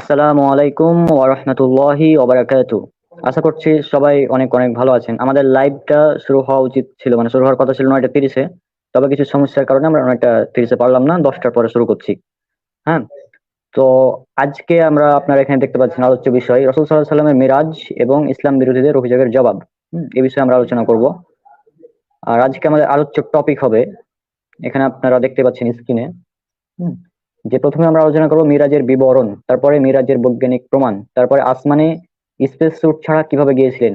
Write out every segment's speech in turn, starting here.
আসসালামু আলাইকুম ওয়া রাহমাতুল্লাহি ওয়া বারাকাতুহু। আশা করছি সবাই অনেক অনেক ভালো আছেন। আমাদের লাইভটা শুরু হওয়া উচিত ছিল, মানে শুরু হওয়ার কথা ছিল 9:30-এ। তবে কিছু সমস্যার কারণে আমরা 9:30-এ পারলাম না, 10টার পরে শুরু করছি। হ্যাঁ, তো আজকে আমরা আপনারা এখানে দেখতে পাচ্ছেন আলোচ্য বিষয় রাসূল সাল্লাল্লাহু আলাইহি সাল্লামের মিরাজ এবং ইসলাম বিরোধীদের অভিযোগের জবাব। এই বিষয়ে আমরা আলোচনা করব। আর আজকে আমাদের আলোচ্য টপিক হবে, এখানে আপনারা দেখতে পাচ্ছেন স্ক্রিনে, হুম, যে প্রথমে আমরা আলোচনা করবো মিরাজের বিবরণ, তারপরে মিরাজের বৈজ্ঞানিক প্রমাণ, তারপরে আসমানে স্পেস স্যুট ছাড়া কিভাবে গিয়েছিলেন,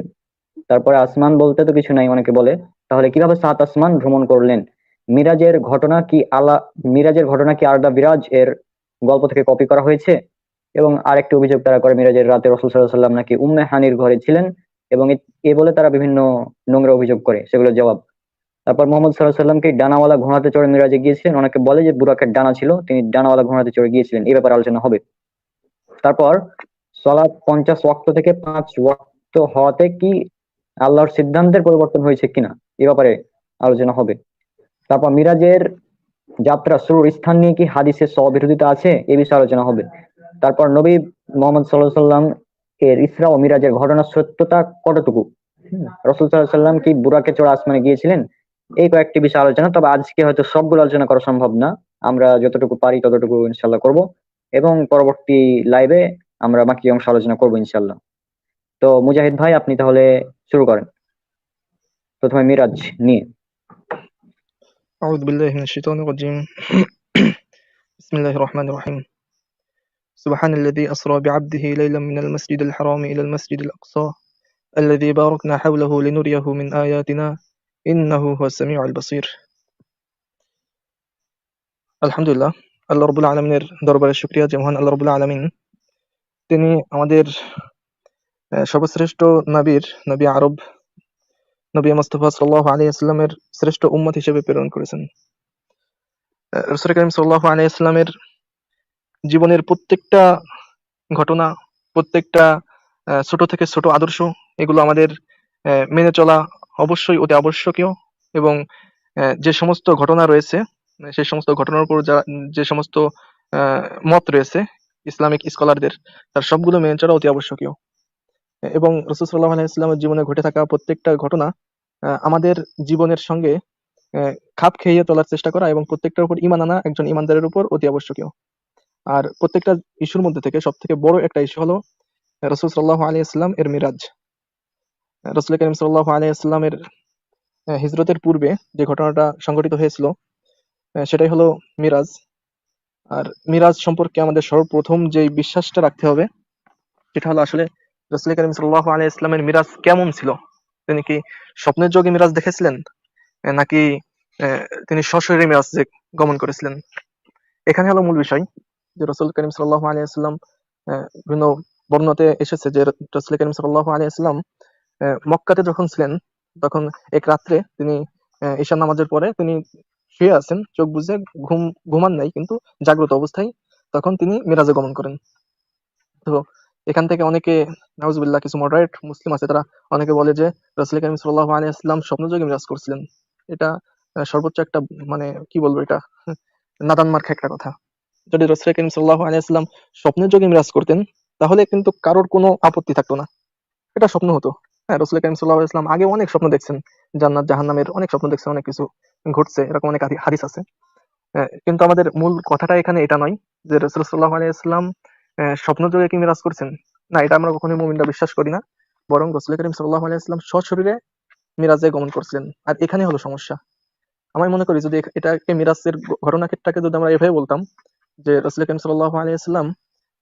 তারপরে আসমান বলতে তো কিছু নাই অনেকে বলে, তাহলে কিভাবে সাত আসমান ভ্রমণ করলেন, মিরাজের ঘটনা কি মিরাজের ঘটনা কি আরদা বিরাজ এর গল্প থেকে কপি করা হয়েছে, এবং আরেকটি অভিযোগ তারা করে মিরাজের রাতে রাসূল সাল্লাল্লাহু আলাইহি সাল্লাম নাকি উম্মে হানির ঘরে ছিলেন, এবং এ বলে তারা বিভিন্ন নোংরা অভিযোগ করে, সেগুলোর জবাব। তারপর মোহাম্মদ সাল্লাল্লাহু আলাইহি সাল্লাম কি ডানাওয়ালা ঘোড়াতে চড়ে মিরাজে গিয়েছিলেন, অনেকে বলে যে বুরাকের ডানা ছিল, তিনি ডানাওয়ালা ঘোড়াতে চড়ে গিয়েছিলেন, এই ব্যাপারে আলোচনা হবে। তারপর সালাত 50 ওয়াক্ত থেকে 5 ওয়াক্ত হওয়াতে কি আল্লাহর সিদ্ধান্তের পরিবর্তন হয়েছে কিনা, এ ব্যাপারে আলোচনা হবে। তারপর মিরাজের যাত্রা শুরুর স্থান নিয়ে কি হাদিসে স্ববিরোধিতা আছে, এ বিষয়ে আলোচনা হবে। তারপর নবী মোহাম্মদ সাল্লাল্লাহু আলাইহি সাল্লাম এর ইসরা ও মিরাজের ঘটনার সত্যতা কতটুকু, রাসূল সাল্লাল্লাহু আলাইহি সাল্লাম কি বুরাকে চড়ে আসমানে গিয়েছিলেন, এই কয়েকটি বিষয় আলোচনা। তবে আজকে হয়তো সবগুলো আলোচনা করা সম্ভব না, আমরা যতটুকু পারি ততটুকু ইনশাল্লাহ করব, এবং পরবর্তী লাইভে আমরা বাকি অংশ আলোচনা করবো ইনশাল্লাহ। তো মুজাহিদ ভাই, আপনি তাহলে শুরু করেন প্রথমে মিরাজ নিয়ে। أعوذ بالله من الشيطان الرجيم بسم الله الرحمن الرحيم سبحان الذي أسرى بعبده ليلا من المسجد الحرام إلى المسجد الأقصى الذي باركنا حوله لنريه من آياتنا إنه هو السميع البصير الحمد لله আল্লাহ রাব্বুল আলামিনের দরবারে শুকরিয়া যে মহান আল্লাহ রাব্বুল আলামিন তিনি আমাদের সর্বশ্রেষ্ঠ নবী আরব নবী মুস্তাফা সাল্লাল্লাহু আলাইহি ওয়াসাল্লামের শ্রেষ্ঠ উম্মত হিসেবে প্রেরণ করেছেন। রাসূল করিম সাল্লাল্লাহু আলাইহি ওয়াসাল্লামের জীবনের প্রত্যেকটা ঘটনা, প্রত্যেকটা ছোট থেকে ছোট আদর্শ, এগুলো আমাদের মেনে চলা অবশ্যই অতি আবশ্যকীয়। এবং যে সমস্ত ঘটনা রয়েছে, সেই সমস্ত ঘটনার উপর যে সমস্ত মত রয়েছে ইসলামিক স্কলারদের, তার সবগুলো মেনে চলা অতি আবশ্যকীয়। এবং রাসূল সাল্লাল্লাহু আলাইহি ওয়াসাল্লামের জীবনে ঘটে থাকা প্রত্যেকটা ঘটনা আমাদের জীবনের সঙ্গে খাপ খাইয়ে চলার চেষ্টা করা এবং প্রত্যেকটার উপর ঈমান আনা একজন ঈমানদারের উপর অতি আবশ্যকীয়। আর প্রত্যেকটা ইস্যুর মধ্যে থেকে সবথেকে বড় একটা ইস্যু হলো রাসূল সাল্লাল্লাহু আলাইহি ওয়াসাল্লাম এর মিরাজ। রাসূল করিম সাল্লাল্লাহু আলাইহি ওয়াসাল্লামের হিজরতের পূর্বে যে ঘটনাটা সংঘটিত হয়েছিল সেটাই হলো মিরাজ। আর মিরাজ সম্পর্কে আমাদের সর্বপ্রথম যে বিশ্বাসটা রাখতে হবে সেটা হলো আসলে রাসূল করিম সাল্লাল্লাহু আলাইহি ওয়াসাল্লামের মিরাজ কেমন ছিল। তিনি কি স্বপ্নের যোগে মিরাজ দেখেছিলেন, নাকি তিনি সশরীরে মিরাজে গমন করেছিলেন? এখানে হলো মূল বিষয় যে রাসূল করিম সাল্লাল্লাহু আলাইহি ওয়াসাল্লাম বিভিন্ন বর্ণনাতে এসেছে যে রাসূল করিম সাল্লাল্লাহু আলাইহি ওয়াসাল্লাম মক্কাতে যখন ছিলেন তখন এক রাত্রে তিনি ঈশার নামাজের পরে তিনি শুয়ে আছেন, চোখ বুজে ঘুমান নাই কিন্তু জাগ্রত অবস্থায়, তখন তিনি মিরাজে গমন করেন। তো এখান থেকে অনেকে নাউজুবিল্লাহ কিছু মডারেট মুসলিম আছে, তারা অনেকে বলে যে রাসূল করিম সাল্লাল্লাহু আলাইহি ওয়াসাল্লাম স্বপ্নযোগে মিরাজ করছিলেন। এটা সর্বোচ্চ একটা মানে কি বলবো, এটা নাদান মার্কা একটা কথা। যদি রাসূল করিম সাল্লাল্লাহু আলাইহি ওয়াসাল্লাম স্বপ্নের যোগে মিরাজ করতেন তাহলে কিন্তু কারোর কোনো আপত্তি থাকতো না, এটা স্বপ্ন হতো। হ্যাঁ, রাসূল করিম সাল্লাল্লাহু আলাইহি ওয়াসাল্লাম আগে অনেক স্বপ্ন দেখছেন, জান্নাত জাহান্নামের অনেক স্বপ্ন দেখছেন, অনেক কিছু ঘটছে, এরকম অনেক হাদিস আছে। কিন্তু আমাদের মূল কথাটা এখানে এটা নয় যে রাসূল সাল্লাল্লাহু আলাইহি ওয়াসাল্লাম স্বপ্নযোগে কি মিরাজ করছেন, না, এটা আমরা কখনোই মুমিনরা বিশ্বাস করি না। বরং রাসূল করিম সাল্লাল্লাহু আলাইহি ওয়াসাল্লাম সশরীরে মিরাজে গমন করছিলেন। আর এখানে হলো সমস্যা। আমি মনে করি যদি এটাকে মিরাজের ঘটনাটাকে যদি আমরা এভাবে বলতাম যে রাসূল করিম সাল্লাল্লাহু আলাইহি ওয়াসাল্লাম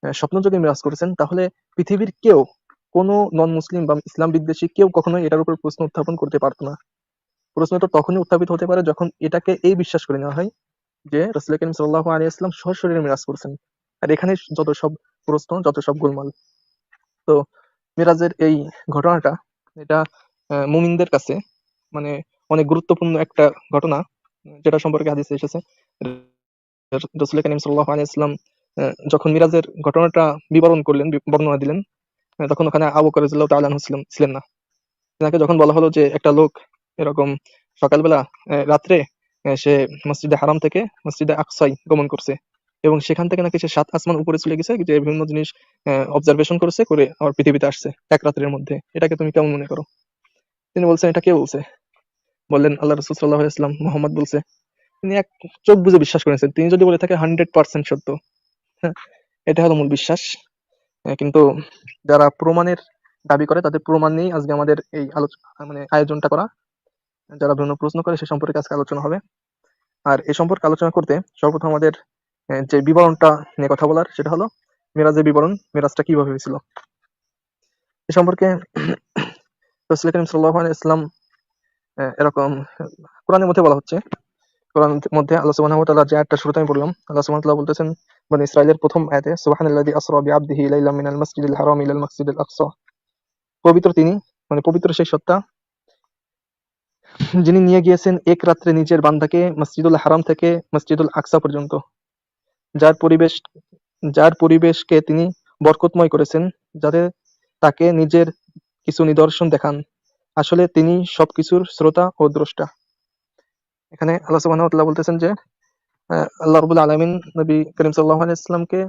স্বপ্নযোগে মিরাজ করেছেন, তাহলে পৃথিবীর কেউ, কোনো নন মুসলিম বা ইসলাম বিদ্বেষী কেউ কখনোই এটার উপর প্রশ্ন উত্থাপন করতে পারতো না। প্রশ্নটা তখনই উত্থাপিত হতে পারে যখন এটাকে এই বিশ্বাস করে নেওয়া হয় যে রাসূল করিম সাল্লাল্লাহু আলাইহি ওয়াসাল্লাম সশরীরে মিরাজ করেছেন। আর এখানে যত সব প্রশ্ন, যত সব গোলমাল। তো মিরাজের এই ঘটনাটা, এটা মুমিনদের কাছে মানে অনেক গুরুত্বপূর্ণ একটা ঘটনা, যেটা সম্পর্কে হাদিসে এসেছে রাসূল করিম সাল্লাল্লাহু আলাইহি ওয়াসাল্লাম যখন মিরাজের ঘটনাটা বিবরণ করলেন, বর্ণনা দিলেন, তখন ওখানে আবু বকর রাদিয়াল্লাহু তাআলা আনহু ছিলেন না। তাকে যখন বলা হলো যে একটা লোক এরকম সকালবেলা রাত্রে সে মসজিদে হারাম থেকে মসজিদে আকসায় গমন করছে, এবং সেখান থেকে নাকি সে 7 আসমান উপরে চলে গেছে, যে বিভিন্ন জিনিস অবজারভেশন করেছে, করে আবার পৃথিবীতে আসছে এক রাতের মধ্যে। এটাকে তুমি কেমন মনে করো? তিনি বলছেন, এটা কে বলছে? বললেন, আল্লাহ রাসূল সাল্লাল্লাহু আলাইহি ওয়াসাল্লাম, মুহাম্মদ বলছে। তিনি এক চোখ বুজে বিশ্বাস করেছেন। তিনি যদি বলে থাকে 100% সত্য, হ্যাঁ, এটা হলো মূল বিশ্বাস। কিন্তু যারা প্রমাণের দাবি করে, তাদের প্রমাণ নিয়েই আজকে আমাদের এই মানে আয়োজনটা করা। যারা বিভিন্ন প্রশ্ন করে সে সম্পর্কে আজকে আলোচনা হবে। আর এ সম্পর্কে আলোচনা করতে সর্বপ্রথম আমাদের যে বিবরণটা নিয়ে কথা বলার, সেটা হলো মিরাজের বিবরণ। মিরাজটা কিভাবে হয়েছিল এ সম্পর্কে রাসূল করিম সাল্লাল্লাহু আলাইহি ওয়াসাল্লাম এরকম কোরআনের মধ্যে বলা হচ্ছে। কোরআনের মধ্যে আল্লাহ সুবহানাহু ওয়া তাআলা যে আয়াতটা শুরুতে আমি বললাম, আল্লাহ সুবহানাহু ওয়া তাআলা বলতেছেন বনী ইসরাঈলের প্রথম আয়াতে, সুবহানাল্লাযী আসরা বিআবদিহি লাইলাম মিনাল মাসজিদিল হারাম ইলাল মাসজিদিল আকসা। পবিত্র তিনি, মানে পবিত্র সেই সত্তা, যিনি নিয়ে গিয়েছেন এক রাত্রে নিজের বান্দাকে মসজিদুল হারাম থেকে মসজিদুল আকসা পর্যন্ত, যার পরিবেশ যার পরিবেশকে তিনি বরকতময় করেছেন, যাতে তাকে নিজের কিছু নিদর্শন দেখান। আসলে তিনি সবকিছুর শ্রোতা ও দ্রষ্টা। এখানে আল্লাহ সুবহানাহু ওয়া তাআলা বলতেছেন যে আল্লাহ রাব্বুল আলামিন নবী করিম সাল্লাল্লাহু আলাইহি ওয়াসাল্লামকে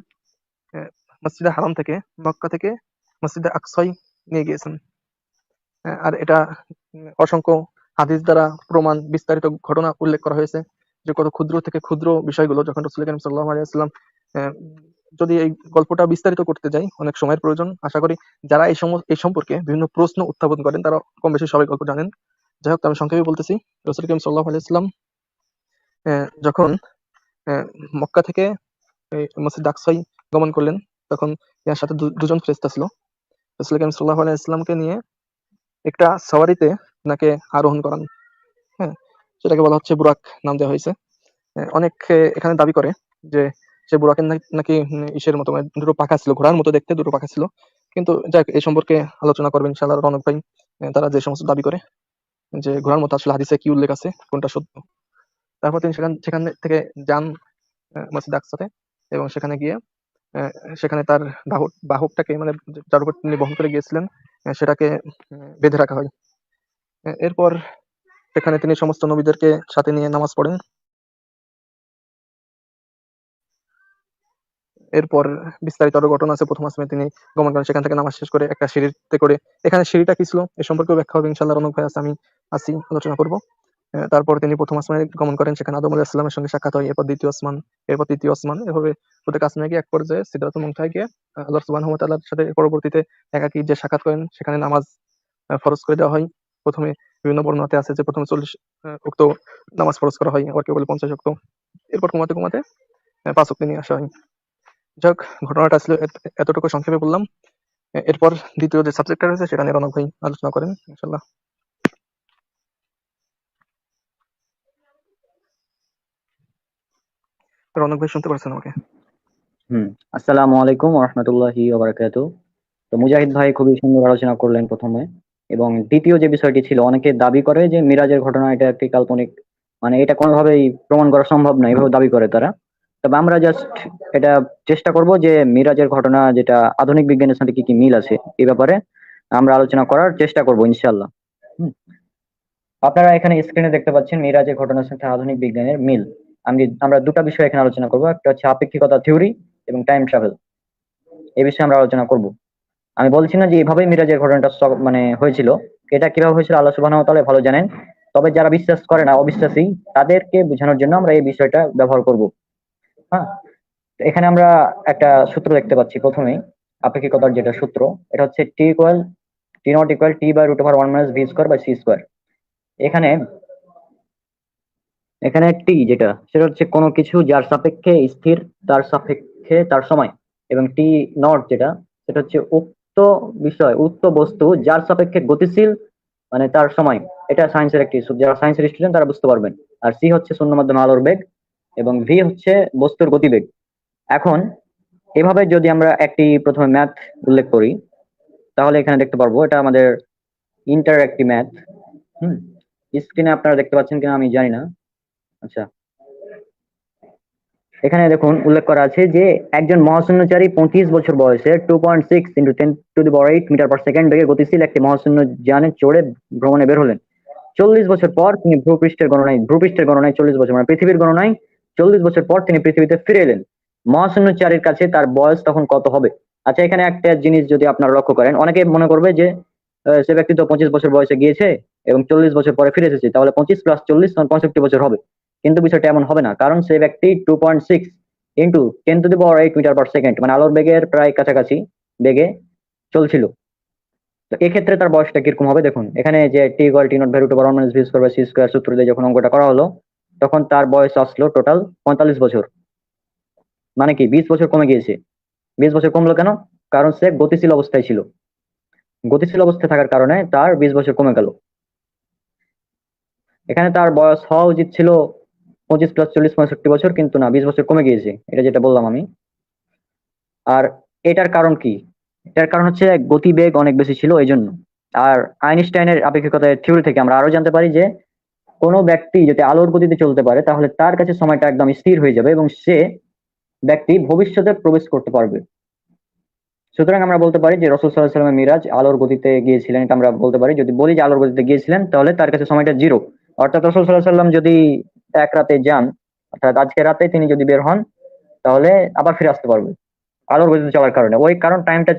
মসজিদে হারাম থেকে, মক্কা থেকে মসজিদে আকসায় নিয়ে গিয়েছেন। আর এটা অসংখ্য হাদিস দ্বারা প্রমাণ, বিস্তারিত ঘটনা উল্লেখ করা হয়েছে, যে কত ক্ষুদ্র থেকে ক্ষুদ্র বিষয়গুলো যখন রাসূল করিম সাল্লাল্লাহু আলাইহি ওয়াসাল্লাম, যদি এই গল্পটা বিস্তারিত করতে যাই অনেক সময়ের প্রয়োজন। আশা করি যারা এই সম্পর্কে বিভিন্ন প্রশ্ন উত্থাপন করেন তারা কম বেশি সবাই গল্প জানেন। যাই হোক, আমি সংক্ষেপে বলতেছি। রাসূল করিম সাল্লাল্লাহু আলাইহি ওয়াসাল্লাম যখন মক্কা থেকে এই মসজিদ আকসায় গমন করলেন, তখন তার সাথে দুজন ফেরেশতা ছিল। রাসূল করিম সাল্লাল্লাহু আলাইহি ওয়াসাল্লামকে নিয়ে একটা সাওয়ারিতে নাকে আরোহণ করান। হ্যাঁ, সেটাকে বলা হচ্ছে বুরাক, নাম দেওয়া হয়েছে। অনেক এখানে দাবি করে যে সে বুরাকের নাকি ইসের মতো, মানে দুটো পাখা ছিল, ঘোড়ার মতো দেখতে দুটো পাখা ছিল। কিন্তু যাক, এই সম্পর্কে আলোচনা করবেন ইনশাআল্লাহ রনক ভাই। তারা যে সমস্ত দাবি করে যে ঘোড়ার মতো, আসলে হাদিসে কি উল্লেখ আছে, কোনটা সত্য। তারপর তিনি সেখান থেকে যান মসজিদ আকসাতে, এবং সেখানে গিয়ে সেখানে তার বাহকটাকে, মানে যার উপর তিনি বহন করে গিয়েছিলেন, সেটাকে বেঁধে রাখা হয়। এরপর সেখানে তিনি সমস্ত নবীদেরকে সাথে নিয়ে নামাজ পড়েন। এরপর বিস্তারিত আরো ঘটনা আছে। প্রথম আসমানে তিনি গমন করেন, সেখান থেকে নামাজ শেষ করে একটা সিঁড়িতে করে, এখানে সিঁড়িটা কি ছিল এ সম্পর্কেও ব্যাখ্যা হবে ইনশাআল্লাহ, রনক ভাই আছে, আমি আছি, আলোচনা করব। তারপর তিনি প্রথম আসমানে গমন করেন, সেখানে আদম আলাইহিস সালামের সঙ্গে সাক্ষাৎ হয়। এরপর দ্বিতীয় আসমান, এরপর তৃতীয় আসমান, এভাবে প্রত্যেক আসমানে গিয়ে এক পর্যায়ে সিদরাতুল মুনতাহায় গিয়ে আল্লাহ সুবহানাহু ওয়া তাআলার সাথে পরবর্তীতে একাকী যে সাক্ষাৎ করেন, সেখানে নামাজ ফরজ করে দেওয়া হয়। প্রথমে বিভিন্ন বর্ণনাতে আছে যে প্রথমে 40 ওয়াক্ত নামাজ ফরজ করা হয়, আবার কেউ বলে 50 ওয়াক্ত। এরপর কমাতে কমাতে 5 ওয়াক্তে নিয়ে আসা হয়। যাক, ঘটনাটা আসলে এতটুকু সংক্ষেপে বললাম। এরপর দ্বিতীয় যে সাবজেক্টটা রয়েছে সেটা নিয়ে রনক ভাই আলোচনা করেন ইনশাআল্লাহ। রনক ভাই শুনতে পারছেন আমাকে? আসসালামু আলাইকুম ওয়া রাহমাতুল্লাহি ওয়া বারাকাতুহু। তো মুজাহিদ ভাই খুবই সুন্দর আলোচনা করলেন প্রথমে, এবং দ্বিতীয় যে বিষয়টি ছিল, অনেকে দাবি করে যে মিরাজের ঘটনা এটা একটি কাল্পনিক, মানে এটা কোনোভাবেই প্রমাণ করা সম্ভব নয়, এভাবে দাবি করে তারা। তবে আমরা জাস্ট এটা চেষ্টা করব যে মিরাজের ঘটনা যেটা আধুনিক বিজ্ঞানের সাথে কি কি মিল আছে এই ব্যাপারে আমরা আলোচনা করার চেষ্টা করব ইনশাআল্লাহ। হুম। আপনারা এখানে স্ক্রিনে দেখতে পাচ্ছেন মিরাজের ঘটনার সাথে আধুনিক বিজ্ঞানের মিল। আমরা দুটো বিষয় এখানে আলোচনা করব, একটা হচ্ছে আপেক্ষিকতা থিওরি এবং টাইম ট্রাভেল। এই বিষয়ে আমরা আলোচনা করব। আমি বলছি না যে এভাবেই মিরাজের ঘটনাটা মানে হয়েছিল, এটা কিভাবে হয়েছিল আল্লাহ সুবহানাহু ওয়া তাআলা ভালো জানেন। তবে যারা বিশ্বাস করে না, অবিশ্বাসী, তাদেরকে বোঝানোর জন্য আমরা এই বিষয়টা ব্যবহার করব। হ্যাঁ, তো এখানে আমরা একটা সূত্র দেখতে পাচ্ছি প্রথমেই, আপেক্ষিকতার যেটা সূত্র, এটা হচ্ছে T naught equal T by root over 1 minus V square by C square. এখানে এখানে টি যেটা, সেটা হচ্ছে কোনো কিছু যার সাপেক্ষে স্থির, তার সাপেক্ষে তার সময়, এবং টি নট যেটা, সেটা হচ্ছে উক্ত বিষয়, উক্ত বস্তু যার সাপেক্ষে গতিশীল, মানে তার সময়। এটা সায়েন্সের একটি, যারা সায়েন্সের স্টুডেন্ট তারা বুঝতে পারবেন। আর সি হচ্ছে শূন্য মাধ্যমে আলোর বেগ, এবং ভি হচ্ছে বস্তুর গতিবেগ। এখন এভাবে যদি আমরা একটি প্রথমে ম্যাথ উল্লেখ করি, তাহলে এখানে দেখতে পারবো এটা আমাদের ইন্টারঅ্যাক্টিভ ম্যাথ। স্ক্রিনে আপনারা দেখতে পাচ্ছেন কিনা আমি জানি না। আচ্ছা, এখানে দেখুন উল্লেখ করা আছে যে একজন মহাশূন্যচারী 25 বছর বয়সে 2.6 × 10⁸ মিটার পার সেকেন্ড বেগে গতিশীল একটি মহাশূন্য যানে চড়ে ভ্রমণে বের হলেন। 40 বছর পর তিনি ভূপৃষ্ঠের গণনায় 40 বছর, মানে পৃথিবীর গণনায় 40 বছর পর তিনি পৃথিবীতে ফিরে এলেন। মহাশূন্যচারীর কাছে তার বয়স তখন কত হবে? আচ্ছা, এখানে একটা জিনিস যদি আপনারা লক্ষ্য করেন, অনেকে মনে করবে যে সে ব্যক্তি তো 25 বছর বয়সে গিয়েছে এবং 40 বছর পরে ফিরে এসেছে, তাহলে 25 + 40 তখন 65 বছর হবে। কিন্তু বিষয়টা এমন হবে না, কারণ সে ব্যক্তি 2.6 ইন্টু 10⁻⁸ মানে আলোর বেগের প্রায় কাছাকাছি বেগে চলছিল। তো এক্ষেত্রে তার বয়সটা কিরকম হবে দেখুন, এখানে যে t=√1 - v²/c² সূত্র দিয়ে যখন অঙ্কটা করা হলো, তখন তার বয়স আসলো টোটাল 45 বছর। মানে কি 20 বছর কমে গিয়েছে। 20 বছর কমলো কেন? কারণ সে গতিশীল অবস্থায় ছিল। গতিশীল অবস্থায় থাকার কারণে তার 20 বছর কমে গেল। এখানে তার বয়স হওয়া উচিত ছিল 25 + 40 65 বছর, কিন্তু না, 20 বছর কমে গিয়েছে, এটা যেটা বললাম আমি। আর এটার কারণ কি? এটার কারণ হচ্ছে গতিবেগ অনেক বেশি ছিল এই জন্য। আর আইনস্টাইনের আপেক্ষিকতার থিওরি থেকে আমরা আরো জানতে পারি যে কোনো ব্যক্তি যদি আলোর গতিতে চলতে পারে তাহলে তার কাছে সময়টা একদম স্থির হয়ে যাবে এবং সে ব্যক্তি ভবিষ্যতে প্রবেশ করতে পারবে। সুতরাং আমরা বলতে পারি যে রাসূল সাল্লাল্লাহু আলাইহি ওয়াসাল্লাম মিরাজ আলোর গতিতে গিয়েছিলেন, এটা আমরা বলতে পারি। যদি বলি যে আলোর গতিতে গিয়েছিলেন, তাহলে তার কাছে সময়টা জিরো। অর্থাৎ রাসূল সাল্লাল্লাহু আলাইহি ওয়াসাল্লাম যদি এক রাতে যান, অর্থাৎ আজকে রাতে তিনি যদি বের হন, তাহলে আবার ফিরে আসতে পারবে আলোর গতিতে চলার কারণে। ওই কারণ টাইমটা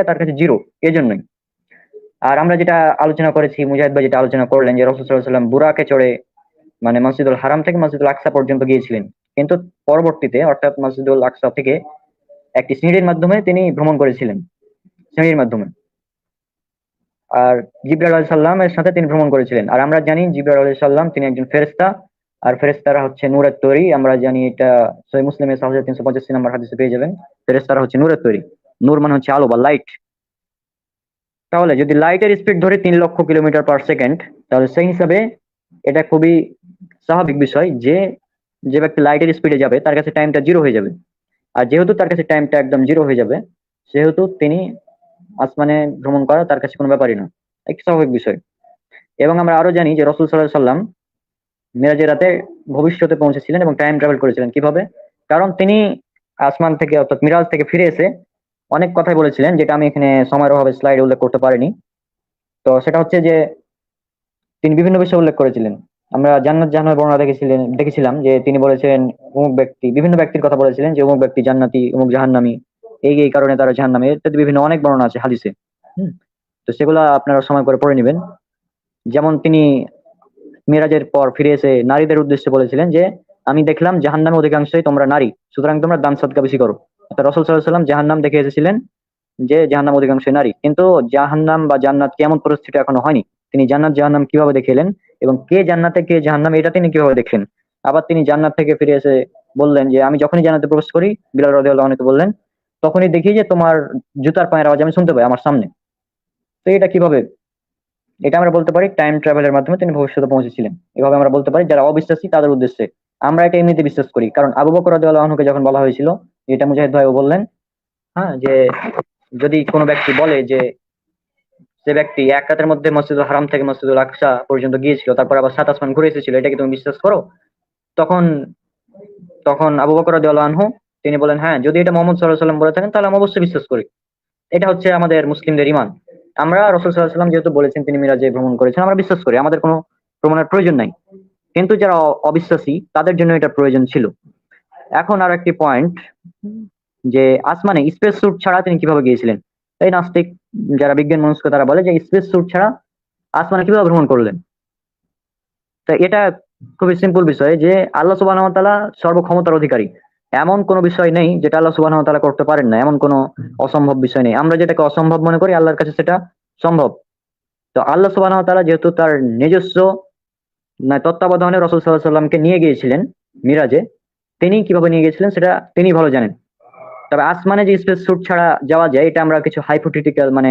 তার কাছে জিরো, এজন্যই। আর আমরা যেটা আলোচনা করেছি, মুজাহিদ ভাই যেটা আলোচনা করলেন যে রাসূল সাল্লাল্লাহু আলাইহি ওয়াসাল্লাম বুরাকে চড়ে মানে মসজিদুল হারাম থেকে মসজিদুল আকসা পর্যন্ত গিয়েছিলেন, কিন্তু পরবর্তীতে অর্থাৎ মসজিদুল আকসা থেকে একটি সিঁড়ির মাধ্যমে তিনি ভ্রমণ করেছিলেন, সিঁড়ির মাধ্যমে। আর জিবরাইল আলাইহিস সালামের সাথে তিনি ভ্রমণ করেছিলেন। আর আমরা জানি জিবরাইল আলাইহিস সালাম তিনি একজন ফেরেশতা, আর ফেরেশতারা হচ্ছে নূরের তৈরি। আমরা জানি এটা সহিহ মুসলিমের 6385 নম্বর হাদিসে পেয়ে যাবেন, ফেরেশতারা হচ্ছে নূরের তৈরি। নূর মানে হচ্ছে আলো বা লাইট। তাহলে যদি লাইটের স্পিড ধরে 3 লক্ষ কিলোমিটার/সেকেন্ড, তাহলে সেই হিসাবে এটা খুবই স্বাভাবিক বিষয় যে যে ব্যক্তি লাইটের স্পিডে যাবে তার কাছে টাইমটা জিরো হয়ে যাবে। আর যেহেতু তার কাছে টাইমটা একদম জিরো হয়ে যাবে, সেহেতু তিনি আসমানে ভ্রমণ করা তার কাছে কোনো ব্যাপারই না, একটি স্বাভাবিক বিষয়। এবং আমরা আরো জানি যে রাসূল সাল্লাল্লাহু আলাইহি সাল্লাম মেরাজের রাতে ভবিষ্যতে পৌঁছেছিলেন এবং টাইম ট্রাভেল করেছিলেন। কিভাবে? কারণ তিনি আসমান থেকে অর্থাৎ মিরাজ থেকে ফিরে এসে অনেক কথাই বলেছিলেন, যেটা আমি এখানে সময়ের অভাবে স্লাইডে উল্লেখ করতে পারিনি। তো সেটা হচ্ছে যে তিনি বিভিন্ন বিষয় উল্লেখ করেছিলেন। আমরা জান্নাত জাহান্নামের বর্ণনা দেখেছিলাম যে তিনি বলেছিলেন অমুক ব্যক্তি, বিভিন্ন ব্যক্তির কথা বলেছিলেন যে অমুক ব্যক্তি জান্নাতি, অমুক জাহান্নামী, এই এই কারণে তারা জাহান্নামে, ইত্যাদি বিভিন্ন অনেক বর্ণনা আছে হাদিসে। হুম। তো সেগুলা আপনারা সময় করে পড়ে নেবেন। যেমন তিনি মিরাজের পর ফিরে এসে নারীদের উদ্দেশ্যে বলেছিলেন যে আমি দেখলাম জাহান্নামে অধিকাংশই তোমরা নারী, সুতরাং তোমরা দান সদকা বেশি করো। অর্থাৎ রাসূল সাল্লাল্লাহু আলাইহি ওয়াসাল্লাম জাহান্নাম দেখে এসেছিলেন যে জাহান্নাম অধিকাংশই নারী, কিন্তু জাহান্নাম বা জান্নাত কেমন পরিস্থিতি এখনো হয়নি। তিনি জান্নাত জাহান্নাম কিভাবে দেখে এলেন এবং কে জান্নাতে কে জাহান্নামে এটা তিনি কিভাবে দেখলেন। আবার তিনি জান্নাত থেকে ফিরে এসে বললেন যে আমি যখনই জান্নাতে প্রবেশ করি, বিলাল রাদিয়াল্লাহু আনহু বললেন, তখনই দেখি যে তোমার জুতার পায়ের আওয়াজ আমি শুনতে পাই আমার সামনে। তো এটা কিভাবে? এটা আমরা বলতে পারি টাইম ট্রাভেলের মাধ্যমে তিনি ভবিষ্যতে পৌঁছেছিলেন। এভাবে আমরা বলতে পারি যারা অবিশ্বাসী তাদের উদ্দেশ্যে। আমরা এটা এমনিতে বিশ্বাস করি, কারণ আবু বকর রাদিয়াল্লাহু আনহুকে যখন বলা হয়েছিল, এটা মুজাহিদ ভাইও বললেন, হ্যাঁ, যে যদি কোনো ব্যক্তি বলে যে যে ব্যক্তি এক রাতের মধ্যে মসজিদুল হারাম থেকে মসজিদুল আকসা পর্যন্ত গিয়েছিল, তারপর আবার 7 আসমান ঘুরে এসেছিল, এটা কি তুমি বিশ্বাস করো? তখন তখন আবু বকর রাদিয়াল্লাহু আনহু তিনি বলেন, হ্যাঁ, যদি এটা মুহাম্মদ সাল্লাল্লাহু আলাইহি ওয়াসাল্লাম বলে থাকেন তাহলে আমি অবশ্যই বিশ্বাস করি। এটা হচ্ছে আমাদের মুসলিমদের ঈমান। আমরা রাসূল সাল্লাল্লাহু আলাইহি ওয়াসাল্লাম যেহেতু বলেছেন তিনি মিরাজে ভ্রমণ করেছেন, আমরা বিশ্বাস করি, আমাদের কোনো প্রমাণের প্রয়োজন নাই। কিন্তু যারা অবিশ্বাসী তাদের জন্য এটা প্রয়োজন ছিল। এখন আর একটি পয়েন্ট, যে আসমানে স্পেস স্যুট ছাড়া তিনি কিভাবে গিয়েছিলেন? এই নাস্তিক যারা বিজ্ঞান মনস্ক তারা বলে যে স্পেস স্যুট ছাড়া আসমানে কিভাবে ভ্রমণ করলেন? তা এটা খুবই সিম্পল বিষয় যে আল্লাহ সুবহানাহু ওয়া তাআলা সর্বক্ষমতার অধিকারী। এমন কোনো বিষয় নেই যেটা আল্লাহ সুবহানাহু ওয়া তাআলা করতে পারেন না, এমন কোনো অসম্ভব বিষয় নেই। আমরা যেটাকে অসম্ভব মনে করি আল্লাহর কাছে সেটা সম্ভব। তো আল্লাহ সুবহানাহু ওয়া তাআলা যেহেতু তার নিজস্ব তত্ত্বাবধানে রাসূল সাল্লাল্লাহু আলাইহি ওয়াসাল্লামকে নিয়ে গিয়েছিলেন মিরাজে, তিনি কিভাবে নিয়ে গিয়েছিলেন সেটা তিনি ভালো জানেন। তবে আসমানে যে স্পেস স্যুট ছাড়া যাওয়া যায়, এটা আমরা কিছু হাইপোথেটিক্যাল মানে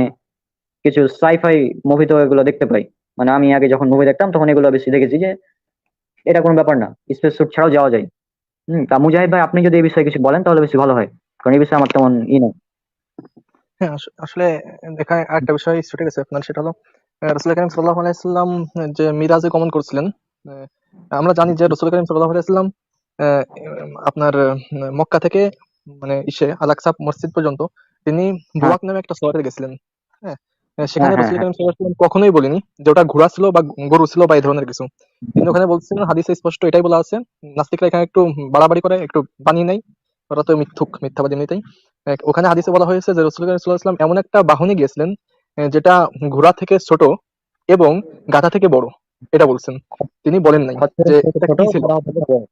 কিছু সাইফাই মুভিতে এগুলো দেখতে পাই। মানে আমি আগে যখন মুভি দেখতাম তখন এগুলো বেশি দেখেছি যে এটা কোনো ব্যাপার না, স্পেস স্যুট ছাড়াও যাওয়া যায়। তা মুজাহিদ ভাই আপনি যদি এই বিষয়ে কিছু বলেন তাহলে বেশি ভালো হয়, কারণ এই বিষয়ে আমার তেমন নেই। হ্যাঁ, আসলে এখানে আরেকটা বিষয় ছুটে গেছে আপনার, সেটা হলো রাসূল করিম সাল্লাল্লাহু আলাইহি ওয়াসাল্লাম যে মিরাজে গমন করছিলেন। আহ, আমরা জানি যে রাসূল করিম সাল্লাল্লাহু আলাইহি ওয়াসাল্লাম আপনার মক্কা থেকে মানে আল আকসা মসজিদ পর্যন্ত তিনি হ্যাঁ, বুরাক নামে একটা শহরে গেছিলেন। হ্যাঁ, হ্যাঁ, সেখানে হ্যাঁ, রাসূল হ্যাঁ। করিম সাল্লাল্লাহু আলাইহি ওয়াসাল্লাম কখনোই বলিনি যে ওটা ঘোড়া ছিল বা গরু ছিল বা এই ধরনের কিছু। কিন্তু ওখানে বলছিলেন, হাদিসে স্পষ্ট এটাই বলা আছে। নাস্তিকরা এখানে একটু বাড়াবাড়ি করে, একটু বানিয়ে নেয়। ওরা তো মিথ্যাবাদী এমনিতেই। ওখানে হাদিসে বলা হয়েছে যে রাসূল সাল্লাল্লাহু আলাইহি ওয়াসাল্লাম এমন একটা বাহনে গিয়েছিলেন যেটা ঘোড়া থেকে ছোট এবং গাধা থেকে বড়, এটা বলছেন। তিনি বলেন নাই হচ্ছে যে ছোট এটা ছোট কি ছিল। বড় হচ্ছে বড়।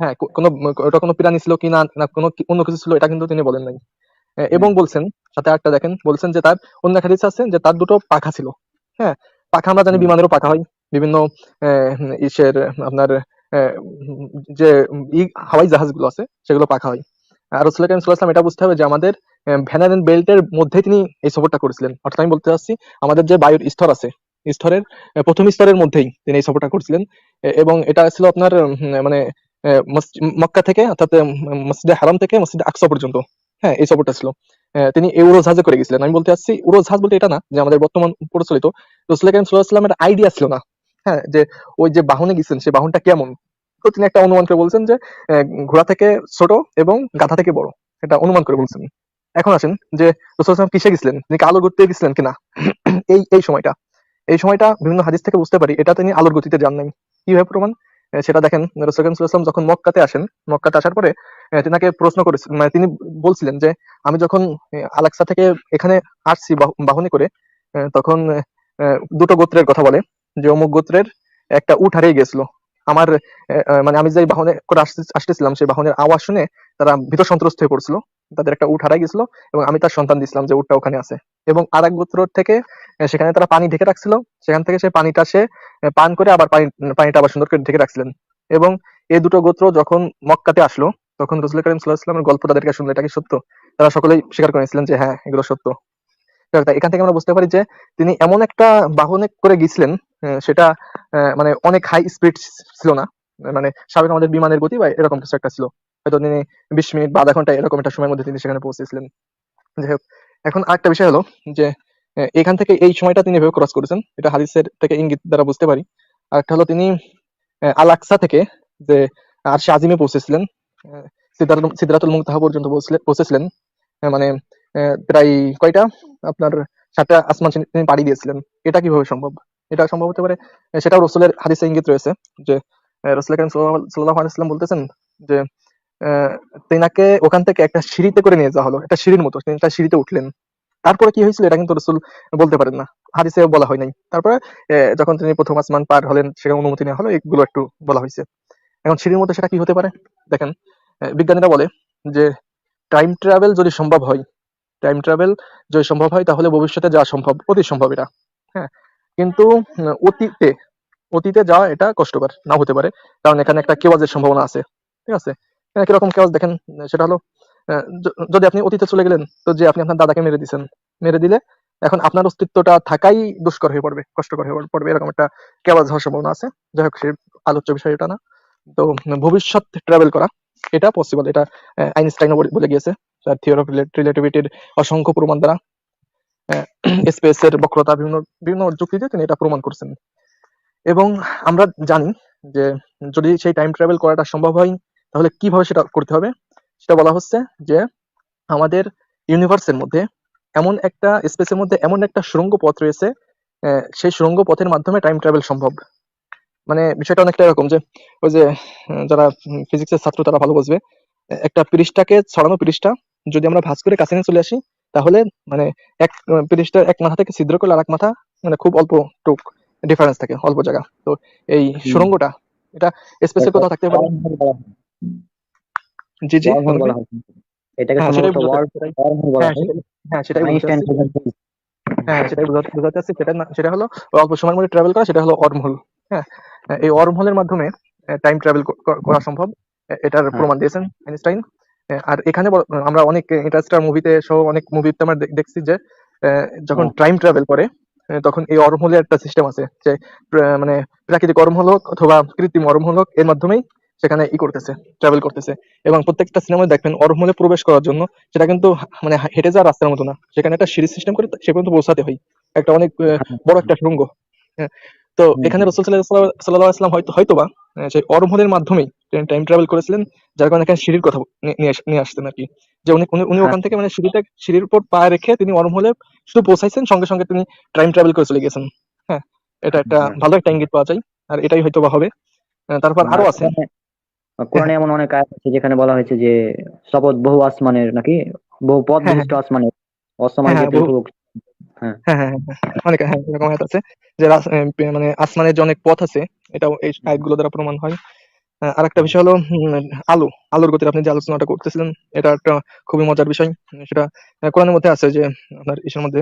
হ্যাঁ, কোনো ওটা কোনো প্রাণী ছিল কি না, না কোনো অন্য কিছু ছিল, এটা কিন্তু তিনি বলেন নাই। এবং বলছেন, সাথে আরেকটা দেখেন, বলছেন যে তার অন্য এক হাদিসে আছে যে তার দুটো পাখা ছিল। হ্যাঁ, পাখা আমরা জানি হুম, বিমানেরও পাখা হয়, বিভিন্ন ইসের আপনার আহ, যে হাওয়াই জাহাজগুলো আছে সেগুলো পাখা হয়। আর রাসূল করিম সাল্লাল্লাহু আলাইহি ওয়াসাল্লাম এটা বুঝতে হবে যে আমাদের ভ্যানার এন্ড বেল্টের মধ্যে তিনি এই সফরটা করেছিলেন। অর্থাৎ আমি বলতে চাচ্ছি আমাদের যে বায়ুর স্তর আছে, স্তরের প্রথম স্তরের মধ্যেই তিনি এই সফরটা করছিলেন। এবং এটা ছিল আপনার মানে মক্কা থেকে, অর্থাৎ মসজিদে হারাম থেকে মসজিদে আকসা পর্যন্ত। হ্যাঁ, এই সফরটা ছিল। তিনি এই উড়োজাহাজে করে গেছিলেন। আমি বলতে চাচ্ছি উড়োজাহাজ বলতে এটা না যে আমাদের বর্তমান প্রচলিত। রাসূল করিম সাল্লাল্লাহু আলাইহি ওয়াসাল্লামের আইডিয়া ছিল না, হ্যাঁ, যে ওই যে বাহনে গেছেন সেই বাহনটা কেমন। তো তিনি একটা অনুমান করে বলছেন যে ঘোড়া থেকে ছোট এবং গাধা থেকে বড়, এটা অনুমান করে হুম, বলছেন। এখন আসেন যে রাসূল সাল্লাল্লাহু আলাইহি ওয়াসাল্লাম কিসে গেছিলেন, তিনি কি আলোর গতিতে গেছিলেন কিনা। এই সময়টা বিভিন্ন হাদিস থেকে বুঝতে পারি এটা তিনি আলোর গতিতে যান নাই। কিভাবে প্রমাণ? সেটা দেখেন, রাসূল করিম সাল্লাল্লাহু আলাইহি ওয়াসাল্লাম যখন মক্কাতে আসেন, মক্কাতে আসার পরে তিনাকে প্রশ্ন করেছেন, মানে তিনি বলছিলেন যে আমি যখন আলাক্সা থেকে এখানে আসছি বাহনে করে, তখন দুটো গোত্রের কথা বলে যে অমুক গোত্রের একটা উট হারিয়ে গেছিল। আমার মানে আমি যে বাহনে করে আসতেছিলাম সেই বাহনের আওয়াজ শুনে তারা ভীত সন্ত্রস্ত হয়ে পড়ছিল। তাদের একটা উট হারাই গেছিল এবং আমি তার সন্তান দিয়েছিলাম যে উটটা ওখানে আছে। এবং আরেক গোত্র থেকে সেখানে তারা পানি ঢেকে রাখছিল, সেখান থেকে সেই পানিটা সে পান করে আবার পানিটা আবার সুন্দর করে ঢেকে রাখছিলেন। এবং এই দুটো গোত্র যখন মক্কাতে আসলো, তখন রাসূল করিম সাল্লাল্লাহু আলাইহি ওয়াসাল্লামের গল্প তাদেরকে শুনলো এটা কি সত্য, তারা সকলেই স্বীকার করে নিয়েছিলেন যে হ্যাঁ এগুলো সত্য। তাই এখান থেকে আমরা বুঝতে পারি যে তিনি এমন একটা বাহনে করে গিয়েছিলেন, সেটা মানে অনেক হাই স্পিড ছিল না, মানে স্বাভাবিক আমাদের বিমানের গতি বা এরকম কিছু একটা ছিল। হয়তো তিনি 20 মিনিট বা আধা ঘন্টা এরকম একটা সময়ের মধ্যে তিনি সেখানে পৌঁছেছিলেন। যাই হোক, এখন আরেকটা বিষয় হলো যে এখান থেকে এই সময়টা তিনি এভাবে ক্রস করেছেন, এটা হাদিসের থেকে ইঙ্গিত দ্বারা বুঝতে পারি। আরেকটা হলো তিনি আল আকসা থেকে যে আরশে আজিমে পৌঁছেছিলেন, সিদরাতুল মুনতাহা পর্যন্ত পৌঁছেছিলেন। মানে প্রায় কয়টা আপনার 7টা আসমান তিনি পাড়ি দিয়েছিলেন। এটা কিভাবে সম্ভব? এটা সম্ভব হতে পারে, সেটাও রাসূলের হাদিসে ইঙ্গিত রয়েছে যে রাসূল করিম সাল্লাল্লাহু আলাইহি ওয়াসাল্লাম বলতেছেন যে আহ, তেনাকে ওখান থেকে একটা সিঁড়িতে করে নিয়ে যাওয়া হলো, একটা সিঁড়ির মতো, তিনি একটা সিঁড়িতে উঠলেন। তারপরে কি হয়েছিল এটা কিন্তু রাসূল বলতে পারেন না, হাদিসে বলা হয় নাই। তারপরে যখন তিনি প্রথম আসমান পার হলেন সেখানে অনুমতি নেওয়া হলো, এগুলো একটু বলা হয়েছে। এখন সিঁড়ির মধ্যে সেটা কি হতে পারে? দেখেন, বিজ্ঞানীরা বলে যে টাইম ট্রাভেল যদি সম্ভব হয়, টাইম ট্রাভেল যদি সম্ভব হয় তাহলে ভবিষ্যতে যাওয়া সম্ভব, অতি সম্ভব এটা। হ্যাঁ, কিন্তু অতীতে অতীতে যাওয়া এটা কষ্টকর নাও হতে পারে, কারণ এখানে একটা কেওয়াজের সম্ভাবনা আছে। ঠিক আছে, কিরকম কেওয়াজ দেখেন, সেটা হলো যদি আপনি অতীতে চলে গেলেন, তো যে আপনি আপনার দাদাকে মেরে দিয়েছেন, মেরে দিলে এখন আপনার অস্তিত্বটা থাকাই দুষ্কর হয়ে পড়বে, কষ্টকর হয়ে পড়বে, এরকম একটা কেওয়াজ হওয়ার সম্ভাবনা আছে। যাই হোক, সে আলোচ্য বিষয় এটা না। তো ভবিষ্যৎ ট্রাভেল করা এটা পসিবল, এটা আইনস্টাইনও বলে গিয়েছে তার থিওরি অফ রিলেটিভিটির অসংখ্য প্রমাণ দ্বারা। স্পেসের বক্রতা, বিভিন্ন বিভিন্ন যুক্তিতে তিনি এটা প্রমাণ করছেন। এবং আমরা জানি যে যদি সেই টাইম ট্রাভেল করাটা সম্ভব হয় তাহলে কিভাবে সেটা করতে হবে, সেটা বলা হচ্ছে যে আমাদের ইউনিভার্সের মধ্যে এমন একটা স্পেসের মধ্যে এমন একটা সুড়ঙ্গ পথ রয়েছে, সেই সুড়ঙ্গ পথের মাধ্যমে টাইম ট্রাভেল সম্ভব। মানে বিষয়টা অনেকটা এরকম যে ওই যে যারা ফিজিক্সের ছাত্র তারা ভালো বুঝবে, একটা পৃষ্ঠাকে ছড়ানো পৃষ্ঠা যদি আমরা ভাঁজ করে কাছে নিয়ে চলে আসি, তাহলে মানে এক পৃষ্ঠার এক মাথা থেকে ছিদ্র করলে আরেক মাথা মানে খুব অল্প টুক ডিফারেন্স থাকে, অল্প জায়গা। তো এই হুম। সুড়ঙ্গটা এটা স্পেসের এটা কোথাও থাকতে পারে। ওয়ার্মহোল বলা হয়। জি জি, ওয়ার্মহোল বলেন ভাই। বলা হয়। এটাকে হ্যাঁ, সেটাই সম্ভবত বোঝাতে ওয়ার্মহোল বলা হ্যাঁ হয়। সেটাই হ্যাঁ সেটাই বোঝাতে আইনস্টাইন চাচ্ছি। বলেছেন। হ্যাঁ, সেটাই বোঝাতে চাচ্ছি, সেটা না, সেটা হলো অল্প সময়ের মধ্যে ট্রাভেল করা, সেটা হলো ওয়ার্মহোল। হ্যাঁ, এই ওয়ার্মহোলের মাধ্যমে টাইম ট্রাভেল করা সম্ভব, এটার হ্যাঁ, প্রমাণ দিয়েছেন আইনস্টাইন। আর এখানে আমরা অনেক ইন্টারস্টেলার মুভিতে সহ অনেক মুভিতে আমরা দেখছি যে যখন হ্যাঁ, টাইম ট্রাভেল করে তখন এই ওয়ার্মহোলের একটা সিস্টেম আছে যে মানে প্রাকৃতিক ওয়ার্মহোল হোক অথবা কৃত্রিম ওয়ার্মহোল হোক, এর মাধ্যমেই সেখানে করতেছে, ট্রাভেল করতেছে। এবং প্রত্যেকটা সিনেমায় দেখবেন ওয়ার্মহোলে প্রবেশ করার জন্য সেটা কিন্তু মানে হেঁটে যাওয়ার রাস্তার মতো না, সেখানে একটা সিঁড়ি সিস্টেম করে সে পর্যন্ত পৌঁছাতে হয়, একটা অনেক হ্যাঁ, বড় একটা সুড়ঙ্গ। হ্যাঁ, তো হুম, এখানে হুম, রাসূল সাল্লাল্লাহু আলাইহি ওয়াসাল্লাম হয়তোবা সেই ওয়ার্মহোলের মাধ্যমেই টাইম ট্রাভেল করেছিলেন, যার কারণে এখানে সিঁড়ির কথা নিয়ে আসতেন আর কি। যে উনি উনি উনি হ্যাঁ, ওখান থেকে মানে সিঁড়ির উপর পা রেখে তিনি ওয়ার্মহোলে শুধু পৌঁছাইছেন, সঙ্গে সঙ্গে তিনি টাইম ট্রাভেল করে চলে গেছেন। হ্যাঁ, এটা একটা হ্যাঁ। ভালো একটা ইঙ্গিত পাওয়া যায়, আর এটাই হয়তোবা হবে। তারপর আরো আছে। হ্যাঁ কোরআনে এমন অনেক আয়াত আছে যেখানে বলা হয়েছে যে শপথ বহু আসমানের নাকি বহু পথ হ্যাঁ হ্যাঁ বিশিষ্ট আসমানের হ্যাঁ অসমায় হ্যাঁ যেতে বহু হ্যাঁ। হ্যাঁ হ্যাঁ হ্যাঁ হ্যাঁ, অনেক হ্যাঁ এরকম আয়াত আছে যে মানে আসমানের যে অনেক পথ আছে, এটাও এই আয়াতগুলো দ্বারা প্রমাণ হয়। আরেকটা বিষয় হলো আলো, আলোর গতির আপনি যে আলোচনাটা করতেছিলেন, এটা একটা খুবই মজার বিষয়। সেটা কোরআনের মধ্যে আছে যে আপনার ইসের মধ্যে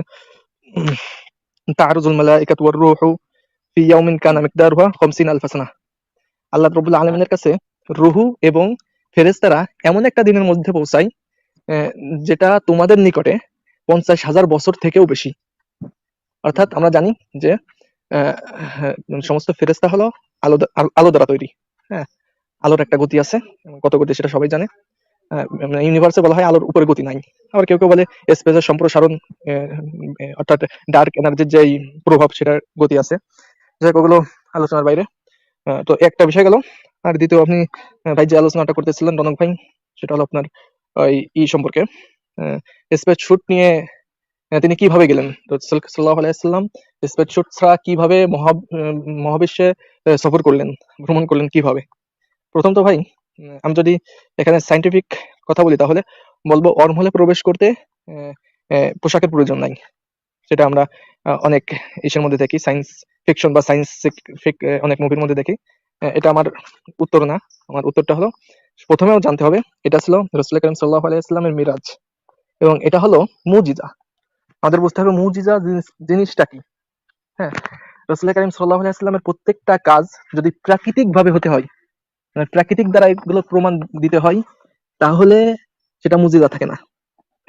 তা'রুজুল মালাইকাতু ওয়ার রূহু ফি ইয়াউমিন কানা মিকদারুহা ৫০ আলফা সানাহ। আল্লাহ রাব্বুল আলামিনের কাছে রুহু এবং ফেরেশতারা এমন একটা দিনের মধ্যে পৌঁছায় যেটা তোমাদের নিকটে ৫০,০০০ বছর থেকেও বেশি। অর্থাৎ আমরা জানি যে আহ, সমস্ত ফেরেশতা হলো আলো দ্বারা তৈরি। হ্যাঁ, আলোর একটা গতি আছে, কত গতি সেটা সবাই জানে। ইউনিভার্সে বলা হয় আলোর উপরে গতি নাই। আবার কেউ কেউ বলে স্পেসের সম্প্রসারণ, অর্থাৎ ডার্ক এনার্জির যে প্রভাব সেটার গতি আছে। যাই হোক, ওগুলো আলোচনার বাইরে। তো একটা বিষয় গেল। আর দ্বিতীয়, আপনি ভাই যে আলোচনাটা করতেছিলেন রনক ভাই, সেটা হলো আপনার ওই সম্পর্কে, স্পেস শুট নিয়ে তিনি কিভাবে গেলেন। তো সাল্লাল্লাহু আলাইহি সাল্লাম স্পেস শুট ছাড়া কিভাবে মহাবিশ্বে সফর করলেন, ভ্রমণ করলেন কিভাবে। প্রথম তো ভাই, আমি যদি এখানে সায়েন্টিফিক কথা বলি তাহলে বলবো ওয়ার্মহোলে প্রবেশ করতে আহ, পোশাকের প্রয়োজন নাই। সেটা আমরা অনেক ইসের মধ্যে দেখি, সায়েন্স ফিকশন বা সায়েন্স অনেক মুভির মধ্যে দেখি। এটা আমার উত্তর না। আমার উত্তরটা হলো, প্রথমেও জানতে হবে এটা ছিল রাসূল করিম সাল্লাল্লাহু আলাইহি ওয়াসাল্লামের মিরাজ, এবং এটা হলো মুজিজা। আমাদের বুঝতে হবে মুজিজা জিনিসটা কি। হ্যাঁ, রাসূল করিম সাল্লাল্লাহু আলাইহি ওয়াসাল্লামের প্রত্যেকটা কাজ যদি প্রাকৃতিক ভাবে হতে হয়, মানে প্রাকৃতিক দ্বারা এগুলো প্রমাণ দিতে হয়, তাহলে সেটা মুজিজা থাকে না।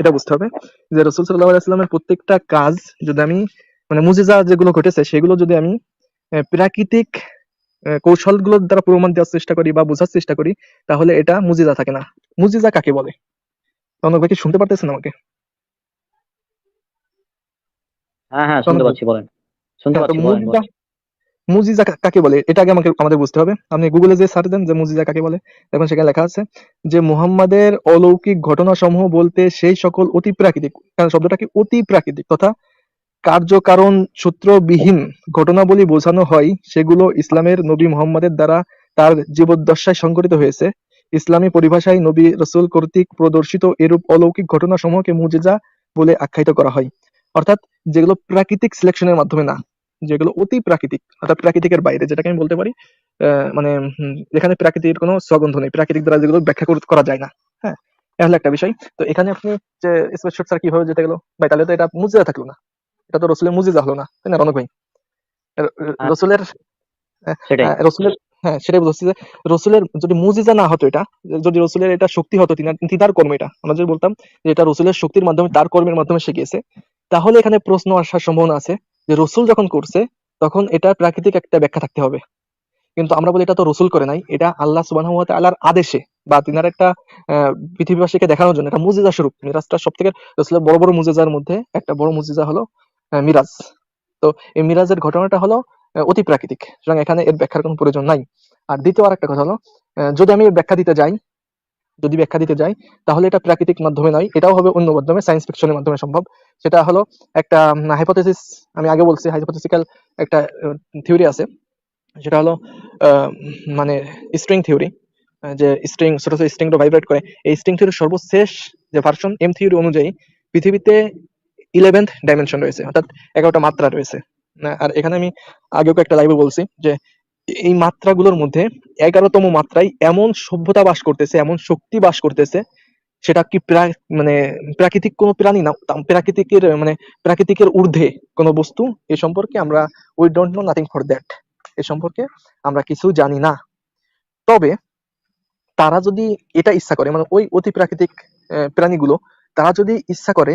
এটা বুঝতে হবে যে রাসূল সাল্লাল্লাহু আলাইহি ওয়াসাল্লামের প্রত্যেকটা কাজ যদি আমি, মানে মুজিজা যেগুলো ঘটেছে সেগুলো যদি আমি প্রাকৃতিক কৌশলগুলোর দ্বারা প্রমাণ দেওয়ার চেষ্টা করি বা বোঝার চেষ্টা করি, তাহলে এটা মুজিজা থাকে না। মুজিজা কাকে বলে? রনক ভাই কি শুনতে পারতেছেন আমাকে? হ্যাঁ হ্যাঁ, শুনতে রনক ভাই, পাচ্ছি, বলেন। শুনতে হ্যাঁ, তো পাচ্ছি, বলেন মুজিজা, বলেন। কাকে বলে এটা আগে আমাদের বুঝতে হবে। আপনি গুগলে যে সার্চ দেন যে মুজিজা কাকে বলে, এখন সেখানে লেখা আছে যে মুহাম্মাদের অলৌকিক ঘটনাসমূহ বলতে সেই সকল অতি প্রাকৃতিক, কারণ শব্দটা কি অতি প্রাকৃতিক তথা কার্য-কারণ সূত্রবিহীন ঘটনাবলী বোঝানো হয়, সেগুলো ইসলামের নবী মুহাম্মাদের দ্বারা তার জীবদ্দশায় সংঘটিত হয়েছে। ইসলামী পরিভাষায় নবী রাসূল কর্তৃক প্রদর্শিত এরূপ অলৌকিক ঘটনাসমূহকে মুজিজা বলে আখ্যায়িত করা হয়। অর্থাৎ যেগুলো প্রাকৃতিক সিলেকশনের মাধ্যমে না, যেগুলো অতি প্রাকৃতিক অর্থাৎ প্রাকৃতিকের বাইরে, যেটাকে আমি বলতে পারি মানে যেখানে প্রাকৃতির কোনো সগন্ধ নেই, প্রাকৃতিক দ্বারা যেগুলো ব্যাখ্যা করা যায় না। হ্যাঁ, এটা হলো একটা বিষয়। তো এখানে আপনি যে স্পেস শট স্যার কিভাবে যেতে গেল ভাই, তাহলে তো এটা মুজিজা থাকলো না, এটা তো রসুলের মুজিজা হলো না, তাই না রনক ভাই? হ্যাঁ, রসুলের সেটাই। রসুলের, হ্যাঁ সেটাই বলছি যে রসুলের যদি মুজিজা না হতো এটা, যদি রসুলের এটা শক্তি হতো, তিনার কর্ম, এটা আমরা যদি বলতাম যে এটা রসুলের শক্তির মাধ্যমে তার কর্মের মাধ্যমে সে গিয়েছে, তাহলে এখানে প্রশ্ন আসার সম্ভাবনা আছে যে রসুল যখন করছে তখন এটা প্রাকৃতিক একটা ব্যাখ্যা থাকতে হবে। কিন্তু আমরা বলি এটা তো রসুল করে নাই, এটা আল্লাহ সুবহানাহু ওয়া তাআলার আদেশে বা তিনার একটা পৃথিবীবাসীকে দেখানোর জন্য, এটা মুজিজা স্বরূপ। মিরাজটা সব থেকে রসুলের বড় বড় মুজিজার মধ্যে একটা বড় মুজিজা হলো মিরাজ। তো এই মিরাজের ঘটনাটা হলো অতি প্রাকৃতিক, সুতরাং এখানে এর ব্যাখ্যার কোনো প্রয়োজন নাই। আর দ্বিতীয় আরেকটা কথা হলো, যদি আমি এর ব্যাখ্যা দিতে যাই, তাহলে এটা প্রাকৃতিক মাধ্যমে নয়, এটাও হবে অন্য মাধ্যমে, সায়েন্স ফিকশনের মাধ্যমে সম্ভব। সেটা হলো একটা হাইপোথেসিস, আমি আগে বলছি হাইপোথেটিক্যাল একটা থিওরি আছে। সেটা হলো আহ, মানে স্ট্রিং থিওরি, যে স্ট্রিং ছোট ছোট স্ট্রিংটা ভাইব্রেট করে। এই স্ট্রিং থিওরির সর্বশেষ যে ভার্সন এম থিওরি অনুযায়ী পৃথিবীতে 11th ডাইমেনশন রয়েছে, অর্থাৎ 11টা মাত্রা রয়েছে। আর এখানে আমি আগেও একটা লাইভে বলছি যে এই মাত্রাগুলোর মধ্যে 11তম মাত্রায় এমন সভ্যতা বাস করতেছে, এমন শক্তি বাস করতেছে, সেটা কি মানে প্রাকৃতিক কোনো প্রাণী না, প্রাকৃতিকের ঊর্ধ্বে কোনো বস্তু। এ সম্পর্কে আমরা we don't know nothing for that, এ সম্পর্কে আমরা কিছু জানি না। তবে তারা যদি এটা ইচ্ছা করে, মানে ওই অতি প্রাকৃতিক প্রাণীগুলো, তারা যদি ইচ্ছা করে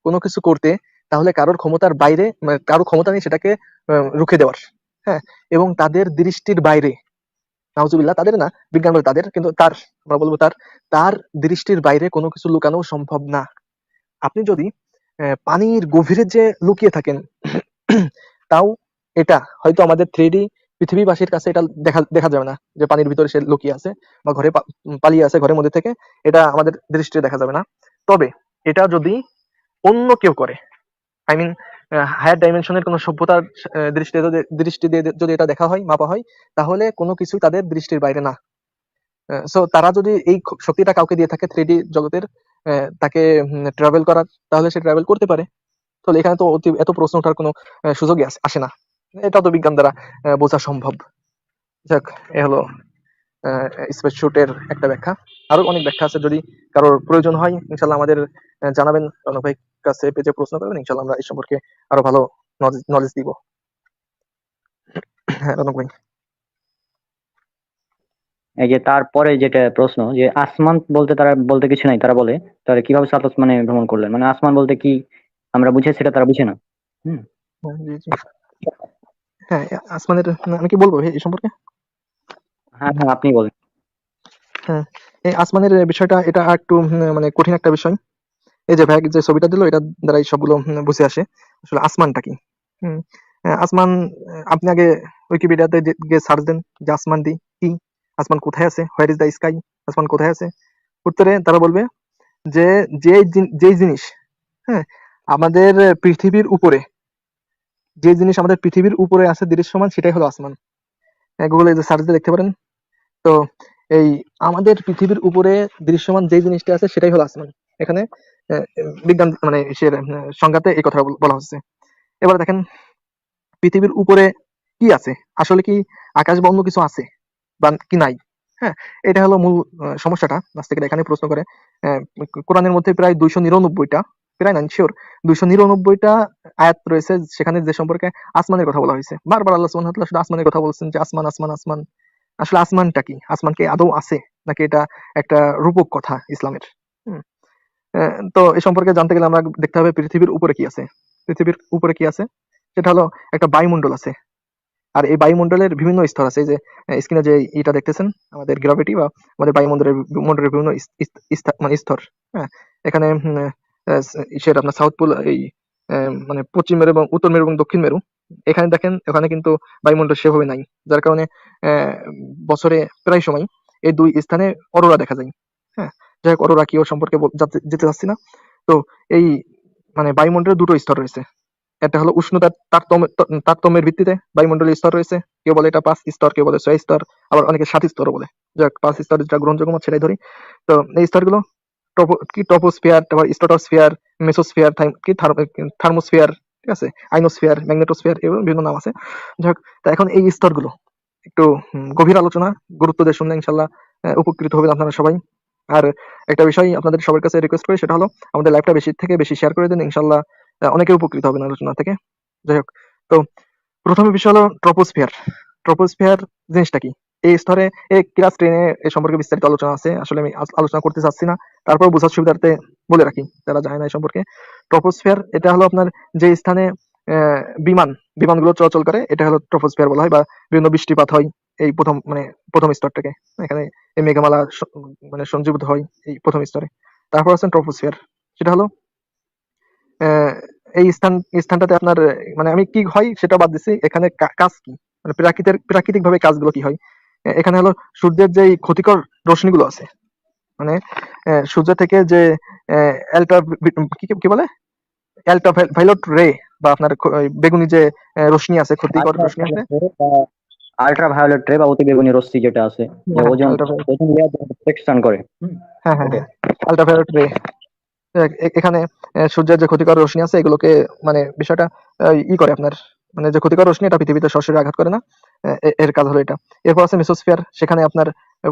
কোনো কিছু করতে, তাহলে কারোর ক্ষমতার বাইরে, মানে কারোর ক্ষমতা নেই সেটাকে রুখে দেওয়ার। হ্যাঁ, এবং তাদের দৃষ্টির বাইরে, নাউজুবিল্লাহ, তাদের না, বিজ্ঞান বলে তাদের, কিন্তু তার, আমরা বলবো তার, তার দৃষ্টির বাইরে কোনো কিছু লুকানো সম্ভব না। আপনি যদি পানির গভীরে যে লুকিয়ে থাকেন, তাও এটা হয়তো আমাদের 3D পৃথিবীবাসীর কাছে এটা দেখা দেখা যাবে না যে পানির ভিতরে সে লুকিয়ে আছে বা ঘরে পালিয়ে আছে ঘরের মধ্যে থেকে, এটা আমাদের দৃষ্টিতে দেখা যাবে না। তবে এটা যদি অন্য কেউ করে, আই মিন হায়ার ডাইমেনশনের কোনো সভ্যতার দৃষ্টি দিয়ে যদি এটা দেখা হয়, মাপা হয়, তাহলে কোনো কিছু তাদের দৃষ্টির বাইরে না। সো তারা যদি এই শক্তিটা কাউকে দিয়ে থাকে 3D জগতের, তাকে ট্রাভেল করার, তাহলে সে ট্রাভেল করতে পারে। তাহলে এখানে তো এত প্রশ্ন ওঠার কোনো সুযোগই আসে না। এটা তো বিজ্ঞান দ্বারা বোঝা সম্ভব। যাক, এ হলো স্পেস শুটের একটা ব্যাখ্যা। আরো অনেক ব্যাখ্যা আছে, যদি কারোর প্রয়োজন হয় ইনশাল্লাহ আমাদের জানাবেন, রনক ভাই কাছে পেজে প্রশ্ন করবেন, ইনশাল্লাহ আমরা এই সম্পর্কে আরো ভালো নলেজ দিব। হ্যাঁ রনক ভাই। এই যে তারপরে যেটা প্রশ্ন, যে আসমান বলতে তারা বলতে কিছু নাই, তারা বলে তাহলে কিভাবে সাত আসমানে ভ্রমণ করলেন, মানে আসমান বলতে কি আমরা বুঝে সেটা তারা বুঝে না। হুম। হ্যাঁ, জি জি। হ্যাঁ, আসমানের আমি কি বলবো ভাই এই সম্পর্কে? হ্যাঁ হ্যাঁ, আপনি বলেন। হ্যাঁ, এই আসমানের বিষয়টা এটা একটু মানে কঠিন একটা বিষয়। এই যে ভাই যে ছবিটা দিল, এটা দ্বারাই সবগুলো বুঝে আসে আসলে আসমানটা কি। হুম, আসমান, আপনি আগে উইকিপিডিয়াতে গিয়ে সার্চ দেন যে আসমান কি, আসমান কোথায় আছে, হোয়ার ইজ দ্য স্কাই, আসমান কোথায় আছে। উত্তরে তারা বলবে যে যেই জিনিস, হ্যাঁ, আমাদের পৃথিবীর উপরে, যে জিনিস আমাদের পৃথিবীর উপরে আছে দৃশ্যমান, সেটাই হলো আসমান। গুগলে যে সার্চ দিয়ে দেখতে পারেন। তো এই আমাদের পৃথিবীর উপরে দৃশ্যমান যে জিনিসটা আছে সেটাই হলো আসমান। এখানে বিজ্ঞান মানে সে সংজ্ঞাতে এই কথা বলা হচ্ছে। এবার দেখেন পৃথিবীর উপরে কি আছে, আসলে কি আকাশ বা অন্য কিছু আছে বা কি নাই। হ্যাঁ, এটা হলো মূল সমস্যাটা নাস্তিকেরা এখানে প্রশ্ন করে। আহ, কোরআনের মধ্যে প্রায় 299টা, প্রায় না শিওর 299টা আয়াত রয়েছে, সেখানে যে সম্পর্কে আসমানের কথা বলা হয়েছে। বারবার আল্লাহ সুবহানাহু ওয়া তাআলা শুধু আসমানের কথা বলছেন, যে আসমান আসমান আসমান। আসলে আসমানটা কি, আসমান কি আদৌ আছে, নাকি এটা একটা রূপক কথা ইসলামের? হুম, তো এই সম্পর্কে জানতে গেলে আমরা দেখতে হবে পৃথিবীর উপরে কি আছে। পৃথিবীর উপরে কি আছে, সেটা হলো একটা বায়ুমণ্ডল আছে। আর এই বায়ুমণ্ডলের বিভিন্ন স্তর আছে। এই যে স্ক্রিনে যে এটা দেখতেছেন, আমাদের গ্র্যাভিটি বা আমাদের বায়ুমণ্ডলের মণ্ডলের বিভিন্ন মানে স্তর। হ্যাঁ, এখানে ইসের আপনার সাউথ পোল, এই মানে পশ্চিম মেরু এবং উত্তর মেরু এবং দক্ষিণ মেরু, এখানে দেখেন ওখানে কিন্তু বায়ুমণ্ডল সেভাবে নাই। যার কারণে বছরে প্রায় সময় এই দুই স্থানে অরোরা দেখা যায়। হ্যাঁ, যাই হোক, অরোরা কি ওর সম্পর্কে যেতে চাচ্ছি না। তো এই মানে বায়ুমণ্ডলের দুটো স্তর রয়েছে। একটা হলো উষ্ণতার তারতম্যের ভিত্তিতে বায়ুমণ্ডলীয় স্তর রয়েছে। কেউ বলে এটা 5 স্তর, কেউ বলে 6 স্তর, আবার অনেকে 7 স্তরও বলে। যাক, 5 স্তর যেটা গ্রহণযোগ্য মত সেটাই ধরি। তো এই স্তরগুলো ট্রপোস্ফিয়ার, তারপর স্ট্রাটোস্ফিয়ার, মেসোস্ফিয়ার, থার্মোস্ফিয়ার, ঠিক আছে? আইনোস্ফিয়ার, ম্যাগনেটোস্ফিয়ার, এরকম বিভিন্ন নাম আছে। যাক, তো এখন এই স্তরগুলো একটু গভীর আলোচনা, গুরুত্ব দিয়ে শুনলে ইনশাআল্লাহ উপকৃত হবেন আপনারা সবাই। আর একটা বিষয় আপনাদের সবার কাছে রিকোয়েস্ট করি, সেটা হলো আমাদের লাইভটা বেশি থেকে বেশি শেয়ার করে দিন, ইনশাআল্লাহ অনেকে উপকৃত হবেন আলোচনা থেকে। যাই হোক, তো প্রথমে বিষয় হলো ট্রপোস্ফিয়ার। ট্রপোস্ফিয়ার জিনিসটা কি? এই স্তরে ক্লাস 10 এ এ সম্পর্কে বিস্তারিত আলোচনা আছে। আসলে আমি আলোচনা করতে চাচ্ছি না। তারপর বোঝার সুবিধার্থে বলে রাখি যারা জানে না এই সম্পর্কে। ট্রপোস্ফিয়ার এটা হলো আপনার যে স্থানে আহ, বিমান বিমানগুলো চলাচল করে, এটা হলো ট্রপোস্ফিয়ার বলা হয়, বা বিভিন্ন বৃষ্টিপাত হয় এই প্রথম স্তরটাকে। এখানে এই মেঘমালা মানে সঞ্জীবিত হয় এই প্রথম স্তরে। তারপর আছেন ট্রপোস্ফিয়ার, সেটা হলো আহ, এই স্থানটাতে আপনার মানে আমি কি হয় সেটা বাদ দিচ্ছি, এখানে কাজ কি, মানে প্রাকৃতিক ভাবে কাজগুলো কি হয়। এখানে হলো সূর্যের যে ক্ষতিকর রশ্মিগুলো আছে, মানে সূর্য থেকে যে আলট্রা কি কি বলে আলট্রাভায়োলেট রে, বা আপনার ওই বেগুনি যে রশ্মি আছে, ক্ষতিকর রশ্মি আছে। আল্ট্রা ভায়োলেট রে বা অতি বেগুনি রশ্মি যেটা আছে, যে হ্যাঁ, ওজন আলট্রাভায়োলেট, ওজন লেয়ার প্রোটেকশন করে। হ্যাঁ হ্যাঁ ওটাই। হ্যাঁ, আলট্রাভায়োলেট রে। এখানে সূর্যের যে ক্ষতিকর রশ্মি আছে এগুলোকে মানে বিষয়টা করে আপনার, মানে যে ক্ষতিকর রশ্মি এটা পৃথিবীতে সরাসরি আঘাত করে না। এর কাজ হলো এটা। এরপর আছে মেসোস্ফিয়ার, সেখানে আপনার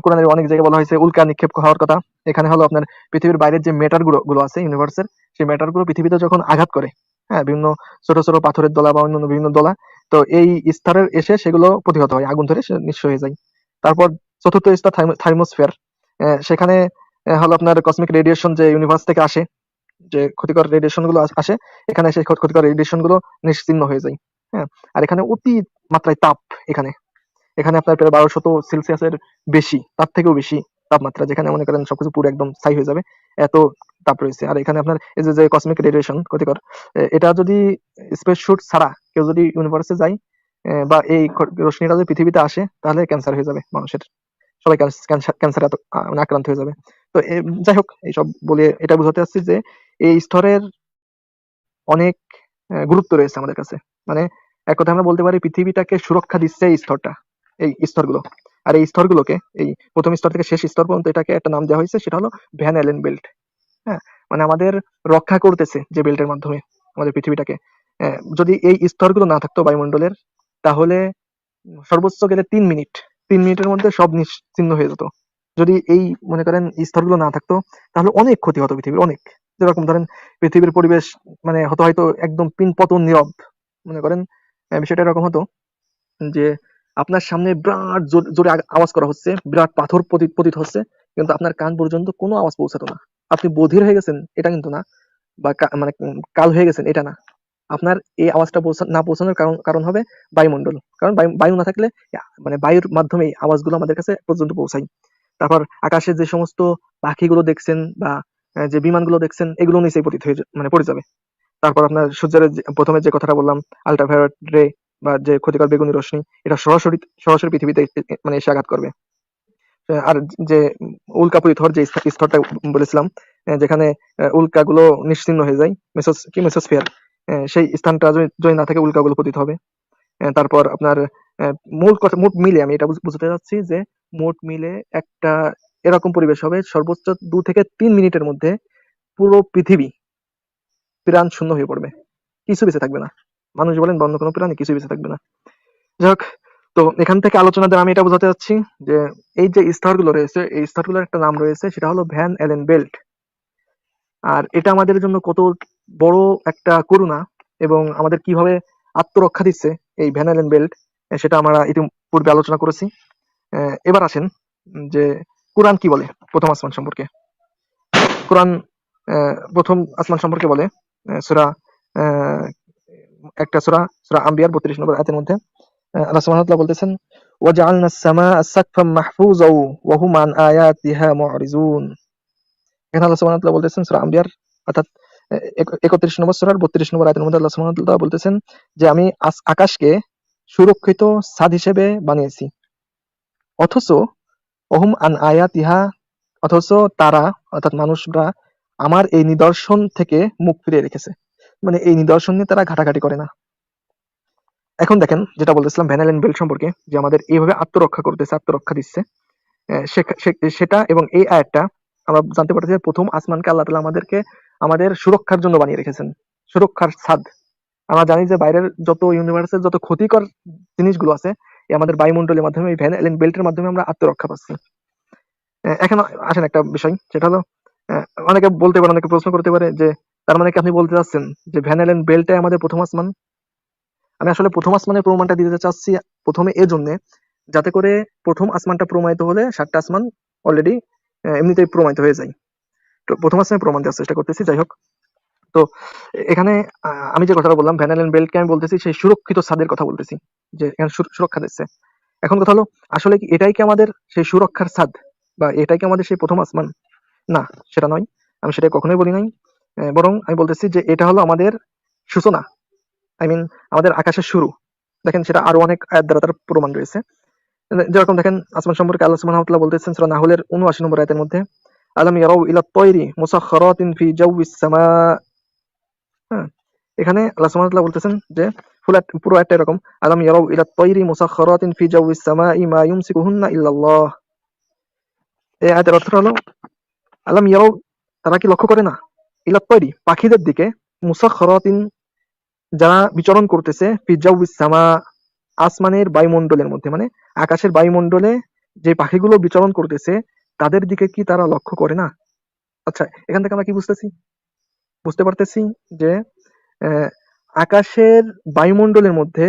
কোরআনের অনেক জায়গায় বলা হয়েছে উল্কা নিক্ষেপ হওয়ার কথা। এখানে হলো আপনার পৃথিবীর বাইরের যে ম্যাটার গুলো আছে ইউনিভার্সের, সেই ম্যাটার গুলো পৃথিবীতে যখন আঘাত করে, হ্যাঁ, বিভিন্ন ছোট ছোট পাথরের দলা বা অন্যান্য বিভিন্ন দলা, তো এই স্তরের এসে সেগুলো প্রতিহত হয়, আগুন ধরে সে নিঃস্ব হয়ে যায়। তারপর চতুর্থ স্তর থার্মোস্ফিয়ার, সেখানে হলো আপনার কসমিক রেডিয়েশন যে ইউনিভার্স থেকে আসে, যে ক্ষতিকর রেডিয়েশন গুলো আসে, এখানে সেই ক্ষতিকর রেডিয়েশন গুলো নিশ্চিহ্ন হয়ে যায়। হ্যাঁ, আর এখানে অতি মাত্রায় তাপ। এখানে এখানে আপনার প্রায় 1200 সেলসিয়াসের বেশি, তার থেকেও বেশি তাপমাত্রা, যেখানে মনে করেন সবকিছু পুরো একদম ছাই হয়ে যাবে, এত তাপ রয়েছে। আর এখানে আপনার এই যে কসমিক রেডিয়েশন ক্ষতিকর, এটা যদি স্পেস শুট ছাড়া কেউ যদি ইউনিভার্সে যায়, বা এই রশ্মিটা যদি পৃথিবীতে আসে, তাহলে ক্যান্সার হয়ে যাবে মানুষের, সবাই ক্যান্সারে মানে আক্রান্ত হয়ে যাবে। তো যাই হোক, এইসব বলে এটা বোঝাতে চাচ্ছি যে এই স্তরের অনেক গুরুত্ব রয়েছে আমাদের কাছে। মানে এক কথায় আমরা বলতে পারি পৃথিবীটাকে সুরক্ষা দিচ্ছে এই স্তরটা, এই স্তরগুলো। আর এই স্তরগুলোকে, এই প্রথম স্তর থেকে শেষ স্তর পর্যন্ত এটাকে একটা নাম দেওয়া হয়েছে, সেটা হলো ভ্যান অ্যালেন বেল্ট। হ্যাঁ, মানে আমাদের রক্ষা করতেছে যে বেল্টের মাধ্যমে আমাদের পৃথিবীটাকে। যদি এই স্তরগুলো না থাকতো বায়ুমণ্ডলের, তাহলে সর্বোচ্চ গেলে 3 মিনিট, 3 মিনিটের মধ্যে সব নিশ্চিহ্ন হয়ে যেত। যদি এই মনে করেন এই স্তরগুলো না থাকতো, তাহলে অনেক ক্ষতি হতো পৃথিবীর, অনেক। যেরকম ধরেন পৃথিবীর পরিবেশ মানে হতো হয়তো একদম পিনপতন নীরব। মনে করেন বিষয়টা এরকম হতো যে আপনার সামনে বিরাট জোরে আওয়াজ করা হচ্ছে, বিরাট পাথর পতিত হচ্ছে, কিন্তু আপনার কান পর্যন্ত কোনো আওয়াজ পৌঁছাতো না। আপনি বধির হয়ে গেছেন এটা কিন্তু না, বা মানে কাল হয়ে গেছেন এটা না। আপনার এই আওয়াজটা না পৌঁছানোর কারণ হবে বায়ুমণ্ডল। কারণ বায়ু না থাকলে মানে বায়ুর মাধ্যমে এই আওয়াজগুলো আমাদের কাছে পর্যন্ত পৌঁছায়। তারপর আকাশে যে সমস্ত পাখিগুলো দেখছেন বা যে বিমানগুলো দেখছেন, এগুলো নিচেই পতিত হয়ে মানে পড়ে যাবে। তারপর আপনার সূর্যের প্রথমে যে কথাটা বললাম, আল্ট্রাভায়োলেট রে বা যে ক্ষতিকর বেগুনি রশ্মি, এটা সরাসরি সরাসরি পৃথিবীতে মানে এসে আঘাত করবে। আর যে উল্কাপিত হওয়ার যে স্তরটা বলেছিলাম, যেখানে উল্কাগুলো নিশ্চিহ্ন হয়ে যায়, মেসোস্ফিয়ার, সেই স্থানটা যদি না থাকে উল্কাগুলো পতিত হবে। তারপর আপনার মোট মিলে আমি এটা বুঝতে চাচ্ছি যে মোট মিলে একটা এরকম পরিবেশ হবে সর্বোচ্চ 2 থেকে 3 মিনিটের মধ্যে পুরো পৃথিবী প্রাণ শূন্য হয়ে পড়বে, কিছু বেঁচে থাকবে না। মানুষ বলেন বা অন্য কোনো প্রাণী, কিছু বেঁচে থাকবে না। যাই হোক, তো এখান থেকে আলোচনা দ্বারা আমি এটা বোঝাতে চাচ্ছি যে এই যে স্তরগুলো রয়েছে, এই স্তরগুলোর একটা নাম রয়েছে, সেটা হলো ভ্যান অ্যালেন বেল্ট। আর এটা আমাদের জন্য কত বড় একটা করুণা এবং আমাদের কিভাবে আত্মরক্ষা দিচ্ছে এই ভ্যান অ্যালেন বেল্ট, সেটা আমরা ইতিপূর্বে আলোচনা করেছি। এবার আসেন যে কোরআন কি বলে প্রথম আসমান সম্পর্কে। কোরআন প্রথম আসমান সম্পর্কে বলে সূরা একটা সূরা আম্বিয়ার 32 নম্বর আয়াতের মধ্যে আল্লাহ সুবহানাহু ওয়া তাআলা বলতেছেন, ওয়াজআলনা আস-সামাআ সাকফাম মাহফুজাও ওয়া হুম আন আয়াতিহা মু'রিজুন। এখানে আল্লাহ সুবহানাহু ওয়া তাআলা বলতেছেন সূরা আম্বিয়ার অর্থাৎ 31 নম্বর সূরার 32 নম্বর আয়াতের মধ্যে আল্লাহ সুবহানাহু ওয়া তাআলা বলতেছেন যে আমি আকাশকে সুরক্ষিত ছাদ হিসেবে বানিয়েছি, অথচ ওহুম আন আয়াতিহা, অথচ তারা অর্থাৎ মানুষরা আমার এই নিদর্শন থেকে মুখ ফিরিয়ে রেখেছে। মানে এই নিদর্শন নিয়ে তারা ঘাটাঘাটি করে না। এখন দেখেন যেটা বলতেছিলাম ভ্যান অ্যালেন বেল্ট সম্পর্কে, যে আমাদের এইভাবে আত্মরক্ষা করতেছে, আত্মরক্ষা দিচ্ছে, সেটা এবং এই আয়াতটা আমরা জানতে পারতেছি যে প্রথম আসমানকে আল্লাহ তাআলা আমাদেরকে আমাদের সুরক্ষার জন্য বানিয়ে রেখেছেন, সুরক্ষার ছাদ। আমরা জানি যে বাইরের যত ইউনিভার্সের যত ক্ষতিকর জিনিসগুলো আছে, এই আমাদের বায়ুমণ্ডলের মাধ্যমে, এই ভ্যান অ্যালেন বেল্টের মাধ্যমে আমরা আত্মরক্ষা পাচ্ছি। এখন আসেন একটা বিষয়, সেটা হলো অনেকে বলতে পারে, অনেকে প্রশ্ন করতে পারে যে তার মানে কি আপনি বলতে চাচ্ছেন যে ভ্যান অ্যালেন বেল্টটাই আমাদের প্রথম আসমান? আমি আসলে প্রথম আসমানের প্রমাণটা দিতে চাচ্ছি প্রথমে এজন্যে, যাতে করে প্রথম আসমানটা প্রমাণিত হলে 7টা আসমান অলরেডি এমনিতেই প্রমাণিত হয়ে যায়। তো প্রথম আসমানের প্রমাণ দেওয়ার চেষ্টা করতেছি। যাই হোক, তো এখানে আমি যে কথাটা বললাম ভ্যান অ্যালেন বেল্টকে আমি বলতেছি সেই সুরক্ষিত ছাদের কথা বলতেছি, যে এখানে সুরক্ষা দিচ্ছে। এখন কথা হলো, আসলে কি এটাই কি আমাদের সেই সুরক্ষার ছাদ, বা এটাই কি আমাদের সেই প্রথম আসমান? না, সেটা নয়। আমি সেটা কখনোই বলি নাই। বরং আমি বলতেছি যে এটা হলো আমাদের সূচনা, আই মিন আমাদের আকাশের শুরু। দেখেন সেটা আরো অনেক আয়াত দ্বারা তার প্রমাণ রয়েছে। যেরকম দেখেন আসমান সম্পর্কে আল্লাহ সুবহানাহু ওয়া তাআলা বলতেছেন সূরা নাহলের ৭৯ নম্বর আয়াতের মধ্যে, আলাম ইয়ারাউ ইলা আত-তায়রি মুসাখখারাতিন ফি জাওয়িস সামা। হ্যাঁ, এখানে আল্লাহ সুবহানাহু ওয়া তাআলা বলতেছেন যে পুরো আয়াতটা এরকম, আলাম ইয়ারাউ ইলা আত-তায়রি মুসাখখারাতিন ফি জাওয়িস সামাই মা ইউমসিকুহুন্না ইল্লাল্লাহ। এই আয়াতের অর্থ হলো, আলাম ইয়ারাউ, তারা কি লক্ষ্য করে না, ইলা আত-তায়রি, পাখিদের দিকে, মুসাখখারাতিন, যারা বিচরণ করতেছে, ফি জাওয়িস সামা, আসমানের বায়ুমণ্ডলের মধ্যে, মানে আকাশের বায়ুমণ্ডলে যে পাখিগুলো বিচরণ করতেছে তাদের দিকে কি তারা লক্ষ্য করে না? আচ্ছা, এখান থেকে আমরা কি বুঝতে পারতেছি যে আকাশের বায়ুমণ্ডলের মধ্যে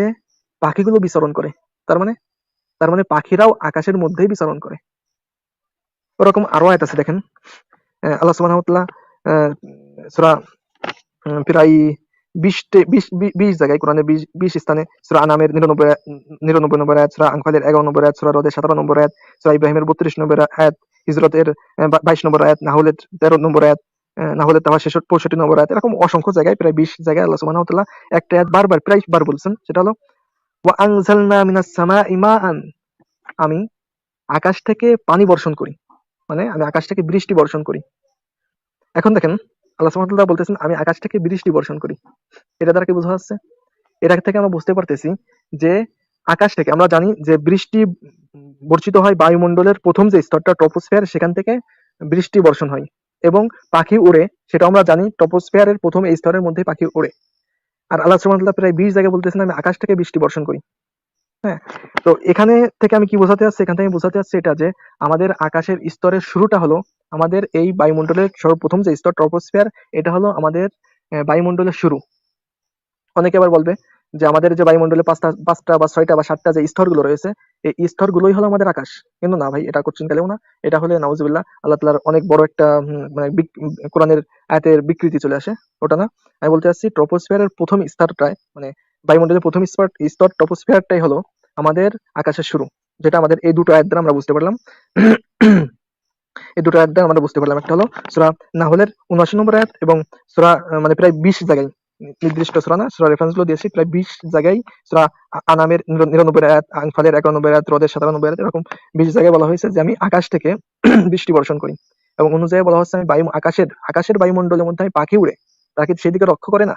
পাখিগুলো বিচরণ করে, তার মানে পাখিরাও আকাশের মধ্যেই বিচরণ করে। ওরকম আরো আয়াত আছে দেখেন, আল্লাহ সুবহানাহু ওয়া তাআলা সূরা প্রায় 20 জায়গায় কোরআনের 20 স্থানে, সূরা আনামের 99 নম্বর আয়াত, সূরা আনফালের 11 নম্বর আয়াত, সূরা রদের 17 নম্বর আয়াত, সূরা ইব্রাহিমের 32 নম্বর আয়াত, হিজরতের 22 নম্বর আয়াত, নাহলের 13 নম্বর আয়াত, নাহলের তাওবা 65 নম্বর আয়াত, এরকম অসংখ্য জায়গায় প্রায় 20 জায়গায় আল্লাহ সুবহানাহু ওয়া তাআলা একটা আয়াত প্রায় বার বলছেন, সেটা হলো ওয়া আনজালনা মিনাস সামাই মাআন, আমি আকাশ থেকে পানি বর্ষণ করি, মানে আমি আকাশ থেকে বৃষ্টি বর্ষণ করি। এখন দেখেন আল্লাহ সুবহানাহু ওয়া তাআলা বলতেছেন আমি আকাশ থেকে বৃষ্টি বর্ষণ করি, এটা দ্বারা কি বোঝা যাচ্ছে? এটা থেকে আমরা বুঝতে পারতেছি যে আকাশ থেকে আমরা জানি যে বৃষ্টি বর্ষিত হয় বায়ুমণ্ডলের প্রথম যে স্তরটা ট্রপোস্ফিয়ার, সেখান থেকে বৃষ্টি বর্ষণ হয় এবং পাখি উড়ে। সেটা আমরা জানি ট্রপোস্ফিয়ারের প্রথম এই স্তরের মধ্যে পাখি উড়ে। আর আল্লাহ সুবহানাহু ওয়া তাআলা প্রায় 20 জায়গায় বলতেছেন আমি আকাশ থেকে বৃষ্টি বর্ষণ করি। হ্যাঁ, তো এখানে থেকে আমি কি বোঝাতে চাচ্ছি, এখান থেকে বোঝাতে চাচ্ছি এটা যে আমাদের আকাশের স্তরের শুরুটা হলো আমাদের এই বায়ুমণ্ডলের সর্বপ্রথম যে স্তর ট্রপোস্ফিয়ার, এটা হলো আমাদের বায়ুমণ্ডলের শুরু। অনেকে আবার বলবে যে আমাদের যে বায়ুমণ্ডলে পাঁচটা বা ছয়টা বা সাতটা যে স্তরগুলো রয়েছে, এই স্তরগুলোই হলো আমাদের আকাশ। কিন্তু না ভাই, এটা কোশ্চেন কালেও না। এটা হলে নাউজুবিল্লাহ আল্লাহ তাআলার অনেক বড় একটা মানে কোরআনের আয়াতের বিকৃতি চলে আসে। ওটা না, আমি বলতে চাচ্ছি ট্রপোস্ফিয়ারের প্রথম স্তরটায়, মানে বায়ুমণ্ডলের প্রথম স্তর ট্রপোস্ফিয়ারটাই হলো আমাদের আকাশের শুরু, যেটা আমাদের এই দুটো আয়াত দ্বারা আমরা বুঝতে পারলাম। এই দুটো আয়াত দ্বারা আমরা বুঝতে পারলাম। একটা হলো সূরা নাহলের 79 নম্বর আয়াত এবং সূরা মানে প্রায় 20 জায়গায়, নির্দিষ্ট সূরা না, সূরা রেফারেন্স গুলো দিয়েছি, প্রায় 20 জায়গায় সূরা আনামের 99 আয়াত, আনফালের 91 আয়াত, রদের 97 আয়াত, এরকম 20 জায়গায় বলা হয়েছে যে আমি আকাশ থেকে বৃষ্টি বর্ষণ করি। এবং অন্য জায়গায় বলা হচ্ছে আমি আকাশের বায়ুমণ্ডলের মধ্যে আমি পাখি উড়ে, তাকে সেদিকে লক্ষ্য করে না।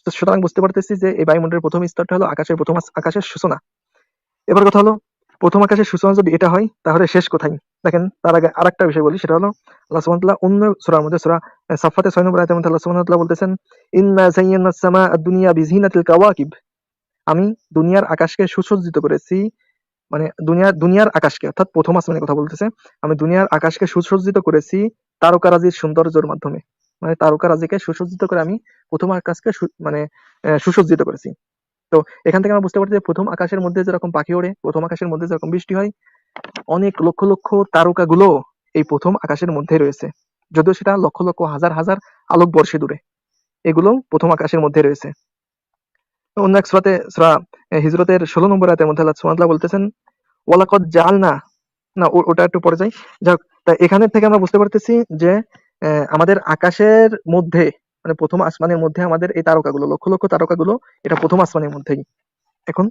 তো সুতরাং বুঝতে পারতেছি যে এই বায়ুমণ্ডলের প্রথম স্তরটা হলো আকাশের সূচনা। এবার কথা হলো, প্রথম আকাশের সূচনা যদি এটা হয়, তাহলে শেষ কোথায়? দেখেন, তার আগে আরেকটা বিষয় বলি, সেটা হলো আল্লাহ সুবহানাহু ওয়া তাআলা অন্য সূরার মধ্যে, সূরা সাফফাতের 6 নম্বর আয়াতের মধ্যে আল্লাহ সুবহানাহু ওয়া তাআলা বলতেছেন, ইন্না যায়্যানা আস-সামা আদ-দুনিয়া বিজিনাতিল কাওয়াকিব। আমি দুনিয়ার আকাশকে সুসজ্জিত করেছি, মানে দুনিয়ার আকাশকে, অর্থাৎ প্রথম আসমানের কথা বলতেছে, আমি দুনিয়ার আকাশকে সুসজ্জিত করেছি তারকারাজির সৌন্দর্যের মাধ্যমে। মানে তারকারাজিকে সুসজ্জিত করে আমি প্রথম আকাশকে মানে সুসজ্জিত করেছি। তো এখান থেকে আমরা বুঝতে পারছি যে প্রথম আকাশের মধ্যে যেরকম পাখি ওড়ে, প্রথম আকাশের মধ্যে যেরকম বৃষ্টি হয়, অনেক লক্ষ লক্ষ তারকাগুলো এই প্রথম আকাশের মধ্যে রয়েছে। যদিও সেটা লক্ষ লক্ষ হাজার হাজার আলোক বর্ষে দূরে, এগুলো প্রথম আকাশের মধ্যে রয়েছে। অন্য এক সূরাতে, সূরা হিজরতের 16 নম্বর আয়াতের মধ্যে আল্লাহ সুবহানাহু ওয়া তাআলা বলতেছেন, ওয়ালাকাদ জাআলনা, না ওটা একটু পরে যাই। যাক, তা এখানে থেকে আমরা বুঝতে পারতেছি যে আমাদের আকাশের মধ্যে, মানে প্রথম আসমানের মধ্যে আমাদের এই তারকাগুলো, লক্ষ লক্ষ তারকাগুলো, এটা প্রথম আসমানের মধ্যেই। এখন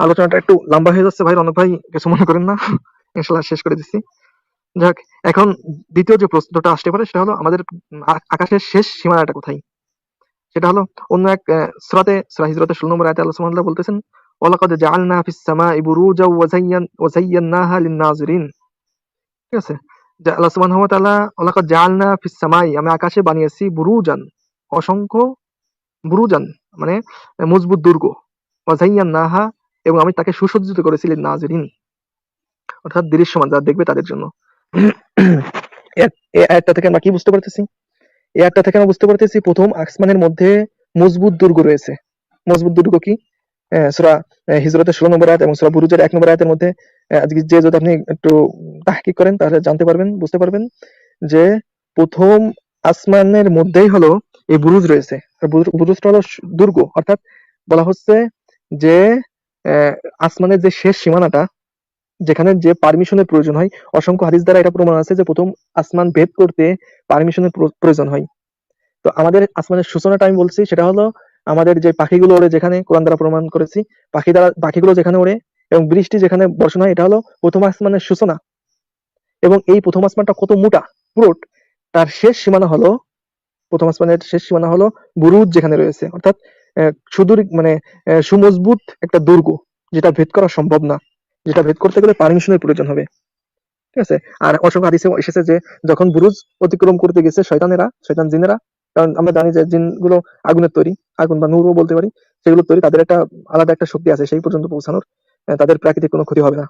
আলোচনাটা একটু লম্বা হয়ে যাচ্ছে ভাই, রনক ভাই কিছু মনে করেন না। ইনশাআল্লাহ শেষ করে দিচ্ছি। যাক, এখন দ্বিতীয় যে প্রশ্নটা আসতে পারে সেটা হলো আমাদের আকাশের শেষ সীমানাটা কোথায়? সেটা হলো অন্য এক সূরাতে, সূরা হিজরতের 16 নম্বর আয়াতে আল্লাহ সুবহানাহু ওয়া তাআলা বলতেছেন, ওয়ালাকাদ জাআলনা ফিস সামাই বুরুজাও ওয়া যায়্যানাহা লিন-নাযিরিন। ঠিক আছে? যে আল্লাহ সুবহানাহু ওয়া তাআলা, ওয়ালাকাদ জাআলনা ফিস সামাই, আমি আকাশে বানিয়েছি বুরুজান, অসংখ্য বুরুজান, মানে মজবুত দুর্গ, ওয়া যায়্যানাহা, এবং আমি তাকে সুসজ্জিত করেছি লিন-নাযিরিন, অর্থাৎ দৃশ্যমান যারা দেখবে তাদের জন্য। এই আয়াতটা থেকে আমরা কি বুঝতে পারতেছি? এই আয়াতটা থেকে আমরা বুঝতে পারতেছি প্রথম আসমানের মধ্যে মজবুত দুর্গ রয়েছে। মজবুত দুর্গ কি? সূরা হিজরতের 16 নম্বর আয়াত এবং সূরা বুরুজের 1 নম্বর আয়াতের মধ্যে আজকে যদি আপনি একটু তাহকিক করেন, তাহলে জানতে পারবেন, বুঝতে পারবেন যে প্রথম আসমানের মধ্যেই হলো এই বুরুজ রয়েছে। আর বুরুজটা হলো দুর্গ, অর্থাৎ বলা হচ্ছে যে আসমানের যে শেষ সীমানাটা, যেখানে যে পারমিশনের প্রয়োজন হয়, অসংখ্য হাদিস দ্বারা এটা প্রমাণ আছে যে প্রথম আসমান ভেদ করতে পারমিশনের প্রয়োজন হয়। তো আমাদের আসমানের সূচনাটা আমি বলছি, সেটা হলো আমাদের যে পাখিগুলো ওড়ে, যেখানে কোরআন দ্বারা প্রমাণ করেছি, পাখিগুলো যেখানে ওড়ে এবং বৃষ্টি যেখানে বর্ষণ হয়, এটা হলো প্রথম আসমানের সূচনা। এবং এই প্রথম আসমানটা কত মোটা, পুরুট, তার শেষ সীমানা হলো, প্রথম আসমানের শেষ সীমানা হলো বুরুজ যেখানে রয়েছে, অর্থাৎ সুদূর মানে সুমজবুত একটা দুর্গ, যেটা ভেদ করা সম্ভব না, যেটা ভেদ করতে গেলে পারমিশনের প্রয়োজন হবে। ঠিক আছে? আর অসংখ্য হাদিসে এসেছে যে যখন বুরুজ অতিক্রম করতে গেছে শয়তান জিনেরা, কারণ আমরা জানি যে জিনগুলো আগুনের তৈরি, আগুন বা নূরও বলতে পারি, সেগুলো তৈরি, তাদের একটা আলাদা একটা শক্তি আছে সেই পর্যন্ত পৌঁছানোর, তাদের প্রাকৃতিক কোনো ক্ষতি হবে না।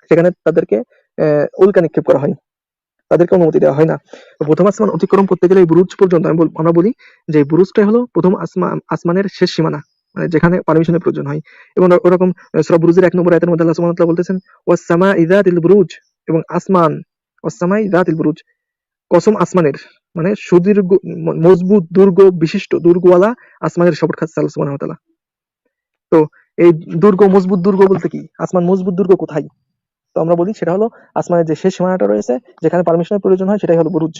সেখানে তাদেরকে উল্কা নিক্ষেপ করা হয়, তাদেরকে অনুমতি দেওয়া হয় না। প্রথম আসমান অতিক্রম করতে গেলে এই বুরুজ পর্যন্ত আমরা বলি যে বুরুজটাই হলো প্রথম আসমানের শেষ সীমানা, মানে যেখানে পারমিশনের প্রয়োজন হয়। এবং ওরকম সূরা বুরুজের 1 নম্বর আয়াতের মধ্যে আল্লাহ সুবহানাহু ওয়া তাআলা বলতেছেন, ওয়াস সামাই যাতিল বুরুজ, এবং আসমান, ওয়াস সামাই যাতিল বুরুজ, কসম আসমানের, মানে সুদীর্ঘ মজবুত দুর্গ বিশিষ্ট, দুর্গওয়ালা আসমানের শপথ খাচ্ছে আল্লাহ সুবহানাহু ওয়া তাআলা। তো এই মজবুত দুর্গ বলতে কি? আসমান মজবুত দুর্গ কোথায়? তো আমরা বলি সেটা হলো আসমানের যে শেষ সীমানাটা রয়েছে, যেখানে পারমিশনের প্রয়োজন হয়, সেটাই হলো বুরুজ।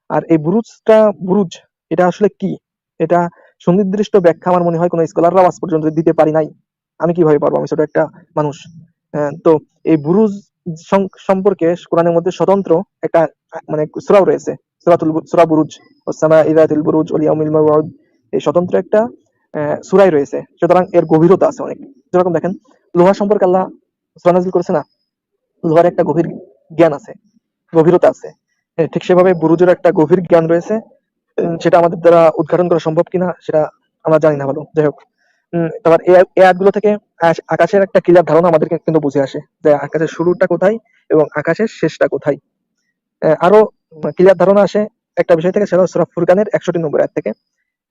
আর এই বুরুজ এটা আসলে কি? এটা সুনির্দিষ্ট ব্যাখ্যা আমার মনে হয় কোনো স্কলাররাও আজ পর্যন্ত দিতে পারি নাই। আমি কিভাবে পারবো? আমি ছোট একটা মানুষ। তো এই বুরুজ সম্পর্কে কোরআনের মধ্যে স্বতন্ত্র একটা মানে সূরাও রয়েছে, সূরা বুরুজ, ওয়াস-সামাই যাতিল বুরুজ ওয়াল ইয়াউমিল মাউউদ, এই স্বতন্ত্র একটা সূরাই রয়েছে। সুতরাং এর গভীরতা আছে অনেক। যেরকম দেখেন, লোহা সম্পর্কে আল্লাহ সূরা নাযিল করেছে না? লোহার একটা গভীর জ্ঞান আছে, গভীরতা আছে। ঠিক সেভাবে বুরুজের একটা গভীর জ্ঞান রয়েছে। সেটা আমাদের দ্বারা উদ্ঘাটন করা সম্ভব কিনা সেটা আমরা জানি না ভালো। যাই হোক, তারপর এই আয়াতগুলো থেকে আকাশের একটা ক্লিয়ার ধারণা আমাদেরকে কিন্তু বুঝে আসে যে আকাশের শুরুটা কোথায় এবং আকাশের শেষটা কোথায়। আরো ক্লিয়ার ধারণা আসে একটা বিষয় থেকে, সেটা সূরা ফুরকানের 61 নম্বর আয়াত থেকে।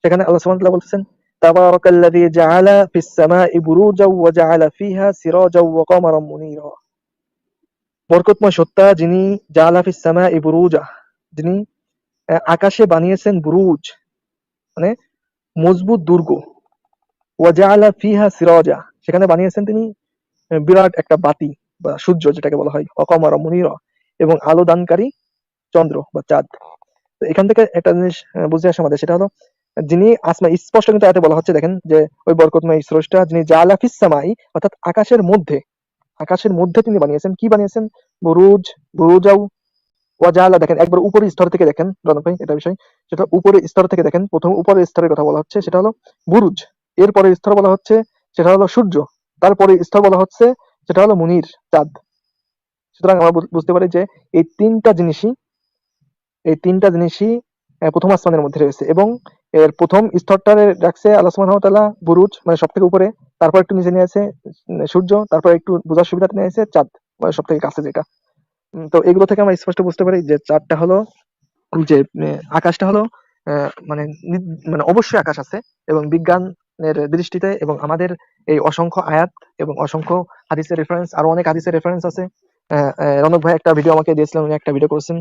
সেখানে আল্লাহ সুবহানাহু ওয়া তাআলা বলতেছেন, তাবারাকাল্লাযী জাআলা ফিস সামাই বুরুজাও ওয়া জাআলা ফিহা সিরাজাও ওয়া কমারাম মুনীরা। বরকতময় সত্তা যিনি জাআলা ফিস সামাই বুরুজা, যিনি আকাশে বানিয়েছেন বুরুজ মানে মজবুত দুর্গ, ওয়া জাআলা ফিহা সিরাজা, সেখানে বানিয়েছেন তিনি বিরাট একটা বাতি বা সূর্য যেটাকে বলা হয়, ওয়া কমারাম মুনীরা, এবং আলো দানকারী চন্দ্র বা চাঁদ। তো এখান থেকে একটা জিনিস বুঝে আসে আমাদের, সেটা হলো যিনি আসমান, স্পষ্ট কিন্তু আয়াতে বলা হচ্ছে, দেখেন যে ওই বরকতময় স্রষ্টা যিনি জাআলা ফিস সামাই, অর্থাৎ আকাশের মধ্যে তিনি বানিয়েছেন। কি বানিয়েছেন? বুরুজ, বুরুজাও ওয়া জাআলা, দেখেন একবার উপরের স্তর থেকে দেখেন রনক ভাই, এটা বিষয়, সেটা উপরের স্তর থেকে দেখেন। প্রথম উপরের স্তরের কথা বলা হচ্ছে, সেটা হলো বুরুজ। এর পরের স্তর বলা হচ্ছে, সেটা হলো সূর্য। তারপরে স্তর বলা হচ্ছে, সেটা হলো মুনির, চাঁদ। সুতরাং আমরা বুঝতে পারি যে এই তিনটা জিনিসই প্রথম আসমানের মধ্যে রয়েছে, এবং এর প্রথম স্তরটা রাখছে আল্লাহ সুবহানাহু ওয়া তাআলা বুরুজ, মানে সব থেকে উপরে। তারপর একটু নিচে নিয়ে আছে সূর্য, তারপর একটু বোঝার সুবিধাতে নিয়ে আছে চাঁদ, মানে সব থেকে কাছে যেটা। তো এগুলো থেকে আমরা স্পষ্ট বুঝতে পারি যে চাঁদটা হলো, যে আকাশটা হলো মানে মানে অবশ্যই আকাশ আছে, এবং বিজ্ঞানের দৃষ্টিতে এবং আমাদের এই অসংখ্য আয়াত এবং অসংখ্য হাদিসের রেফারেন্স, আরো অনেক হাদিসের রেফারেন্স আছে। রনক ভাই একটা ভিডিও আমাকে দিয়েছিলেন, উনি একটা ভিডিও করেছেন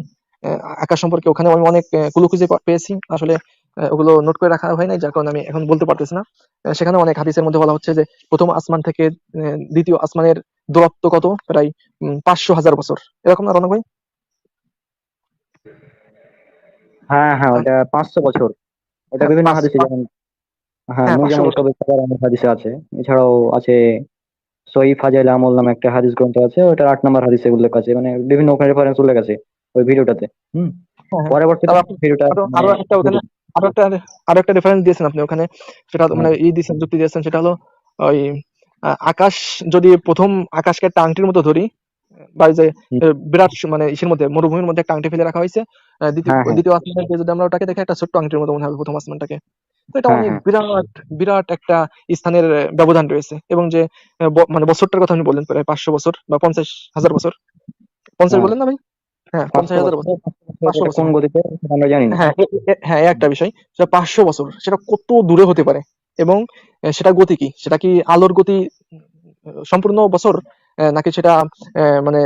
আকাশ সম্পর্কে, ওখানে আমি অনেক ক্লু খুঁজে পেয়েছি। আসলে ওগুলো নোট করে রাখা হয় নাই, যার কারণে আমি এখন বলতে পারতেছি না। সেখানে অনেক হাদিসের মধ্যে বলা হচ্ছে যে প্রথম আসমান থেকে দ্বিতীয় আসমানের দূরত্ব কত, প্রায় 500,000 বছর, এরকম না রনক ভাই? হ্যাঁ হ্যাঁ, ওটা 500 বছর। ওটা হ্যাঁ, বিভিন্ন পাঁচ হাদিসে, পাঁচ- যেমন হ্যাঁ হ্যাঁ, 500 মুজামুল বছর। কবির সাগর অনেক হাদিসে আছে। এছাড়াও আছে সহিহ ফাজাইল আমল নামে একটা হাদিস গ্রন্থ আছে, ওটার 8 নম্বর হাদিসে উল্লেখ আছে, মানে বিভিন্ন ওখানে রেফারেন্স উল্লেখ আছে ওই ভিডিওটাতে। হুম। হ্যাঁ, হ্যাঁ। পরবর্তীতে তারপর আপনি ভিডিওটা আরো মানে আরো একটা ওখানে, আরো একটা আরো একটা রেফারেন্স দিয়েছেন আপনি ওখানে, সেটা মানে দিয়েছেন, যুক্তি দিয়েছেন, সেটা হলো ওই আকাশ, যদি প্রথম আকাশকে একটা আংটির মতো ধরি, বা এই যে বিরাট মানে ইসের মধ্যে, মরুভূমির মধ্যে একটা আংটি ফেলে রাখা হয়েছে, দ্বিতীয় হ্যাঁ হ্যাঁ দ্বিতীয় আসমানকে যদি আমরা ওটাকে দেখি, একটা ছোট্ট আংটির মতো মনে হবে প্রথম আসমানটাকে। তো এটা হ্যাঁ অনেক হ্যাঁ বিরাট বিরাট একটা স্থানের ব্যবধান রয়েছে, এবং যে মানে বছরটার কথা আপনি বললেন, প্রায় 500 বছর বা 50,000 বছর, 50 হ্যাঁ। বললেন না ভাই? হ্যাঁ, 500 বছর, 50,000 বছর, 500 500 এটা বছর। কোন গতিতে সেটা আমরা জানি না। হ্যাঁ, হ্যাঁ, এই একটা বিষয়। সেটা 500 বছর। সেটা কত দূরে হতে পারে? এবং সেটার গতি কি? সেটা কি আলোর গতি সম্পূর্ণ বছর? নাকি সেটা মানে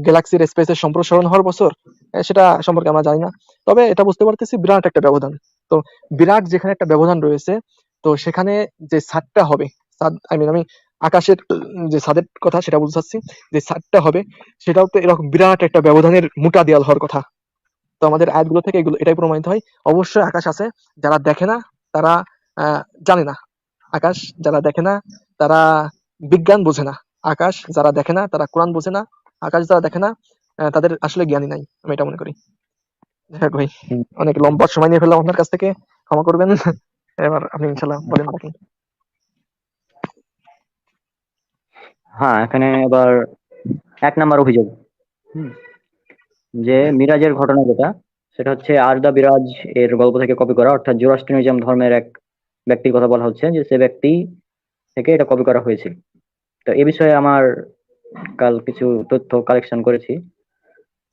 গ্যালাক্সির স্পেসের সম্প্রসারণ হওয়ার বছর? সেটা সম্পর্কে আমরা জানি না। তবে এটা বুঝতে পারতেছি বিরাট একটা ব্যবধান। তো বিরাট যেখানে একটা ব্যবধান রয়েছে, তো সেখানে যে ছাদটা হবে, ছাদ আই মিন আমি আকাশের যে ছাদের কথা সেটা বলতে চাচ্ছি, যে ছাদটা হবে সেটাও তো এরকম বিরাট একটা ব্যবধানের মোটা দেয়াল হওয়ার কথা। তো আমাদের আয়াতগুলো থেকে এটাই প্রমাণিত হয়, অবশ্যই আকাশ আছে। যারা দেখে না তারা জানে না। আকাশ যারা দেখে না তারা বিজ্ঞান বোঝে না। আকাশ যারা দেখে না তারা কোরআন বোঝে না। আকাশ যারা দেখে না তাদের আসলে জ্ঞানী নাই, আমি এটা মনে করি। যাই হোক ভাই, হুম। অনেক লম্বা সময় নিয়ে ফেললাম আপনার কাছ থেকে, ক্ষমা করবেন। এবার আপনি ইনশাল্লাহ বলেন বাকি। হ্যাঁ, এখানে এবার 1 নম্বর অভিযোগ, হুম, যে মিরাজের ঘটনা যেটা, সেটা হচ্ছে আরদা বিরাজ এর গল্প থেকে কপি করা, অর্থাৎ জোরাস্ট্রিয়ানিজম ধর্মের এক ব্যক্তির কথা বলা হচ্ছে যে সে ব্যক্তি থেকে এটা কপি করা হয়েছে। তো এ বিষয়ে আমার কাল কিছু তথ্য কালেকশন করেছি।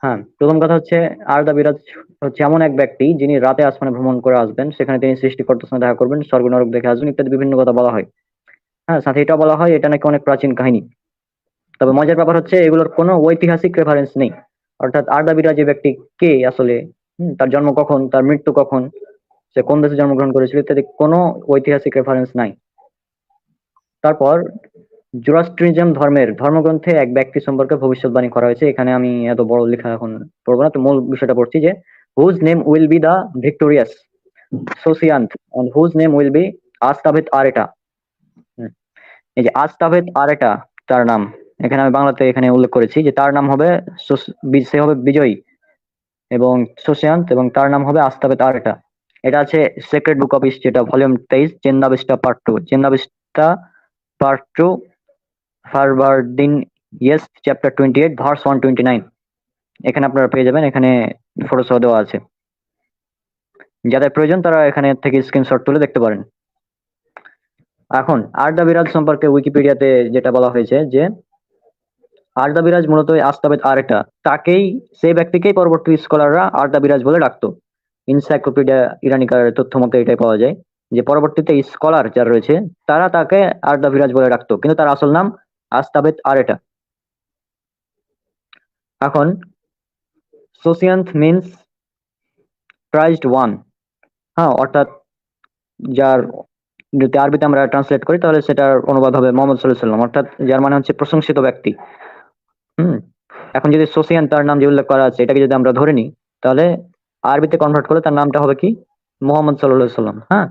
হ্যাঁ, প্রথম কথা হচ্ছে আরদা বিরাজ হচ্ছে এমন এক ব্যক্তি যিনি রাতে আসমানে ভ্রমণ করে আসবেন, সেখানে তিনি সৃষ্টিকর্তার সঙ্গে দেখা করবেন, স্বর্গ নরক দেখে আসবেন ইত্যাদি বিভিন্ন কথা বলা হয়। হ্যাঁ, সাথে এটা বলা হয় এটা নাকি অনেক প্রাচীন কাহিনী। তবে মজার ব্যাপার হচ্ছে এগুলোর কোনো ঐতিহাসিক রেফারেন্স নেই। অর্থাৎ আরদা বিরাজ যে ব্যক্তি কে আসলে, তার জন্ম কখন, তার মৃত্যু কখন, সে কোন দেশে জন্মগ্রহণ করেছিল ইত্যাদি কোনো ঐতিহাসিক রেফারেন্স নাই। তারপর জোরাস্ট্রিজম ধর্মের ধর্মগ্রন্থে এক ব্যক্তি সম্পর্কে ভবিষ্যৎবাণী করা হয়েছে। এখানে আমি এত বড় লেখা এখন পড়বো না, তো মূল বিষয়টা পড়ছি যে whose name will be the victorious Saoshyant and whose name will be Astvat Ereta. এই যে আস্তাবেত আরেটা তার নাম, এখানে আমি বাংলাতে এখানে উল্লেখ করেছি যে তার নাম হবে সে হবে বিজয়ী, এবং সোসিয়ান্থ, এবং তার নাম হবে আস্তাবেত আরেটা। এটা আছে সেক্রেট বুক অফ ইস্ট, যেটা volume 23, Zend Avesta part 2, Zend Avesta part 2, Farvardin Yasht chapter 28 verse 129, এখানে আপনারা পেয়ে যাবেন, এখানে ফটো সহ দেওয়া আছে। যাদের প্রয়োজন তারা এখানে থেকে স্ক্রিনশট তুলে দেখতে পারেন। এখন আরদা বিরাজ সম্পর্কে উইকিপিডিয়াতে যেটা বলা হয়েছে যে আরদা বিরাজ মূলত আস্তাবেদ আরেটা, তাকেই, সেই ব্যক্তিকেই পরবর্তী স্কলাররা আরদা বিরাজ বলে ডাকতো। ইনসাইক্লোপিডিয়া ইরানিকার তথ্য মতে এটাই পাওয়া যায় যে পরবর্তীতে স্কলার যারা রয়েছে তারা তাকে আরদা বিরাজ বলে ডাকতো, কিন্তু তার আসল নাম আস্তাবেদ আরেটা। এখন সোসিয়ান্থ মিনস প্রাইজড ওয়ান, হ্যাঁ, অর্থাৎ যার যদি আরবিতে আমরা ট্রান্সলেট করি তাহলে সেটার অনুবাদ হবে মোহাম্মদ সাল্লাল্লাহু আলাইহি ওয়াসাল্লাম, অর্থাৎ যার মানে হচ্ছে প্রশংসিত ব্যক্তি। হুম। এখন যদি সোসিয়ান তার নাম যে উল্লেখ করা আছে এটাকে যদি আমরা ধরে নিই তাহলে আরবিতে কনভার্ট করলে তার নামটা হবে কি মোহাম্মদ সাল্লাল্লাহু আলাইহি সাল্লাম। হ্যাঁ,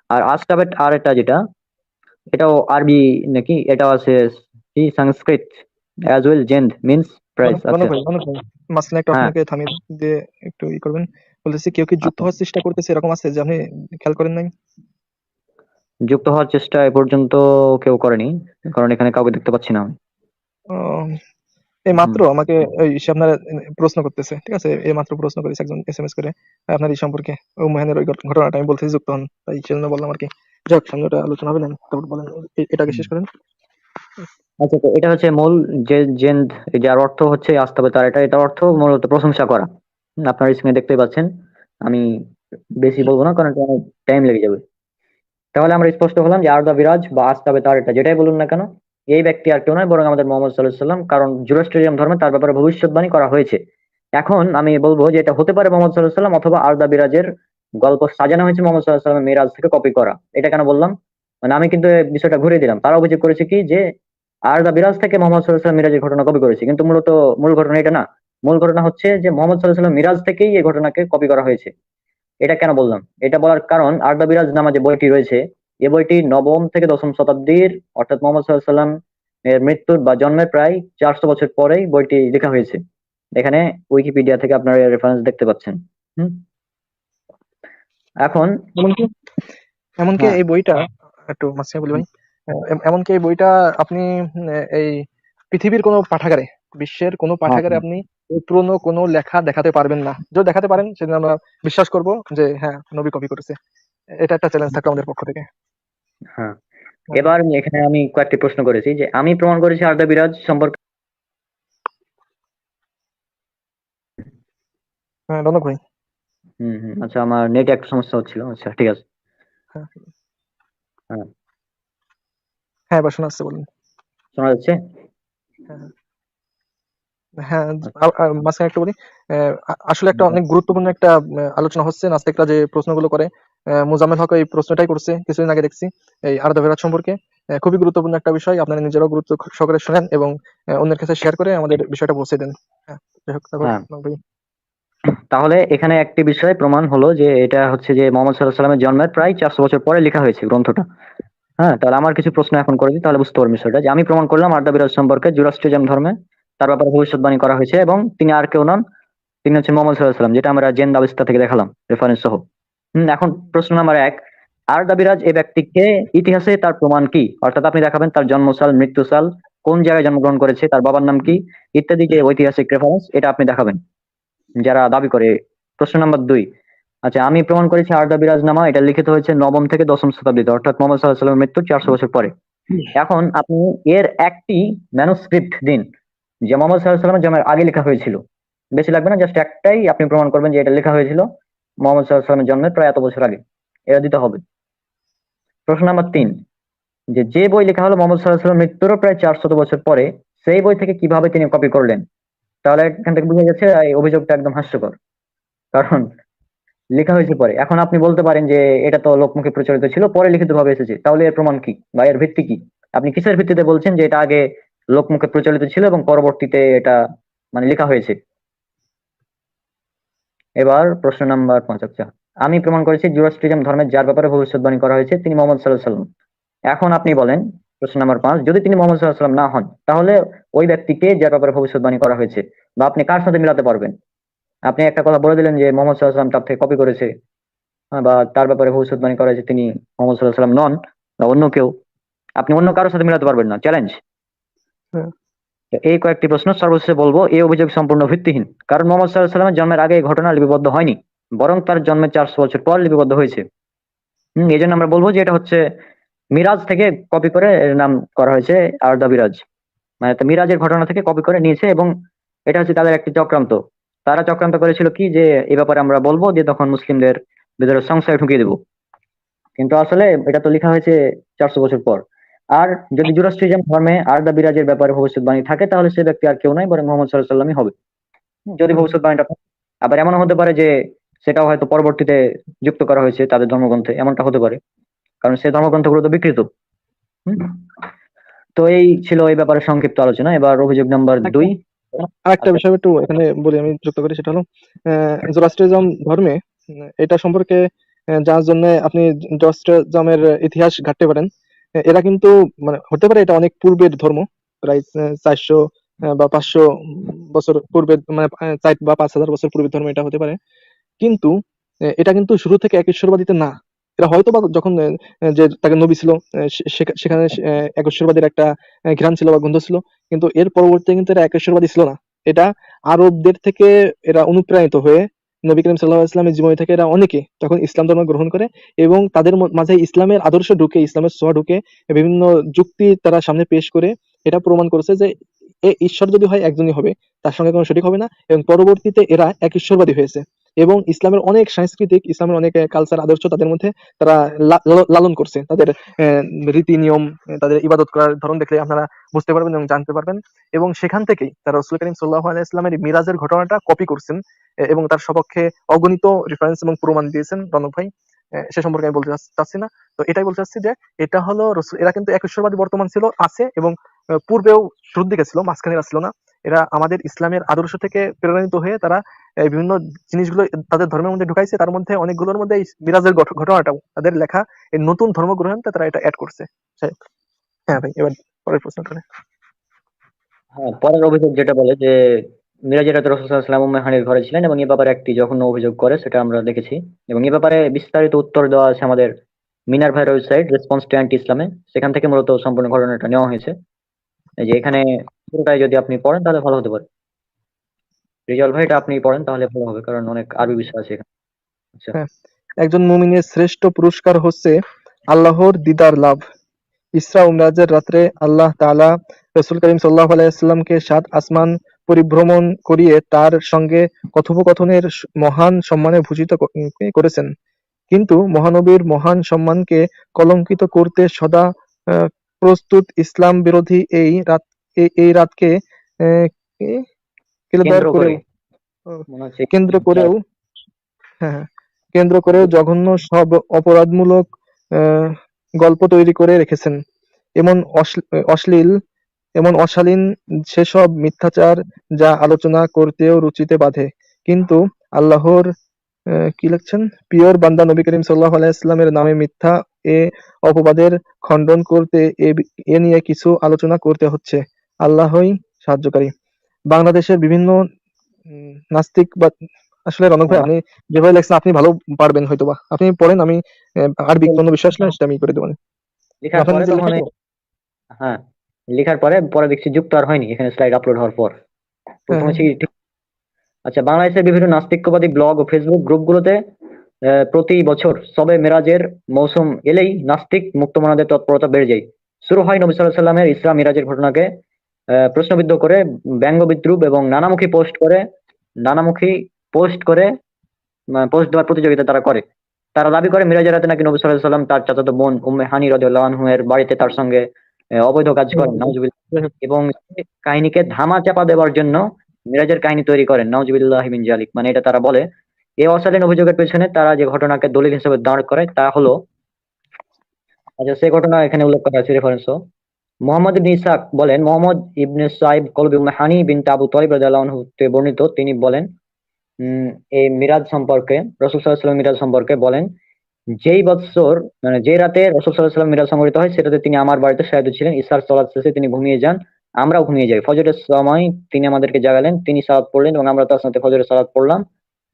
আর আস্তাবেট আর এটা যেটা, এটাও আরবি নাকি, এটাও আছে কি Sanskrit as well, Zend means price. আচ্ছা, রনক ভাই মাঝখানে একটু হ্যাঁ, আপনাকে থামিয়ে দিয়ে একটু করবেন। বলতেছি কেউ কি যুক্ত হওয়ার চেষ্টা করতেছে, এরকম আছে যে আপনি খেয়াল করেন নাই? যুক্ত হওয়ার চেষ্টা এ পর্যন্ত কেউ করেনি, কারণ এখানে কাউকে দেখতে পাচ্ছি না আমি। আহ, এই হুম। মাত্র আমাকে সে আপনার প্রশ্ন করতেছে, ঠিক আছে, এই মাত্র প্রশ্ন করেছে একজন এসএমএস করে আপনার এই সম্পর্কে, ও মেহানের ওই ঘটনাটা আমি বলতেছি যুক্ত হন, তাই সেজন্য বললাম আর কি। যাক, সামনে ওটা আলোচনা হবে না, তারপর বলেন, এটাকে হুম। শেষ করেন। আচ্ছা, তো এটা হচ্ছে মূল যে জেন্দ, যার অর্থ হচ্ছে আসতে হবে তার, এটা অর্থ মূলত প্রশংসা করা। আপনার স্ক্রিনে দেখতেই পাচ্ছেন। আমি বেশি বলবো না কারণ এটা অনেক টাইম লেগে যাবে। তাহলে আমরা স্পষ্ট হলাম যে আরদা বিরাজ বা আস্তাবে তার, এটা যেটাই বলুন না কেন, এই ব্যক্তি আর কেউ নয় বরং আমাদের মোহাম্মদ সাল্লাল্লাহু আলাইহি সাল্লাম, কারণ জুরাস্ট্রিয়াম ধর্মে তার ব্যাপারে ভবিষ্যৎবাণী করা হয়েছে। এখন আমি বলবো যে এটা হতে পারে মোহাম্মদ সাল্লাল্লাহু আলাইহি সাল্লাম অথবা আরদা বিরাজের গল্প সাজানো হয়েছে মোহাম্মদ সাল্লাল্লাহু আলাইহি সাল্লামের মিরাজ থেকে কপি করা। এটা কেন বললাম, মানে আমি কিন্তু এই বিষয়টা ঘুরিয়ে দিলাম। তারা অভিযোগ করেছে কি যে আরদা বিরাজ থেকে মোহাম্মদ সাল্লাল্লাহু আলাইহি সাল্লাম মিরাজের ঘটনা কপি করেছে, কিন্তু মূলত মূল ঘটনা এটা না। মূল ঘটনা হচ্ছে যে মোহাম্মদ সাল্লাল্লাহু আলাইহি সাল্লাম মিরাজ থেকেই এই ঘটনাকে কপি করা হয়েছে। এটা কেন বললাম, এটা বলার কারণ আরদা বিরাজ নামা যে বইটি রয়েছে, এই বইটি নবম থেকে দশম শতাব্দীর, অর্থাৎ মোহাম্মদ সাল্লাল্লাহু আলাইহি সাল্লাম এর মৃত্যুর বা জন্মের প্রায় 400 বছর পরেই বইটি লেখা হয়েছে। এখানে উইকিপিডিয়া থেকে আপনারা রেফারেন্স দেখতে পাচ্ছেন। হুম। এখন এমনকি এমনকি হ্যাঁ, এই বইটা, একটু মাঝখানে বলি ভাই, এমনকি এই বইটা আপনি এই পৃথিবীর কোনো পাঠাগারে, বিশ্বের কোনো হ্যাঁ, পাঠাগারে আপনি এই পুরনো কোনো লেখা দেখাতে পারবেন না। যদি দেখাতে পারেন সেদিন আমরা বিশ্বাস করব যে হ্যাঁ, নবী কপি করেছে। এটা একটা চ্যালেঞ্জ থাকলো আমাদের পক্ষ থেকে। হ্যাঁ। হ্যাঁ, এবার এখানে আমি কয়েকটি প্রশ্ন করেছি যে আমি প্রমাণ করেছি আরদা বিরাজ সম্পর্কে। হ্যাঁ, রনক ভাই। হুম, হুম, আচ্ছা, আমার নেটে একটু সমস্যা হচ্ছিল। আচ্ছা, ঠিক আছে। হ্যাঁ, হ্যাঁ, হ্যাঁ, এবার শোনা যাচ্ছে, বলুন। শোনা যাচ্ছে। হ্যাঁ, হ্যাঁ। হ্যাঁ, আচ্ছা, মাঝখানে একটু বলি। আসলে একটা অনেক গুরুত্বপূর্ণ একটা আলোচনা হচ্ছে। নাস্তিকরা যে প্রশ্নগুলো করে, মোজাম্মেল হক এই প্রশ্নটাই করছে কিছুদিন আগে দেখছি, এই আরদা ভেরাত সম্পর্কে। খুবই গুরুত্বপূর্ণ একটা বিষয়, আপনারা নিজেরাও গুরুত্ব সহকারে শোনেন এবং অন্যের কাছে শেয়ার করে আমাদের বিষয়টা পৌঁছে দেন। হ্যাঁ, যাই হোক, তারপর হ্যাঁ, ভাই। তাহলে এখানে একটি বিষয় প্রমাণ হলো যে এটা হচ্ছে যে মোহাম্মদ সাল্লাল্লাহু আলাইহি সাল্লামের জন্মের প্রায় 400 বছর পরে লেখা হয়েছে গ্রন্থটা। হ্যাঁ, তাহলে আমার কিছু প্রশ্ন এখন করে দিই, তাহলে বুঝতে পারবেন বিষয়টা। যে আমি প্রমাণ করলাম আরদা বিরাজ সম্পর্কে জুরাস্ট্রিয়াম ধর্মে তার ব্যাপারে ভবিষ্যৎবাণী করা হয়েছে এবং তিনি আর কেউ নন, তিনি হচ্ছে মোহাম্মদ সাল্লাল্লাহু আলাইহি সাল্লাম, যেটা আমরা জেন আবিস্তা থেকে দেখালাম রেফারেন্স সহ। এখন প্রশ্ন নাম্বার 1, আরদা বিরাজ এই ব্যক্তিকে ইতিহাসে তার প্রমাণ কি, অর্থাৎ আপনি দেখাবেন তার জন্মসাল, মৃত্যুসাল, কোন জায়গায় জন্মগ্রহণ করেছে, তার বাবার নাম কি, ইত্যাদি যে ঐতিহাসিক রেফারেন্স এটা আপনি দেখাবেন যারা দাবি করে। প্রশ্ন নাম্বার 2, আচ্ছা, আমি প্রমাণ করেছি আরদা বিরাজনামা এটা লিখিত হয়েছে নবম থেকে দশম শতাব্দীতে, অর্থাৎ মোহাম্মদ সাল্লাল্লাহু আলাইহি সাল্লামের মৃত্যুর 400 বছর পরে। এখন আপনি এর একটি ম্যানুস্ক্রিপ্ট দিন যে মোহাম্মদ সাল্লাল্লাহু আলাইহি সাল্লামের জন্মের আগে লেখা হয়েছিল। বেশি লাগবে না, জাস্ট একটাই আপনি প্রমাণ করবেন যে এটা লেখা হয়েছিল মোহাম্মদ সাল্লাল্লাহু আলাইহি সাল্লামের জন্মের প্রায় এত বছর আগে। এটা দিতে হবে। প্রশ্ন নাম্বার 3, যে যে বই লেখা হলো মোহাম্মদ সাল্লাল্লাহু আলাইহি সাল্লামের মৃত্যুরও প্রায় 400 বছর পরে, সেই বই থেকে কিভাবে তিনি কপি করলেন? তাহলে এখান থেকে বোঝা যাচ্ছে এই অভিযোগটা একদম হাস্যকর, কারণ লেখা হয়েছে পরে। এখন আপনি বলতে পারেন যে এটা তো লোকমুখে প্রচলিত ছিল, পরে লিখিত ভাবে এসেছে, তাহলে এর প্রমাণ কি বা এর ভিত্তি কি? আপনি কিসের ভিত্তিতে বলছেন যে এটা আগে লোকমুখে প্রচলিত ছিল এবং পরবর্তীতে এটা মানে লেখা হয়েছে? এবার প্রশ্ন নাম্বার 5, আচ্ছা, আমি প্রমাণ করেছি জুরাস্ট্রিয়াম ধর্মের যার ব্যাপারে ভবিষ্যৎবাণী করা হয়েছে তিনি মোহাম্মদ সাল্লাল্লাহু আলাইহি সাল্লাম। এখন আপনি বলেন, প্রশ্ন নাম্বার 5, যদি তিনি মোহাম্মদ সাল্লাল্লাহু আলাইহি সাল্লাম না হন তাহলে ওই ব্যক্তিকে যার ব্যাপারে ভবিষ্যৎবাণী করা হয়েছে বা আপনি কার সাথে মিলাতে পারবেন? আপনি একটা কথা বলে দিলেন যে মোহাম্মদ সাল্লাল্লাহু আলাইহি সাল্লাম তার থেকে কপি করেছে, বা তার ব্যাপারে ভবিষ্যৎবাণী করা হয়েছে তিনি মোহাম্মদ সাল্লাল্লাহু আলাইহি সাল্লাম নন বা অন্য কেউ। আপনি অন্য কারোর সাথে মিলাতে পারবেন না, চ্যালেঞ্জ। হ্যাঁ, তো এই কয়েকটি প্রশ্ন সর্বশেষে বলবো, এই অভিযোগ সম্পূর্ণ ভিত্তিহীন। কারণ মোহাম্মদ সাল্লাল্লাহু আলাইহি ওয়াসাল্লামের জন্মের আগে এই ঘটনা লিপিবদ্ধ হয়নি, বরং তার জন্মের 400 বছর পর লিপিবদ্ধ হয়েছে। এই জন্য আমরা বলবো যে এটা হচ্ছে মিরাজ থেকে কপি করে এর নাম করা হয়েছে আর দা মিরাজ। মানে তো মিরাজের ঘটনা থেকে কপি করে নিয়েছে, এবং এটা হচ্ছে তাদের একটি চক্রান্ত। তারা চক্রান্ত করেছিল কি, যে এই ব্যাপারে আমরা বলবো যে তখন মুসলিমদের ভিতরে সংশয় ঢুকিয়ে দেবো। কিন্তু আসলে এটা তো লেখা হয়েছে 400 বছর পর। আর যদি জুরাস্ট্রিজম ধর্মে আর দা বিরাজের ব্যাপারে ভবিষ্যৎবাণী থাকে, তাহলে সে ব্যক্তি আর কেউ নয়, বরং মোহাম্মদ সাল্লাল্লাহু আলাইহি ওয়াসাল্লামই হবে। যদি হুম, ভবিষ্যৎবাণীটা থাকে। আবার এমনও হতে পারে যে সেটাও হয়তো পরবর্তীতে যুক্ত করা হয়েছে তাদের ধর্মগ্রন্থে, এমনটা হতে পারে, কারণ সেই ধর্মগ্রন্থগুলো তো বিকৃত। হুম। তো এই ছিল এই ব্যাপারে সংক্ষিপ্ত আলোচনা। এবার অভিযোগ নাম্বার একটা 2। আরেকটা আচ্ছা। বিষয় একটু এখানে বলি, আমি যুক্ত করি, সেটা হলো জোরাস্ট্রিজম ধর্মে এটা সম্পর্কে যার জন্য আপনি জোরাস্ট্রিজমের ইতিহাস ঘাঁটতে পারেন। এরা কিন্তু মানে হতে পারে এটা অনেক পূর্বের ধর্ম, প্রায় 400 বা 500 বছর পূর্বের, মানে 4 বা 5,000 বছর পূর্বের ধর্ম এটা হতে পারে। কিন্তু এটা কিন্তু শুরু থেকে এক ঈশ্বরবাদীতে না। এরা হয়তো বা যখন যে তাকে নবী ছিল, সেখানে এক ঈশ্বরবাদীর একটা ঘ্রাণ ছিল বা গন্ধ ছিল, কিন্তু এর পরবর্তীতে কিন্তু এরা এক ঈশ্বরবাদী ছিল না। এটা আরবদের থেকে এরা অনুপ্রাণিত হয়ে নবী করিম সাল্লাল্লাহু আলাইহি ওয়াসাল্লামের জীবনী থেকে এরা অনেকে তখন ইসলাম ধর্ম গ্রহণ করে, এবং তাদের মাঝে ইসলামের আদর্শ ঢুকে, ইসলামের ছোঁয়া ঢুকে, বিভিন্ন যুক্তি তারা সামনে পেশ করে এটা প্রমাণ করেছে যে ঈশ্বর যদি হয় একজনই হবে, তার সঙ্গে কোনো শরীক হবে না, এবং পরবর্তীতে এরা এক ঈশ্বরবাদী হয়েছে। এবং ইসলামের অনেক সাংস্কৃতিক, ইসলামের অনেক কালচার আদর্শ তাদের মধ্যে তারা লালন করছে। তাদের রীতি নিয়ম, তাদের ইবাদত করার ধরন দেখলে আপনারা বুঝতে পারবেন এবং জানতে পারবেন। এবং সেখান থেকেই তারা রাসূল করিম সাল্লাল্লাহু আলাইহি ওয়াসাল্লামের মিরাজের ঘটনাটা কপি করছেন, এবং তার সপক্ষে অগণিত রেফারেন্স এবং প্রমাণ দিয়েছেন রনক ভাই। সে সম্পর্কে আমি বলতে চাচ্ছি না। তো এটাই বলতে চাচ্ছি যে এটা হলো এরা কিন্তু এক ঈশ্বরবাদী বর্তমান ছিল, আছে, এবং পূর্বেও শুরুর দিকে ছিল, মাঝখানে এরা ছিল না। এরা আমাদের ইসলামের আদর্শ থেকে প্রেরণিত হয়ে তারা এই বিভিন্ন জিনিসগুলো তাদের ধর্মের মধ্যে ঢুকাইছে। তার মধ্যে অনেকগুলোর মধ্যে এই মিরাজের ঘটনাটাও তাদের লেখা এই নতুন ধর্মগ্রন্থে তারা এটা অ্যাড করছে। হ্যাঁ ভাই, এবার পরের প্রশ্ন করে। হ্যাঁ, পরের অভিযোগ যেটা বলে যে মিরাজের রাতে রাসূল সাল্লাল্লাহু আলাইহি ওয়াসাল্লাম উম্মে হানির ঘরে ছিলেন, এবং এ ব্যাপারে একটি জঘন্য অভিযোগ করে, সেটা আমরা দেখেছি। এবং এ ব্যাপারে বিস্তারিত উত্তর দেওয়া আছে আমাদের মিনার ভাইয়ের ওয়েবসাইট রেসপন্স টু অ্যান্টি ইসলামে। সেখান থেকে মূলত সম্পূর্ণ ঘটনাটা নেওয়া হয়েছে। এই যে এখানে পুরোটাই যদি আপনি পড়েন তাহলে ভালো হতে পারে। রিজাল ভাই, এটা আপনি পড়েন তাহলে ভালো হবে, কারণ অনেক আরবি বিষয় আছে এখানে। আচ্ছা। হ্যাঁ, একজন মুমিনের শ্রেষ্ঠ পুরস্কার হচ্ছে আল্লাহর দিদার লাভ। ইসরা ও মিরাজের রাত্রে আল্লাহ তাআলা রাসূল করিম সাল্লাল্লাহু আলাইহি ওয়াসাল্লামকে ৭ আসমান পরিভ্রমণ করিয়ে তার সঙ্গে কথোপকথনের মহান সম্মানে ভূষিত করেছেন। কিন্তু মহানবীর মহান সম্মানকে কলঙ্কিত করতে সদা প্রস্তুত ইসলাম বিরোধী এই রাতকে আহ, কি- কেন্দ্র কেন্দ্র করে করেও মনে হচ্ছে। কেন্দ্র করেও হ্যাঁ, হ্যাঁ, কেন্দ্র করেও জঘন্য সব অপরাধমূলক আহ, গল্প তৈরি করে রেখেছেন। এমন অশ্লীল, এমন অশালীন সেসব মিথ্যাচার যা আলোচনা করতেও রুচিতে বাধে। কিন্তু আল্লাহর কি লিখছেন, প্রিয়র বান্দা নবী করিম সাল্লাল্লাহু আলাইহি ওয়াসাল্লামের নামে মিথ্যা এ অপবাদের খণ্ডন করতে এ নিয়ে কিছু আলোচনা করতে হচ্ছে। আল্লাহই সাহায্যকারী। বাংলাদেশের বিভিন্ন নাস্তিক বা আসলে রনক ভাই, হ্যাঁ, আপনি যেভাবে লেখছেন আপনি ভালো পারবেন হয়তোবা, আপনি পড়েন, আমি আরবি কোনো বিষয় আসলে সেটা আমি করে দেবো। লেখার আপনার পরে নিজের লেখা তখন তো? হ্যাঁ, লেখার পরে পরে দেখছি যুক্ত আর হয়নি এখানে স্লাইড আপলোড হওয়ার পর। হ্যাঁ, প্রথমে হ্যাঁ, ছিল ঠিক। আচ্ছা, বাংলাদেশের বিভিন্ন নাস্তিক্যবাদী ব্লগ ও ফেসবুক গ্রুপগুলোতে প্রতি বছর সবে মেরাজের মৌসুম এলেই নাস্তিক মুক্তমনাদের তৎপরতা বেড়ে যায়। শুরু হয় নবী সাল্লাল্লাহু আলাইহি ওয়াসাল্লামের ইসরা মিরাজের ঘটনাকে প্রশ্নবিদ্ধ করে, ব্যঙ্গ বিদ্রুপ এবং নানামুখী পোস্ট করে পোস্ট দেওয়ার প্রতিযোগিতা তারা করে। তারা দাবি করে মিরাজের রাতে নাকি নবী সাল্লাল্লাহু আলাইহি ওয়াসাল্লাম তার চাচাতো বোন উম্মে হানি রাদিয়াল্লাহু আনহু এর বাড়িতে তার সঙ্গে অবৈধ কাজ হুম, করেন, হুম, নাউজুবিল্লাহ। হুম, এবং সেই কাহিনীকে ধামা চাপা দেওয়ার জন্য মিরাজের কাহিনী তৈরি করেন, নাউজুবিল্লাহি মিন জালিক। মানে এটা তারা বলে। এই অশালীন অভিযোগের পেছনে তারা যে ঘটনাকে দলিল হিসেবে দাঁড় করে তা হলো, আচ্ছা সেই ঘটনা এখানে উল্লেখ করা আছে রেফারেন্সও। মোহাম্মদ ইবনে ইসহাক বলেন, মোহাম্মদ ইবনে সাইব কলবি উম্মে হানি বিনতে আবু তালিব রাদিয়াল্লাহু আনহু তে বর্ণিত, তিনি বলেন এই মিরাজ সম্পর্কে, রাসূল সাল্লাল্লাহু আলাইহি ওয়াসাল্লাম মিরাজ সম্পর্কে বলেন, যেই বৎসর মানে যে রাতে রাসূল সাল্লাল্লাহু আলাইহি ওয়াসাল্লাম মিরাজ সংঘটিত হয় সেটাতে তিনি আমার বাড়িতে শায়িত ছিলেন। ইশার সালাত শেষে তিনি ঘুমিয়ে যান, আমরাও ঘুমিয়ে যাই। ফজরের সময় তিনি আমাদেরকে জাগালেন, তিনি সালাত পড়লেন এবং আমরা তার সাথে ফজরের সালাত পড়লাম।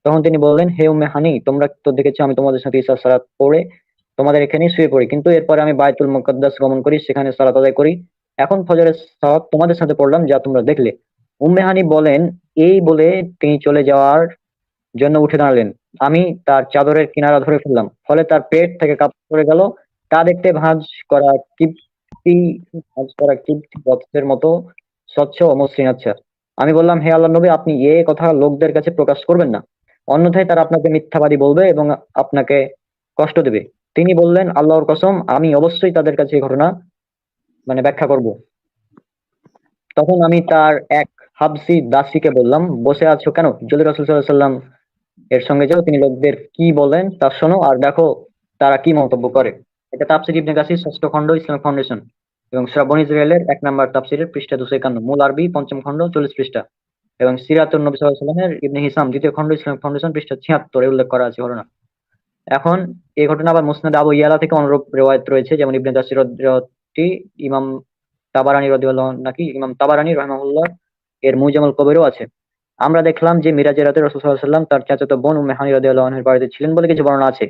তখন তিনি বললেন, হে উম্মে হানি, তোমরা তো দেখেছো আমি তোমাদের সাথে ইশার সালাত পড়ে তোমাদের এখানেই শুয়ে পড়ি, কিন্তু এরপরে আমি বায়তুল মুকাদ্দাস গমন করি, সেখানে সালাত আদায় করি। এখন ফজরের সালাত তোমাদের সাথে পড়লাম, যা তোমরা দেখলে। উম্মে হানি বলেন, এই বলে তিনি চলে যাওয়ার জন্য উঠে দাঁড়ালেন। আমি তার চাদরের কিনারা ধরে ফেললাম, ফলে তার পেট থেকে কাপড় পড়ে গেল। তা দেখতে করা কিপ্তি ভাঁজ করা কিপ্তি বস্ত্রের মতো স্বচ্ছ ও মসৃণ। আচ্ছা। আমি বললাম, হে আল্লাহ নবী, আপনি এ কথা লোকদের কাছে প্রকাশ করবেন না, অন্যথায় তারা আপনাকে মিথ্যাবাদী বলবে এবং আপনাকে কষ্ট দেবে। তিনি বললেন, আল্লাহর কসম, আমি অবশ্যই তাদের কাছে এই ঘটনা ব্যাখ্যা করব। তখন আমি তার এক হাবসি দাসীকে বললাম, বসে আছো কেন? জলদি রাসূল সাল্লাল্লাহু আলাইহি ওয়াসাল্লাম এর সঙ্গে যাও, তিনি লোকদের কি বলেন তা শোনো আর দেখো তারা কি মন্তব্য করে। এটা তাফসীর ইবনে কাসির ৬ষ্ঠ খণ্ড, ইসলামিক ফাউন্ডেশন এবং সূরা বনী ইসরাঈলের ১ নাম্বার তাফসীরের পৃষ্ঠা ২৫১, মূল আরবি ৫ম খণ্ড ৪০ পৃষ্ঠা, এবং সিরাতুন নবী সাল্লাল্লাহু আলাইহি ওয়াসাল্লামের ইবনে হিসাম ২য় খণ্ড, ইসলামিক ফাউন্ডেশন পৃষ্ঠা ৭৬ এ উল্লেখ করা আছে ঘটনা। এখন এই ঘটনা আবার মুসনাদ আবু ইয়ালা থেকে অনুরূপ রিওয়ায়াত রয়েছে, যেমন ইবনে কাসির রিওয়ায়াতটি ইমাম তাবারানী রাদিয়াল্লাহু আনহু নাকি ইমাম তাবারানী রাহিমাহুল্লাহ এর মুজামুল কবিরেও আছে। আমরা দেখলাম যে মিরাজের রাতে রাসূল সাল্লাল্লাহু আলাইহি ওয়াসাল্লাম তার চাচাতো বোন উম্মে হানি রাদিয়াল্লাহু আনহার বাড়িতে ছিলেন বলে কিছু বর্ণনা আছে।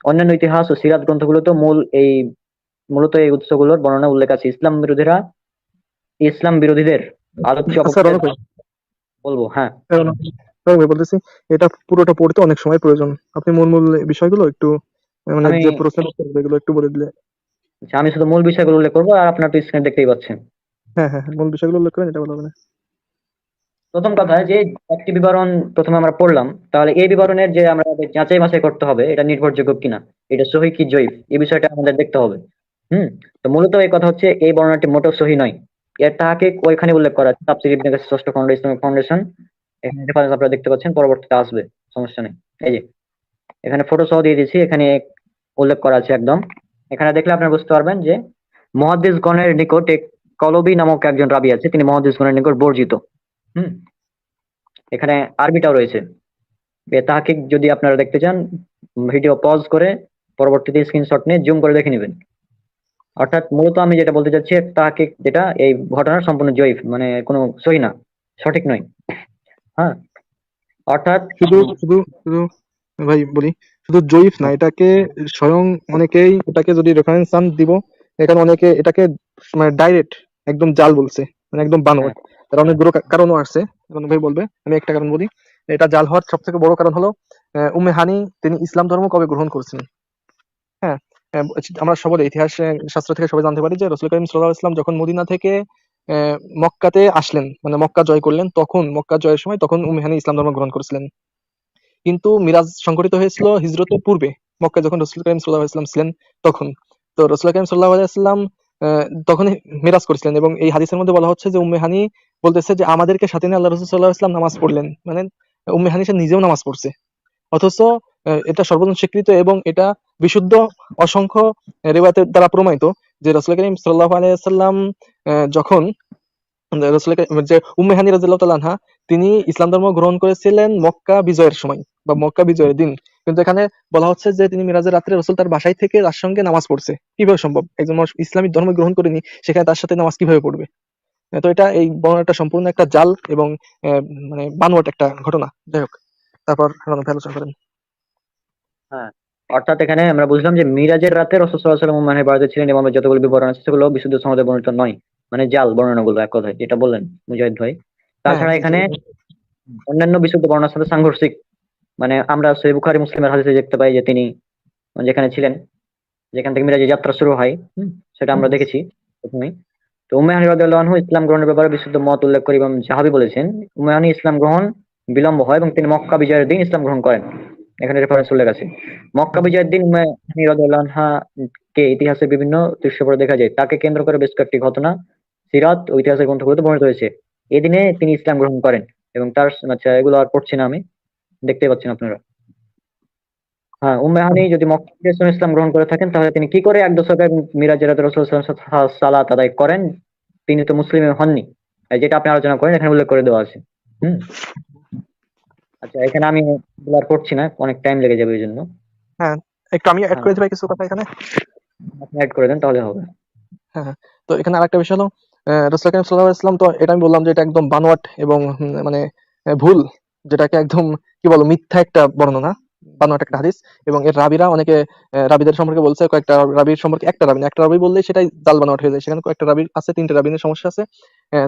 অন্যান্য ইতিহাস ও সিরাত গ্রন্থগুলোতে মূলত এই উৎসগুলোর বর্ণনা উল্লেখ আছে। ইসলাম বিরোধীদের আলোচ্য আচ্ছা অপকর্মের রনক ভাই, বলবো। হ্যাঁ, রনক রনক ভাই বলতেছি, এটা পুরোটা পড়তে অনেক সময় প্রয়োজন। আপনি মূল মূল বিষয়গুলো একটু আমি যে প্রশ্নের উত্তর এগুলো একটু বলে দিলে। আচ্ছা, আমি শুধু মূল বিষয়গুলো উল্লেখ করবো, আর আপনার তো স্ক্রিনে দেখতেই পাচ্ছেন। হ্যাঁ হ্যাঁ হ্যাঁ, মূল বিষয়গুলো উল্লেখ করেন, এটা ভালো হবে না? প্রথম কথা যে একটি বিবরণ প্রথমে আমরা পড়লাম, তাহলে এই বিবরণের যে আমরা যাচাই বাছাই করতে হবে এটা নির্ভরযোগ্য কিনা, এটা সহি কি জয়ীফ, এই বিষয়টা আমাদের দেখতে হবে। হুম। তো মূলত এই কথা হচ্ছে, এই বর্ণনাটি মোটেও সহি নয়। এর তাহাকে ওইখানে উল্লেখ করা আছে, তাফসীর ইবনে কাসির ৬ষ্ঠ খণ্ড, ইসলামিক ফাউন্ডেশন। এখানে রেফারেন্স আপনারা দেখতে পাচ্ছেন, পরবর্তীতে আসবে, সমস্যা নেই। এই যে এখানে ফটো সহ দিয়ে দিয়েছি, এখানে উল্লেখ করা আছে একদম। এখানে দেখলে আপনারা বুঝতে পারবেন যে মুহাদ্দিসগণের নিকট এক কলবি নামক একজন রাবী আছে, তিনি মুহাদ্দিসগণের নিকট বর্জিত। হুম। এখানে আরবিটাও রয়েছে। তাহকিক যদি আপনারা দেখতে চান, ভিডিও পজ করে পরবর্তীতে স্ক্রিনশট নিয়ে জুম করে দেখে নেবেন। অর্থাৎ মূলত আমি যেটা বলতে চাচ্ছি, তাহকিক যেটা, এই ঘটনার সম্পূর্ণ জয়ীফ, কোনো সহি না, সঠিক নয়। হ্যাঁ। অর্থাৎ শুধু শুধু শুধু ভাই বলি, শুধু জয়ীফ না, এটাকে স্বয়ং অনেকেই এটাকে যদি রেফারেন্স আন দিব, এখানে অনেকে এটাকে ডাইরেক্ট একদম জাল বলছে, একদম বানোয়াট। তার অনেকগুলো কারণও আছে, এখন ভাই বলবে, আমি একটা কারণ বলি। এটা জাল হওয়ার সব থেকে বড় কারণ হলো উম্মে হানি তিনি ইসলাম ধর্ম কবে গ্রহণ করেছেন। হ্যাঁ, আমরা সবাই ইতিহাস শাস্ত্র থেকে সবাই জানতে পারি যে রাসূল করিম সাল্লাল্লাহু আলাইহি ওয়াসাল্লাম যখন মদিনা থেকে মক্কাতে আসলেন, মক্কা জয় করলেন, তখন মক্কা জয়ের সময় তখন উম্মে হানি ইসলাম ধর্ম গ্রহণ করেছিলেন। কিন্তু মিরাজ সংঘটিত হয়েছিল হিজরতের পূর্বে, মক্কায় যখন রাসূল করিম সাল্লাল্লাহু আলাইহি ওয়াসাল্লাম ছিলেন তখন। তো রাসূল করিম সাল্লাল্লাহু আলাইহি ওয়াসাল্লাম তখনই মিরাজ করেছিলেন, এবং এই হাদিসের মধ্যে বলা হচ্ছে যে উম্মে হানি বলতেছে যে আমাদেরকে সাথে নিয়ে আল্লাহ রাসূল সাল্লাল্লাহু আলাইহি ওয়াসাল্লাম নামাজ পড়লেন, উম্মে হানি সে নিজেও নামাজ পড়ছে। অথচ এটা সর্বজন স্বীকৃত এবং এটা বিশুদ্ধ অসংখ্য রিওয়ায়াতের দ্বারা প্রমাণিত যে রাসূল করিম সাল্লাল্লাহু আলাইহি ওয়াসাল্লাম যখন যে উম্মে হানি রাদিয়াল্লাহু তাআলা আনহা, তিনি ইসলাম ধর্ম গ্রহণ করেছিলেন মক্কা বিজয়ের সময় বা মক্কা বিজয়ের দিন। কিন্তু এখানে বলা হচ্ছে যে তিনি মিরাজের রাত্রে রাসূল তার বাসায় থেকে তার সঙ্গে নামাজ পড়ছে। কিভাবে সম্ভব? একজন মানুষ ইসলামিক ধর্ম গ্রহণ করেনি, সেখানে তার সাথে নামাজ কিভাবে পড়বে? তো এটা, এই বর্ণনাটা সম্পূর্ণ একটা জাল এবং আহ, বানোয়াট একটা ঘটনা। যাই হোক, তারপর রণক ভাই আলোচনা করেন। হ্যাঁ, অর্থাৎ এখানে আমরা বুঝলাম যে মিরাজের রাতে রাসূল সাল্লাল্লাহু আলাইহি ওয়াসাল্লাম উম্মে বাড়িতে ছিলেন, এবং যতগুলো বিবরণ আছে সেগুলো বিশুদ্ধ সনদে বর্ণিত নয়, জাল বর্ণনাগুলো, এক কথায় যেটা বললেন মুজাহিদ ভাই। হ্যাঁ, তাছাড়া এখানে অন্যান্য বিশুদ্ধ বর্ণনার সাথে সাংঘর্ষিক, আমরা সহিহ বুখারী মুসলিমের হাদিসে দেখতে পাই যে তিনি যেখানে ছিলেন, যেখান থেকে মিরাজের যাত্রা শুরু হয়, সেটা আমরা দেখেছি প্রথমেই। তো উম্মে হানি রাদিয়াল্লাহু আনহু ইসলাম গ্রহণের ব্যাপারে বিশুদ্ধ মত উল্লেখ করে ইমাম সাহাবী বলেছেন, উম্মে হানি ইসলাম গ্রহণ বিলম্ব হয় এবং তিনি মক্কা বিজয়ের দিন ইসলাম গ্রহণ করেন। এখানে রেফারেন্স উল্লেখ আছে। মক্কা বিজয়ের দিন উম্মে হানি রাদিয়াল্লাহু আনহা কে ইতিহাসের বিভিন্ন দৃশ্যপটে দেখা যায়, তাকে কেন্দ্র করে বেশ কয়েকটি ঘটনা সিরাত ও ইতিহাসের গ্রন্থগুলোতে বর্ণিত হয়েছে। এই দিনে তিনি ইসলাম গ্রহণ করেন এবং তার, আচ্ছা এগুলো আর পড়ছি না, আমি দেখতেই পাচ্ছেন আপনারা। হ্যাঁ, উম্মে হানি যদি মক্কা বিজয়ের সময় ইসলাম গ্রহণ করে থাকেন, তাহলে তিনি কি করে এক দশকে মিরাজের রাতে রাসূল সাল্লাল্লাহু আলাইহি ওয়াসাল্লাম সালাত আদায় করেন? তিনি তো মুসলিম হননি, যেটা আপনি আলোচনা করেন এখানে উল্লেখ করে দেওয়া আছে। হুম। আচ্ছা, এখানে আমি এগুলো আর পড়ছি না, অনেক টাইম লেগে যাবে এই জন্য। হ্যাঁ, একটু আমি অ্যাড হ্যাঁ, করে দিই ভাই কিছু কথা এখানে। আপনি অ্যাড করে দেন তাহলে হবে। হ্যাঁ হ্যাঁ। তো এখানে আরেকটা বিষয় হলো, রাসূল করিম সাল্লাল্লাহু আলাইহি ওয়াসাল্লাম, তো এটা আমি বললাম যে এটা একদম বানোয়াট এবং ভুল, যেটাকে একদম কি বলো, মিথ্যা একটা বর্ণনা, বানোয়াট একটা হাদিস। এবং এর রাবীরা অনেকে রাবীদের সম্পর্কে বলছে, কয়েকটা রাবীর সম্পর্কে, একটা রাবী না, একটা রাবী বললেই সেটাই জাল বানোয়াট হয়ে যায়। সেখানে কয়েকটা রাবী আছে, 3টে রাবীর সমস্যা আছে।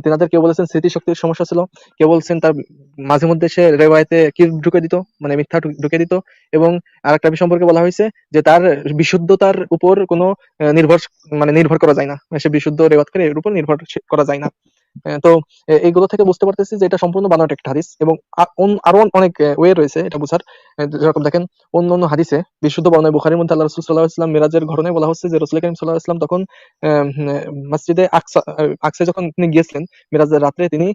তিনাদের কেউ বলেছেন স্মৃতিশক্তির সমস্যা ছিল, কেউ বলছেন তার মাঝে মধ্যে সে রেওয়ায়েতে কি ঢুকে দিত, মানে মিথ্যা ঢুকে দিত। এবং আরেকটা রাবী সম্পর্কে বলা হয়েছে যে তার বিশুদ্ধতার উপর কোনো নির্ভর করা যায় না, সে বিশুদ্ধ রেওয়াতকারী, এর উপর নির্ভর করা যায় না। তো এইগুলো থেকে বুঝতে পারতেছি যে এটা সম্পূর্ণ বানোয়াট একটা হাদিস। এবং আরো অনেক ওয়ে রয়েছে এটা বুঝার। যেরকম দেখেন, অন্য অন্য হাদিসে বিশুদ্ধ বর্ণনায় বুখারীর মধ্যে আল্লাহ রাসূল সাল্লাল্লাহু আলাইহি ওয়াসাল্লাম মিরাজের ঘটনায় বলা হচ্ছে যে রাসূল কারীম সাল্লাল্লাহু আলাইহি ওয়াসাল্লাম তখন মসজিদে আকসায় যখন তিনি গিয়েছিলেন মিরাজের রাত্রে, তিনি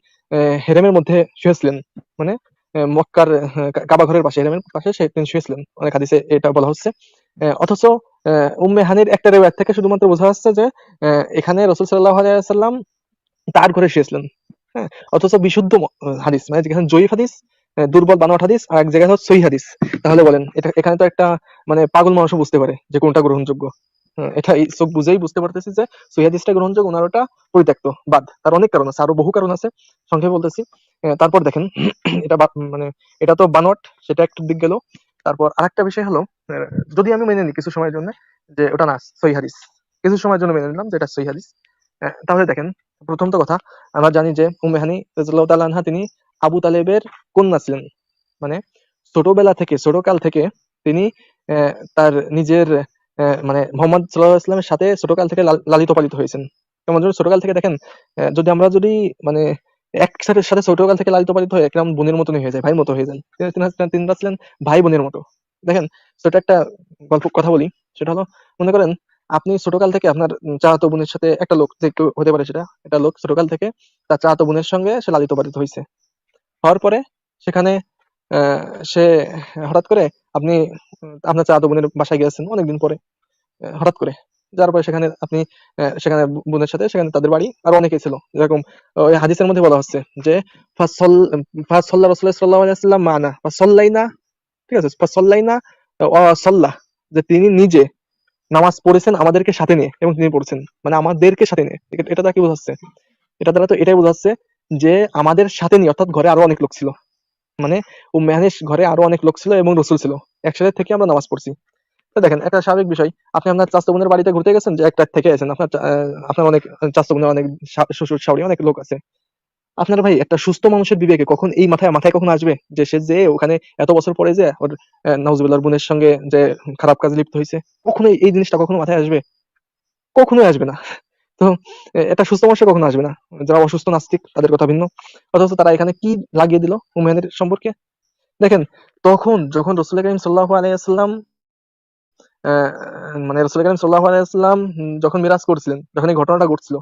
হেরেমের মধ্যে শুয়েছিলেন, মানে মক্কার কাবা ঘরের পাশে, হেরেমের পাশে তিনি শুয়েছিলেন, অনেক হাদিসে এটা বলা হচ্ছে। অথচ উম্মে হানির একটা রিওয়ায়াত থেকে শুধুমাত্র বোঝা যাচ্ছে যে এখানে রাসূল সাল্লাল্লাহু আলাইহি ওয়াসাল্লাম তার ঘরে শুয়েছিলেন। হ্যাঁ, অথচ বিশুদ্ধ হাদিস, মানে যেখানে জয়ীফ হাদিস, দুর্বল বানোয়াট হাদিস, আর এক জায়গায় হচ্ছে সহিহ হাদিস। তাহলে বলেন, এটা এখানে তো একটা পাগল মানুষও বুঝতে পারে যে কোনটা গ্রহণযোগ্য। এটা এই চোখ বুঝেই বুঝতে পারতেছি যে সহিহ হাদিসটা গ্রহণযোগ্য, ওনার ওটা পরিত্যক্ত, বাদ। তার অনেক কারণ আছে, আরো বহু কারণ আছে, সংক্ষেপে বলতেছি। তারপর দেখেন, এটা এটা তো বানোয়াট, সেটা একটা দিক গেল। তারপর আরেকটা বিষয় হলো, যদি আমি মেনে নিই কিছু সময়ের জন্য যে ওটা না সহিহ হাদিস, কিছু সময়ের জন্য মেনে নিলাম যে এটা সহিহ হাদিস, তাহলে দেখেন, প্রথম তো কথা, আমরা জানি যে উম্মে হানি রাদিয়াল্লাহু তাআলা আনহা তিনি আবু তালেবের কন্যা ছিলেন। মানে ছোটকাল থেকে তিনি তার নিজের মুহাম্মদ সাল্লাল্লাহু আলাইহি ওয়াসাল্লামের সাথে ছোটকাল থেকে লালিত পালিত হয়েছেন। কেমন যেন ছোটকাল থেকে দেখেন, যদি আমরা মানে একসাথে সাথে ছোটকাল থেকে লালিত পালিত হয়ে একদম বোনের মতনই হয়ে যায়, ভাইয়ের মতো হয়ে যায়। তিনটা ছিলেন ভাই বোনের মতো। দেখেন, সেটা একটা গল্প কথা বলি। সেটা হলো, মনে করেন আপনি ছোটকাল থেকে আপনার চাচাতো বোনের সাথে, একটা লোক, যে কেউ হতে পারে সেটা, একটা লোক ছোটকাল থেকে তার চাচাতো বোনের সঙ্গে সে লালিত পালিত হয়েছে। হওয়ার পরে সেখানে আহ, সে হঠাৎ করে আপনি আপনার চাচাতো বোনের বাসায় গেছেন অনেকদিন পরে, হঠাৎ করে যার পরে সেখানে আপনি সেখানে বোনের সাথে, সেখানে তাদের বাড়ি আরো অনেকেই ছিল। যেরকম ওই হাদিসের মধ্যে বলা হচ্ছে যে ফাসল্লা রাসূলুল্লাহ সাল্লাল্লাহু আলাইহি ওয়াসাল্লাম মানা ফাসল্লাইনা, ঠিক আছে, ফাসল্লাইনা সাল্লাহ, যে তিনি নিজে নামাজ পড়েছেন আমাদেরকে সাথে নিয়ে, এবং তিনি পড়ছেন, মানে আমাদেরকে সাথে নিয়ে। এটা দ্বারা কি বোঝাচ্ছে? এটা দ্বারা তো এটাই বোঝাচ্ছে যে আমাদের সাথে নিয়ে, অর্থাৎ ঘরে আরো অনেক লোক ছিল, মানে উম্মে হানির ঘরে আরো অনেক লোক ছিল এবং রাসূল ছিল, একসাথে থেকে আমরা নামাজ পড়ছি। তো দেখেন, একটা স্বাভাবিক বিষয়, আপনি আপনার চাচাতো বোনের বাড়িতে ঘুরতে গেছেন, যে একটা থেকে আছেন, আপনার অনেক চাচাতো বোনের অনেক শ্বশুর শাশুড়ি অনেক লোক আছে। আপনার ভাই একটা সুস্থ মানুষের বিবেকে কখন এই মাথায় মাথায় কখন আসবে যে সে যে ওখানে এত বছর পরে যে ওর নাউজুবিল্লাহর বোনের সঙ্গে যে খারাপ কাজে লিপ্ত হয়েছে, কখনো এই জিনিসটা কখনো মাথায় আসবে? কখনোই আসবে না। তো একটা সুস্থ মানুষের কখনো আসবে না। যারা অসুস্থ নাস্তিক তাদের কথা ভিন্ন। অথচ তারা এখানে কি লাগিয়ে দিল হুমায়ুনের সম্পর্কে? দেখেন, তখন যখন রাসূল করিম সাল্লাল্লাহু আলাইহি ওয়াসাল্লাম রাসূল করিম সাল্লাল্লাহু আলাইহি ওয়াসাল্লাম যখন মিরাজ করছিলেন, যখন এই ঘটনাটা ঘটছিল,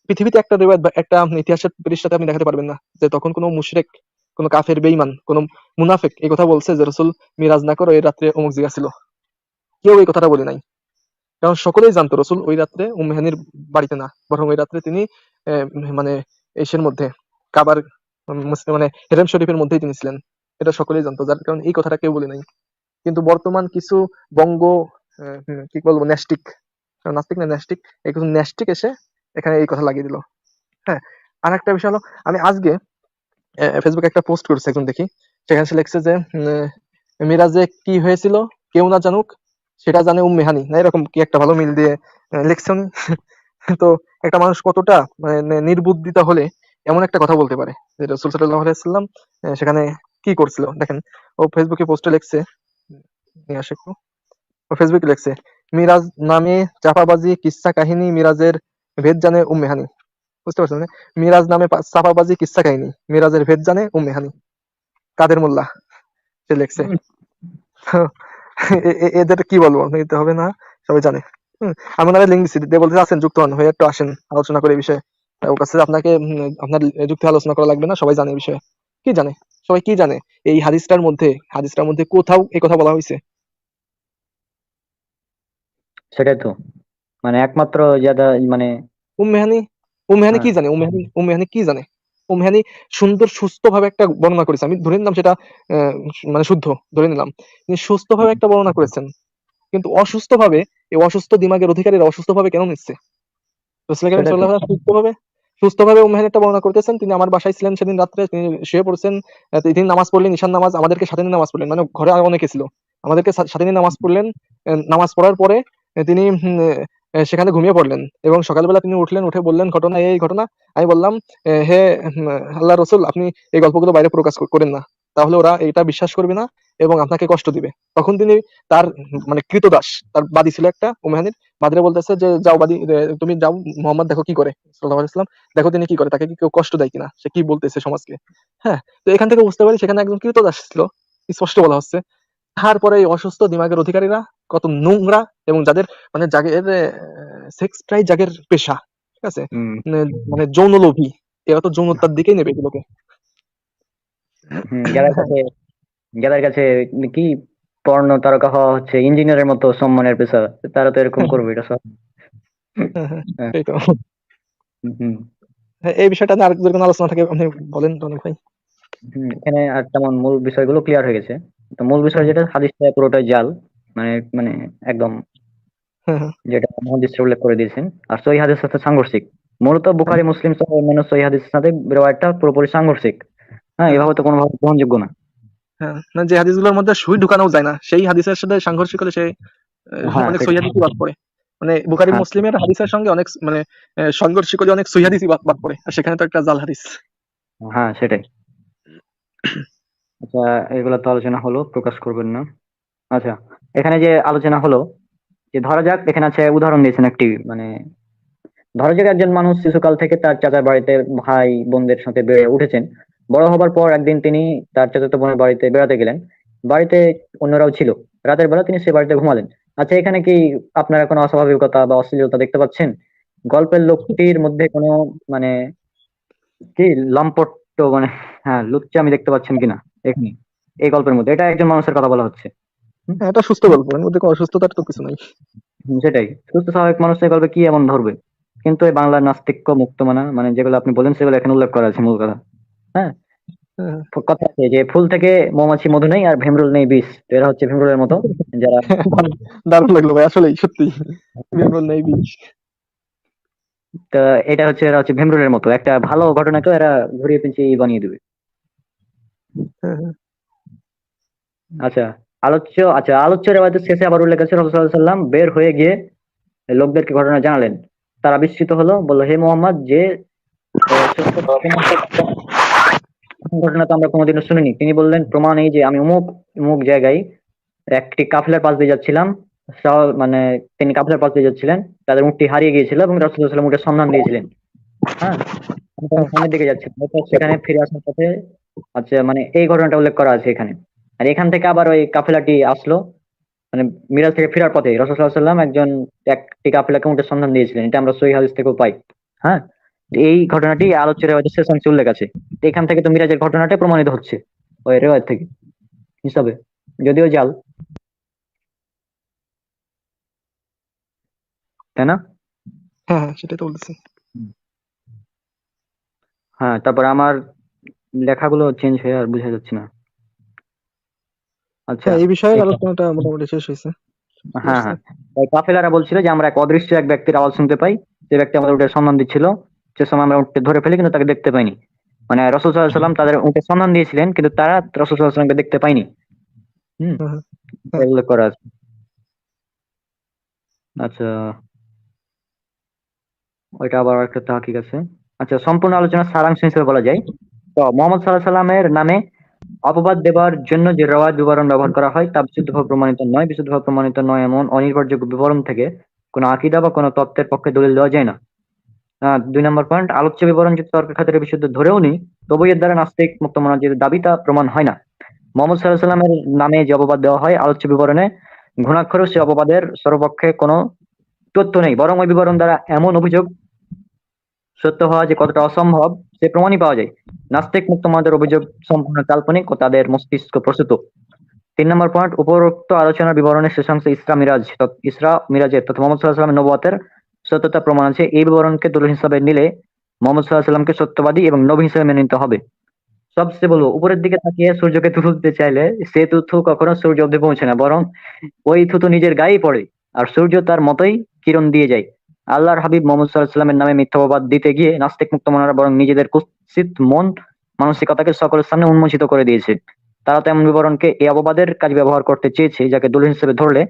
পৃথিবীতে একটা রিওয়ায়াত বা একটা ইতিহাসের পৃষ্ঠাতে আপনি দেখাতে পারবেন না যে তখন কোনো মুশরিক, কোনো কাফের, বেঈমান, কোনো মুনাফিক এই কথা বলছে যে রাসূল মিরাজ না করে এই রাত্রে অমুক জায়গায় ছিল। কেউ এই কথাটা বলে নাই। কারণ সকলেই জানতো রাসূল ওই রাত্রে উম্মে হানির বাড়িতে না, বরং ওই রাত্রে তিনি আহ, মানে এসের মধ্যে, কাবার হেরেম শরীফের মধ্যেই তিনি ছিলেন। এটা সকলেই জানতো, যার কারণে এই কথাটা কেউ বলে নাই। কিন্তু বর্তমান কিছু বঙ্গ কি বলবো, ন্যাস্টিক, নাস্তিক না ন্যাস্টিক, এই কিছু ন্যাস্টিক এসে এখানে এই কথা লাগিয়ে দিল। হ্যাঁ, আর একটা বিষয় হলো, আমি আজকে ফেসবুকে একটা পোস্ট করেছে একজন, দেখি সেখানে সে লিখছে যে মিরাজে কি হয়েছিল কেউ না জানুক, সেটা জানে উম্মে হানি, না এরকম কি একটা ভালো মিল দিয়ে লিখছে উনি। তো একটা মানুষ কতটা নির্বুদ্ধিতা হলে এমন একটা কথা বলতে পারে যে রাসূল সাল্লাল্লাহু আলাইহি ওয়াসাল্লাম সেখানে কি করছিল। দেখেন, ও ফেসবুকে পোস্টে লিখছে, নিয়ে আসে একটু। ও ফেসবুকে লিখছে, মিরাজ নামে চাপাবাজি কিসসা কাহিনী, মিরাজের ভেদ জানে উম্মে হানি। বুঝতে পারছেন না? মিরাজ নামে চাপাবাজি কিসসা কাহিনী, মিরাজের ভেদ জানে উম্মে হানি। কাদের মোল্লা সে লিখছে। তো এদের কি বলবো, নিতে হবে না, সবাই জানে। আমি ওনারা লিঙ্ক দিচ্ছি, দিয়ে বলতে আছেন যুক্ত হন, হয়ে একটু আসেন, আলোচনা করে এই বিষয়ে। ওর কাছে আপনাকে আপনার যুক্তি আলোচনা করা লাগবে না, সবাই জানে এই বিষয়ে। কি জানে? সবাই কি জানে? এই হাদিসটার মধ্যে কোথাও এই কথা বলা হয়েছে? সেটাই তো, মানে একমাত্র যারা মানে, উম্মেহানি উম্মেহানি হ্যাঁ, কি জানে? উম্মেহানি কি জানে? উম্মেহানি সুন্দর সুস্থ ভাবে একটা বর্ণনা করেছে, আমি ধরে নিলাম সেটা আহ, শুদ্ধ ধরে নিলাম, তিনি সুস্থ ভাবে একটা বর্ণনা করেছেন। কিন্তু অসুস্থ ভাবে, এই অসুস্থ দিমাগের অধিকারীরা অসুস্থ ভাবে কেন নিচ্ছে? রাসূল কারীম সেটাই তো। সাল্লাল্লাহু আলাইহি ওয়াসাল্লাম সুস্থ ভাবে সুস্থভাবে মেহেদিটা বর্ণনা করতেছেন, তিনি আমার বাসায় ছিলেন সেদিন রাত্রে, তিনি শুয়ে পড়ছেন, তিনি নামাজ পড়লেন, ঈশান নামাজ, আমাদেরকে সাথে নিয়ে নামাজ পড়লেন, মানে ঘরে আরো অনেকে ছিল, আমাদেরকে সাথে নিয়ে নামাজ পড়লেন। নামাজ পড়ার পরে তিনি সেখানে ঘুমিয়ে পড়লেন, এবং সকালবেলা তিনি উঠলেন, উঠে বললেন ঘটনা এই ঘটনা। আমি বললাম, হে আল্লাহ রসুল, আপনি এই গল্পগুলো বাইরে প্রকাশ করেন না, তাহলে ওরা এটা বিশ্বাস করবে না এবং আপনাকে কষ্ট দিবে। তখন তিনি তার মানে কৃতদাস, তার বাদী ছিল একটা উমাহানির, বাদীরা বলতেছে যে যাও বাদী, তুমি যাও, মোহাম্মদ দেখো কি করে, সাল্লাল্লাহু আলাইহি ওয়াসাল্লাম, দেখো তিনি কি করে, তাকে কি কেউ কষ্ট দেয় কিনা, সে কি বলতেছে সমাজকে। হ্যাঁ, তো এখান থেকে বুঝতে পারি সেখানে একজন কৃতদাস ছিল, স্পষ্ট বলা হচ্ছে। তারপরে এই অসুস্থ দিমাগের অধিকারীরা কত নোংরা, এবং যাদের মানে যাদের সেক্স প্রায় যাদের পেশা, ঠিক আছে, হুম মানে যৌন লোভী, এরা তো যৌনতার দিকেই নেবে এগুলোকে। হুম যাদের কাছে কি পর্ণ তারকা হওয়া হচ্ছে ইঞ্জিনিয়ারের মতো সম্মানের পেশা, তারা তো এরকম করবে, এটা সব। হ্যাঁ, হ্যাঁ, হ্যাঁ, এই তো। হুম হ্যাঁ, এই বিষয়টা নিয়ে আরেকজনের কোনো আলোচনা থাকে আপনি বলেন রনিক ভাই। এখানে আর তেমন মূল বিষয়গুলো ক্লিয়ার হয়ে গেছে। তো মূল বিষয় হুম, যেটা, হাদিসটা পুরোটাই জাল, মানে মানে একদম হ্যাঁ, হ্যাঁ, যেটা মহাদিসে উল্লেখ করে দিয়েছেন। আর সহিহ হাদিসের সাথে সাংঘর্ষিক, মূলত বুখারী মুসলিম সহ অন্যান্য সহিহ হাদিসের সাথে রিওয়ায়াতটা পুরোপুরি সাংঘর্ষিক। হ্যাঁ, হ্যাঁ, এভাবে তো কোনোভাবে গ্রহণযোগ্য না। হ্যাঁ, মানে যে হাদিসগুলোর মধ্যে সুই ঢুকানো যায় না, সেই হাদিসের সাথে সাংঘর্ষিক হলে সে হ্যাঁ অনেক সহি সেটাই। হাদিসই বাদ পড়ে। মানে বুখারী হ্যাঁ মুসলিমের হাদিসের সঙ্গে অনেক মানে সাংঘর্ষিক হলে অনেক সহি হাদিসই বাদ বাদ পড়ে, আর সেখানে তো একটা জাল হাদিস। হ্যাঁ সেটাই। আচ্ছা, এগুলো তো আলোচনা হলো, প্রকাশ করবেন না। আচ্ছা, এখানে যে আলোচনা হলো, যে ধরা যাক এখানে আছে উদাহরণ দিয়েছেন একটি, মানে ধরা যাক একজন মানুষ শিশুকাল থেকে তার চাচার বাড়িতে ভাই বোনদের সাথে বেড়ে উঠেছেন। বড় হবার পর একদিন তিনি তার চাচাতো বোনের বাড়িতে বেড়াতে গেলেন। বাড়িতে অন্যরাও ছিল। রাতের বেলা তিনি সে বাড়িতে ঘুমালেন। আচ্ছা, এখানে কি আপনারা কোনো অস্বাভাবিকতা বা অশ্লীলতা দেখতে পাচ্ছেন? গল্পের লোকটির মধ্যে কোনো মানে কি লম্পট, মানে হ্যাঁ লুচ্চামি দেখতে পাচ্ছেন কিনা এখানে? এই গল্পের মধ্যে এটা একজন মানুষের কথা বলা হচ্ছে। হুম, হ্যাঁ, এটা সুস্থ গল্প, এর মধ্যে কোনো অসুস্থতার তো কিছু নাই। সেটাই। সুস্থ স্বাভাবিক মানুষ এই গল্পে কি এমন ধরবে? কিন্তু এই বাংলার নাস্তিক্য মুক্তমানা, মানে যেগুলো আপনি বলেন সেগুলো এখানে উল্লেখ করা আছে, মূল কথা। হ্যাঁ, হ্যাঁ, কথা আছে যে ফুল থেকে মৌমাছি মধু নেই আর ভীমরুল নেই বিষ, তো এরা হচ্ছে ভীমরুলের মতো, যারা দারুণ দারুণ লাগলো ভাই, আসলেই সত্যি বিমরুল নেই বিষ। তা এটা হচ্ছে, এরা হচ্ছে ভীমরুলের মতো, একটা ভালো ঘটনাকে এরা ঘুরিয়ে পেঁচিয়ে বানিয়ে দেবে। হ্যাঁ, হ্যাঁ, আচ্ছা, আলোচ্য রেওয়ায়তের শেষে আবার উল্লেখ আছে রাসূলুল্লাহ সাল্লাল্লাহু আলাইহি ওয়াসাল্লাম বের হয়ে গিয়ে লোকদেরকে ঘটনা জানালেন। তারা বিস্মিত হলো, বলল হে মোহাম্মদ, যে সত্য প্রমাণ ঘটনা তো আমরা কোনোদিনও শুনিনি। তিনি বললেন, প্রমাণ এই যে আমি অমুক অমুক জায়গায় একটি কাফেলার পাশ দিয়ে যাচ্ছিলাম। মানে তিনি কাফেলার পাশ দিয়ে যাচ্ছিলেন, তাদের উটটি হারিয়ে গিয়েছিল এবং রাসূলুল্লাহ সাল্লাল্লাহু আলাইহি ওয়াসাল্লাম উটের সন্ধান দিয়েছিলেন। হ্যাঁ, আমি তখন হ্যাঁ, সামনের দিকে যাচ্ছিলাম, এরপর সেখানে ফিরে আসার পথে, আচ্ছা মানে এই ঘটনাটা উল্লেখ করা আছে এখানে। আর এখান থেকে আবার ওই কাফেলাটি আসলো, মানে মিরাজ থেকে ফেরার পথে রাসূল সাল্লাল্লাহু আলাইহি ওয়াসাল্লাম একটি কাফেলাকে উটের সন্ধান দিয়েছিলেন, এটা আমরা সহিহ হাদিস থেকেও পাই। হ্যাঁ, এই ঘটনাটি আলোচ্য রেওয়ায়তের শেষ অংশে উল্লেখ আছে। তো এখান থেকে তো মিরাজের ঘটনাটাই প্রমাণিত হচ্ছে ওই রেওয়ায়ত থেকে হিসাবে, যদিও জাল, তাই না? হ্যাঁ, হ্যাঁ, সেটাই তো বলতেছি। হ্যাঁ, তারপর আমার লেখাগুলো চেঞ্জ হয়ে আর বোঝা যাচ্ছে না। আচ্ছা, হ্যাঁ, এই বিষয়ের এখানে আলোচনাটা মোটামুটি শেষ হয়েছে। কি হ্যাঁ আসছে? হ্যাঁ, ওই কাফেলারা বলছিল যে আমরা এক অদৃশ্য এক ব্যক্তির আওয়াজ শুনতে পাই, যে ব্যক্তি আমাদের উটের সন্ধান দিচ্ছিল। সে সময় আমরা উটকে ধরে ফেলি কিন্তু তাকে দেখতে পাইনি। মানে রাসূল সাল্লাল্লাহু আলাইহি ওয়াসাল্লাম তাদের উটের সন্ধান দিয়েছিলেন, কিন্তু তারা রাসূল সাল্লাল্লাহু আলাইহি ওয়াসাল্লামকে দেখতে পায়নি। হুম, হ্যাঁ, হ্যাঁ, এটা হ্যাঁ, উল্লেখ করা আছে। আচ্ছা, ওইটা আবার একটা তাহকিক আছে। আচ্ছা, সম্পূর্ণ আলোচনার সারাংশ হিসেবে বলা যায়, তো মোহাম্মদ সাল্লাল্লাহু আলাইহি সাল্লামের নামে অপবাদ দেবার জন্য যে রেওয়ায়াত বিবরণ ব্যবহার করা হয় তা বিশুদ্ধভাবে প্রমাণিত নয়। বিশুদ্ধভাবে প্রমাণিত নয় এমন অনির্ভরযোগ্য বিবরণ থেকে কোনো আকীদা বা কোনো তত্ত্বের পক্ষে দলিল দেওয়া যায় না। 2 নম্বর পয়েন্ট, আলোচ্য বিবরণ যদি তর্কের খাতিরে বিশুদ্ধ ধরেও নিই, তবু এর দ্বারা নাস্তিক মুক্ত মনার যে দাবি তা প্রমাণ হয় না। মোহাম্মদ সাল্লাল্লাহু আলাইহি সাল্লামের নামে যে অপবাদ দেওয়া হয় আলোচ্য বিবরণে, ঘুণাক্ষরেও সে অপবাদের সর্বপক্ষে কোনো তথ্য নেই, বরং ওই বিবরণ দ্বারা এমন অভিযোগ সত্য হওয়া যে কতটা অসম্ভব সে প্রমাণই পাওয়া যায়। নাস্তিক মুক্তমনাদের অভিযোগ সম্পূর্ণ কাল্পনিক ও তাদের মস্তিষ্ক প্রসূত। 3 নম্বর পয়েন্ট, উপরোক্ত আলোচনার বিবরণের শেষাংশে ইসরা মিরাজের তথা মোহাম্মদ সাল্লাল্লাহু আলাইহি ওয়াসাল্লামের নবুয়তের সত্যতা প্রমাণ আছে। এই বিবরণকে দলিল হিসাবে নিলে মোহাম্মদ সাল্লাল্লাহু আলাইহি ওয়াসাল্লামকে সত্যবাদী এবং নবী হিসেবে মেনে নিতে হবে। সবচেয়ে বলবো, উপরের দিকে তাকিয়ে সূর্যকে থুতু দিতে চাইলে সে থুতু কখনো সূর্য অব্দি পৌঁছে না, বরং ওই থুতু নিজের গায়েই পড়ে আর সূর্য তার মতোই কিরণ দিয়ে যায়। আল্লাহর হাবিব মোহাম্মদ সাল্লাল্লাহু আলাইহি ওয়াসাল্লামের নামে মিথ্যাবাদ দিতে গিয়ে নাস্তিক মুক্ত মনারা বরং নিজেদের কুৎসিত মন মানসিকতাকে সকলের সামনে উন্মোচিত করে দিয়েছে। তারা তো এমন বিবরণকে এই অপবাদের কাজে ব্যবহার করতে চেয়েছে, যাকে দলিল হিসেবে ধরলে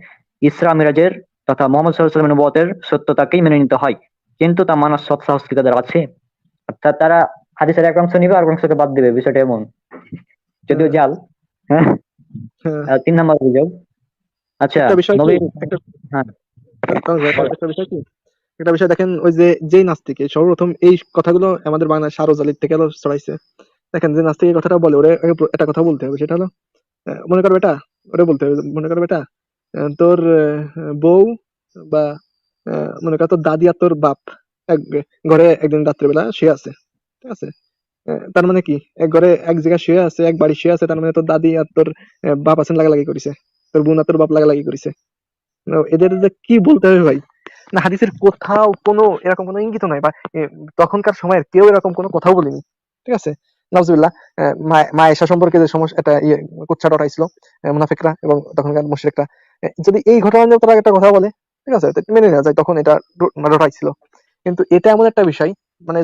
ইসরা মিরাজের তথা মোহাম্মদ সাল্লাল্লাহু আলাইহি ওয়াসাল্লামের নবুয়তের সত্যতাকেই মেনে নিতে হয়। কিন্তু তা মানার সৎ সাহস কি তাদের আছে? অর্থাৎ তারা হাদিসের এক অংশ নিবে আর এক অংশকে বাদ দিবে, বিষয়টা এমন। যদিও হ্যাঁ, জাল। হ্যাঁ। হ্যাঁ। আর ৩ নাম্বার অভিযোগ, আচ্ছা একটা বিষয় কি, নবী, একটা হ্যাঁ বলেন। একটা বিষয় কি, একটা বিষয় দেখেন, ওই যে যেই নাস্তিক সর্বপ্রথম এই কথাগুলো আমাদের বাংলায় সারোজ আলীর থেকে ছড়াইছে। দেখেন, যে নাস্তিক এই কথাটা বলে, ওরে আগে একটা কথা বলতে হবে, সেটা হলো মনে কর বেটা, ওরে বলতে হবে, মনে কর বেটা, তোর বউ বা মনে কর তোর দাদি আর তোর বাপ এক ঘরে একদিন রাত্রেবেলা শুয়ে আছে, ঠিক আছে? তার মানে কি, এক ঘরে এক জায়গায় শুয়ে আছে, এক বাড়ি শুয়ে আছে, তার মানে তোর দাদি আর তোর বাপ আছেন লাগালাগি করেছে, তোর বোন আর তোর বাপ লাগালাগি করেছে। এদের যে কি বলতে হবে ভাই, না হাদিসের কোথাও কোনো এরকম কোনো ইঙ্গিত নাই, বা তখনকার সময়ের কেউ এরকম কোনো কথাও বলেনি, ঠিক আছে? নাউজুবিল্লাহ। মা আয়েশা সম্পর্কে যে সমস্যা, একটা কুচ্ছা ডরাইছিল মুনাফিকরা এবং তখনকার মুশরিকরা, যদি এই ঘটনা নিয়ে তারা একটা কথা বলে, ঠিক আছে, তো মেনে নেওয়া যায়, তখন এটা ডরাইছিল। কিন্তু এটা এমন একটা বিষয়, মানে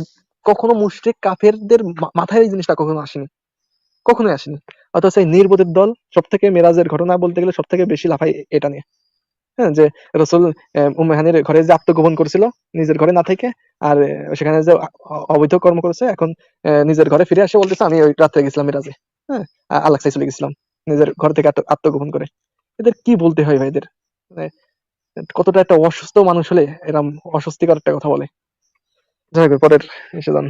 কখনো মুশরিক কাফেরদের মাথায় এই জিনিসটা কখনো আসেনি, কখনোই আসেনি। অথচ এই নির্বোধের দল সব থেকে, মেরাজের ঘটনা বলতে গেলে সব থেকে বেশি লাফায় এটা নিয়ে। হ্যাঁ, যে রসুল উম্মে হানির ঘরে যে আত্মগোপন করেছিল নিজের ঘরে না থেকে, আর সেখানে যে অবৈধ কর্ম করেছে, এখন নিজের ঘরে ফিরে আসে বলতেছে আমি ওই রাত্রে গেছিলাম মিরাজে, হ্যাঁ, আলাক্সায় চলে গেছিলাম নিজের ঘর থেকে আত্মগোপন করে। এদের কি বলতে হয় ভাই, এদের মানে কতটা একটা অসুস্থ মানুষ হলে এরকম অস্বস্তিকর একটা কথা বলে। যাই হোক, পরের এসে যান।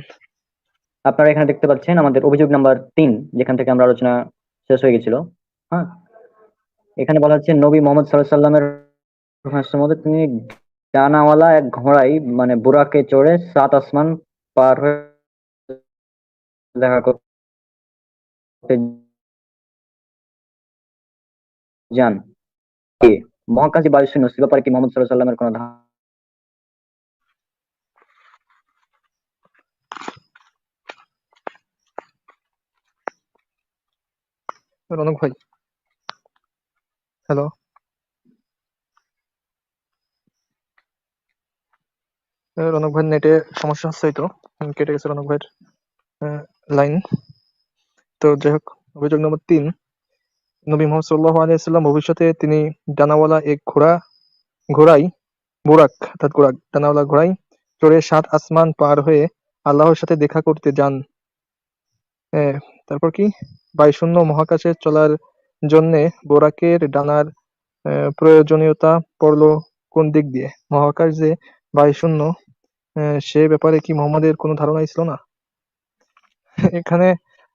আপনারা এখানে দেখতে পাচ্ছেন আমাদের অভিযোগ নাম্বার ৩, যেখান থেকে আমরা আলোচনা শেষ হয়ে গেছিল। হ্যাঁ, এখানে বলা হচ্ছে নবী মোহাম্মদ সাল্লাল্লাহু আলাইহি সাল্লামের ভাষ্যের মধ্যে তিনি ডানাওয়ালা এক ঘোড়ায় মানে বুরাকে চড়ে ৭ আসমান পার হয়ে দেখা করতে যান। কি মহাকাশী বায়ুসৈন্য ছিল ব্যাপারে কি মোহাম্মদ সাল্লাল্লাহু আলাইহি সাল্লামের কোনো ধারণা? রনক ভাই, হ্যালো, রনক ভাই নেটে সমস্যা হচ্ছে, হয়তো কেটে গেছে রনক ভাইয়ের লাইন। তো যাই হোক, অভিযোগ নম্বর ৩, নবী মুহাম্মদ সাল্লাল্লাহু আলাইহি ওয়াসাল্লাম ভবিষ্যতে তিনি ডানাওয়ালা এক ঘোড়ায় বুরাক, অর্থাৎ ডানাওয়ালা ঘোড়ায় চড়ে ৭ আসমান পার হয়ে আল্লাহর সাথে দেখা করতে যান। তারপর কি, বায়ুশূন্য মহাকাশে চলার জন্যে বোরাকের ডানার প্রয়োজনীয়তা পড়লো কোন দিক দিয়ে? মহাকাশ যে বায়ুশূন্য, সে ব্যাপারে কি মুহাম্মাদের কোনো ধারণাই ছিল না? এখানে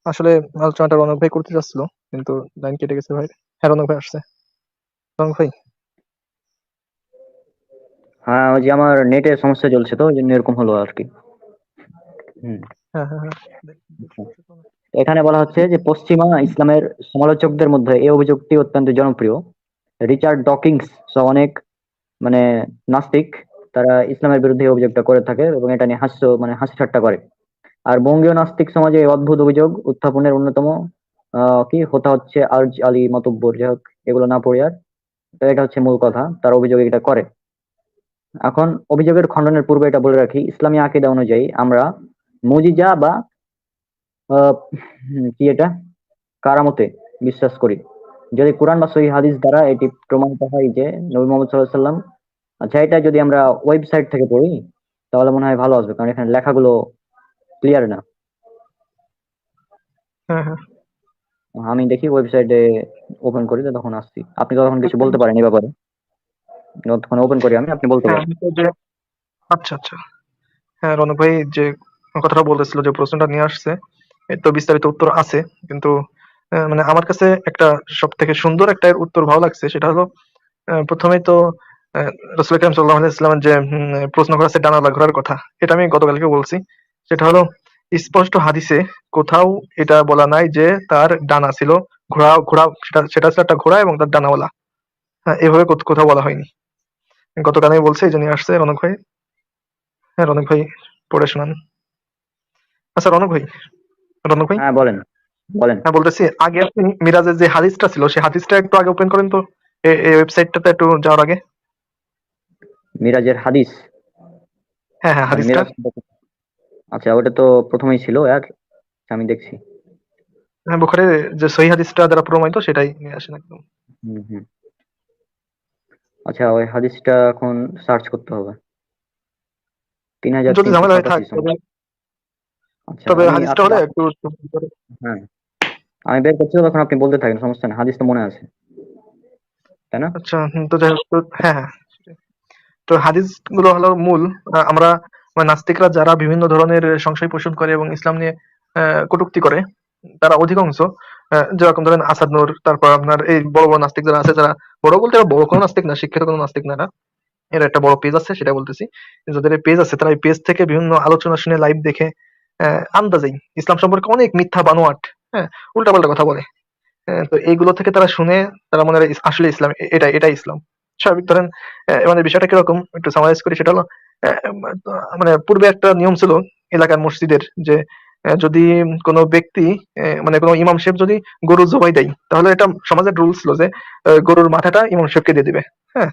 আসলে আলোচনাটা রনক ভাই করতে চাচ্ছিল, কিন্তু লাইন কেটে গেছে ভাই। হ্যাঁ, রনক ভাই আসছে। রনক ভাই, হ্যাঁ, ওই যে আমার নেটের সমস্যা চলছে, তো ওই জন্য এরকম হলো আর কি। হুম। হ্যাঁ, হ্যাঁ, হ্যাঁ, এখানে বলা হচ্ছে যে পশ্চিমা ইসলামের সমালোচকদের মধ্যে এই অভিযোগটি অত্যন্ত জনপ্রিয়। রিচার্ড ডকিংস সহ অনেক মানে নাস্তিক তারা ইসলামের বিরুদ্ধে এই অভিযোগটা করে থাকে এবং এটা নিয়ে হাসি ঠাট্টা করে। আর বঙ্গীয় নাস্তিক সমাজে এই অদ্ভুত অভিযোগ উত্থাপনের অন্যতম কি হোতা হচ্ছে আরজ আলী মাতব্বর। যাই হোক, এগুলো না পড়ি আর। তো এটা হচ্ছে মূল কথা, তার অভিযোগ এটা করে। এখন অভিযোগের খণ্ডনের পূর্বে এটা বলে রাখি, ইসলামী আকীদা অনুযায়ী আমরা মুজিজা বা কি এটা কারামতে বিশ্বাস করি। যদি কোরআন বা সহিহ হাদিস দ্বারা এটি প্রমাণিত হয় যে নবী মুহাম্মদ সাল্লাল্লাহু আলাইহি সাল্লাম, আচ্ছা এটা যদি আমরা ওয়েবসাইট থেকে পড়ি তাহলে মনে হয় ভালো আসবে, কারণ এখানে লেখাগুলো ক্লিয়ার না। হ্যাঁ, হ্যাঁ। আমি দেখি ওয়েবসাইটে ওপেন করি, তো তখন আসছি। আপনি তো তখন কিছু বলতে পারেন এই ব্যাপারে, যতক্ষণ ওপেন করি আমি, আপনি বলতে হ্যাঁ, পারেন। আমি তো যে, আচ্ছা, আচ্ছা। হ্যাঁ, রনক ভাই যে কথাটা বলতেছিল, যে প্রশ্নটা নিয়ে আসছে, এর তো বিস্তারিত উত্তর আছে, কিন্তু মানে আমার কাছে একটা সব থেকে সুন্দর একটা এর উত্তর ভালো লাগছে, সেটা হলো প্রথমেই তো রাসূল আকরাম সাল্লাল্লাহু আলাইহি ওয়াসাল্লামের যে প্রশ্ন করা হচ্ছে ডানাওয়ালা ঘোড়ার কথা, এটা আমি গতকালকে বলছি। সেটা হলো, স্পষ্ট হাদিসে কোথাও এটা বলা নাই যে তার ডানা ছিল, ঘোড়া ঘোড়া সেটা সেটা ছিল একটা ঘোড়া এবং তার ডানাওয়ালা। হ্যাঁ, এভাবে কোথাও বলা হয়নি। গতকাল আমি বলছি, এই জন্য আসছে রনক ভাই। হ্যাঁ, রনক ভাই পড়ে শোনান। আচ্ছা, রনক ভাই, হ্যাঁ বলেন, বলেন। হ্যাঁ বলতেছি, আগে আপনি মিরাজের যে হাদিসটা ছিল, সেই হাদিসটা একটু আগে ওপেন করেন তো, এই ওয়েবসাইটটাতে একটু যাওয়ার আগে। মিরাজের হাদিস, হ্যাঁ হ্যাঁ, মানে হাদিসটা। মেরাজ। আচ্ছা, ওটা তো প্রথমেই ছিল আর আমি দেখছি। হ্যাঁ, বুখারীর যে সহিহ হাদিসটা দ্বারা প্রমাণিত সেটাই নিয়ে আসেন একদম। হুম হুম। আচ্ছা, ওই হাদিসটা এখন সার্চ করতে হবে। তিন হাজার যদি তিনশো ঝামেলা হয় থাক, সাতাশি তবে আচ্ছা, তবে আমি হাদিসটা আপনি হলে একটু। হ্যাঁ, আমি বের করছি, তখন আপনি বলতে থাকেন, সমস্যা নেই, হাদিস তো মনে আছে, তাই না? আচ্ছা, তো যাই হোক, হ্যাঁ হ্যাঁ। তো হাদিস গুলো হলো মূল। আমরা মানে নাস্তিকরা যারা বিভিন্ন ধরনের সংশয় পোষণ করে এবং ইসলাম নিয়ে কটূক্তি করে, তারা অধিকাংশ যেরকম ধরেন আসাদ নূর, তারপর আপনার এই বড় বড় নাস্তিক যারা আছে, যারা বড় বলতে বড় কোনো নাস্তিক না, শিক্ষিত কোনো নাস্তিক না এরা। এর একটা বড় পেজ আছে, সেটা বলতেছি। যাদের এই পেজ আছে তারা এই পেজ থেকে বিভিন্ন আলোচনা শুনে, লাইভ দেখে আন্দাজেই ইসলাম সম্পর্কে অনেক মিথ্যা বানোয়াট, হ্যাঁ, উল্টাপাল্টা কথা বলে। তো এইগুলো থেকে তারা শুনে তারা মনে হয় আসলে ইসলাম, এটাই ইসলাম। স্বাভাবিক ধরেন মানে বিষয়টা কিরকম একটু সামারাইজ করি, সেটা হলো মানে পূর্বে একটা নিয়ম ছিল এলাকার মসজিদের, যে যদি কোনো ব্যক্তি মানে কোনো ইমাম সাহেব যদি গরু জবাই দেয়, তাহলে এটা সমাজের রুল ছিল যে গরুর মাথাটা ইমাম সাহেবকে দিয়ে দিবে। হ্যাঁ,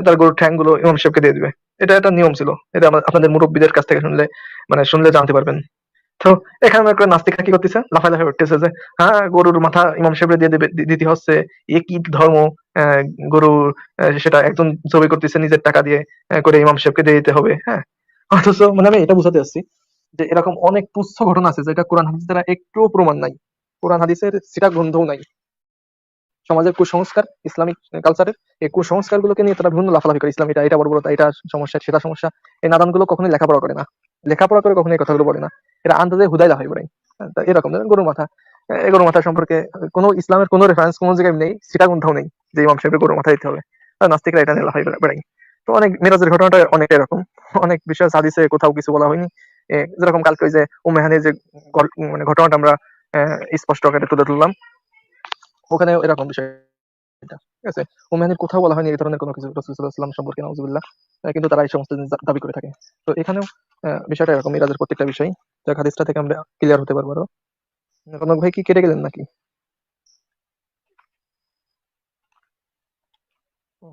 তার গরুর ঠ্যাং গুলো ইমাম সাহেবকে দিয়ে দিবে। এটা একটা নিয়ম ছিল। এটা আপনাদের মুরব্বীদের কাছ থেকে শুনলে, মানে শুনলে জানতে পারবেন। তো এখানে মনে করেন নাস্তিকরা কি করতেছে, লাফায় লাফায় উঠতেছে যে হ্যাঁ, গরুর মাথা ইমাম সাহেবরে দিয়ে দেবে, দিতে হচ্ছে। এ কি ধর্ম? গরু সেটা একজন জবাই করতেছে নিজের টাকা দিয়ে, করে ইমাম সাহেবকে দিয়ে দিতে হবে। হ্যাঁ, অথচ মানে আমি এটা বুঝাতে চাচ্ছি যে এরকম অনেক তুচ্ছ ঘটনা আছে যেটা কোরআন হাদিস দ্বারা একটুও প্রমাণ নাই। কোরআন হাদিসের সেটা গ্রন্থও নাই। সমাজের কুসংস্কার, ইসলামিক কালচারের এই কুসংস্কার গুলোকে নিয়ে তারা বিভিন্ন লাফালাফি করে, ইসলাম এটা, এটা বর্বরতা, এটা সমস্যা, সেটা সমস্যা। এই নাদানগুলো কখনোই লেখাপড়া করে না। লেখাপড়া করে কখনোই এই কথাগুলো বলে না। এরা আন্দাজে হুদাই লাফাই বেড়ায়। হ্যাঁ, তা এরকম ধরেন গরুর মাথা, এই গরুর মাথা সম্পর্কে কোনো ইসলামের কোনো রেফারেন্স কোনো জায়গায় নেই, সেটা কোথাও নেই যে ইমাম সাহেবের গরুর মাথা দিতে হবে। আর নাস্তিকরা এটা নিয়ে লাফাই বেড়ায়। তো অনেক মিরাজের ঘটনাটা অনেকটা এরকম। অনেক বিষয় হাদিসে কোথাও কিছু বলা হয়নি। যেরকম কালকে ওই যে উম্মে যে মানে ঘটনাটা আমরা স্পষ্ট আকারে তুলে ধরলাম, ওখানে এরকম বিষয়। এটা। ঠিক আছে? উম্মাহানির কোথাও বলা হয়নি এই ধরনের কোনো কিছু রাসূল সাল্লাল্লাহু আলাইহি ওয়াসাল্লাম সম্পর্কে, নাউযুবিল্লাহ। কিন্তু তারা এই সমস্ত জিনিস দাবি করে থাকে। তো এখানেও বিষয়টা এরকম, মিরাজের প্রত্যেকটা বিষয়। যাক, হাদিসটা থেকে আমরা ক্লিয়ার হতে পারবো আরো। রনক ভাই কি কেটে গেলেন নাকি?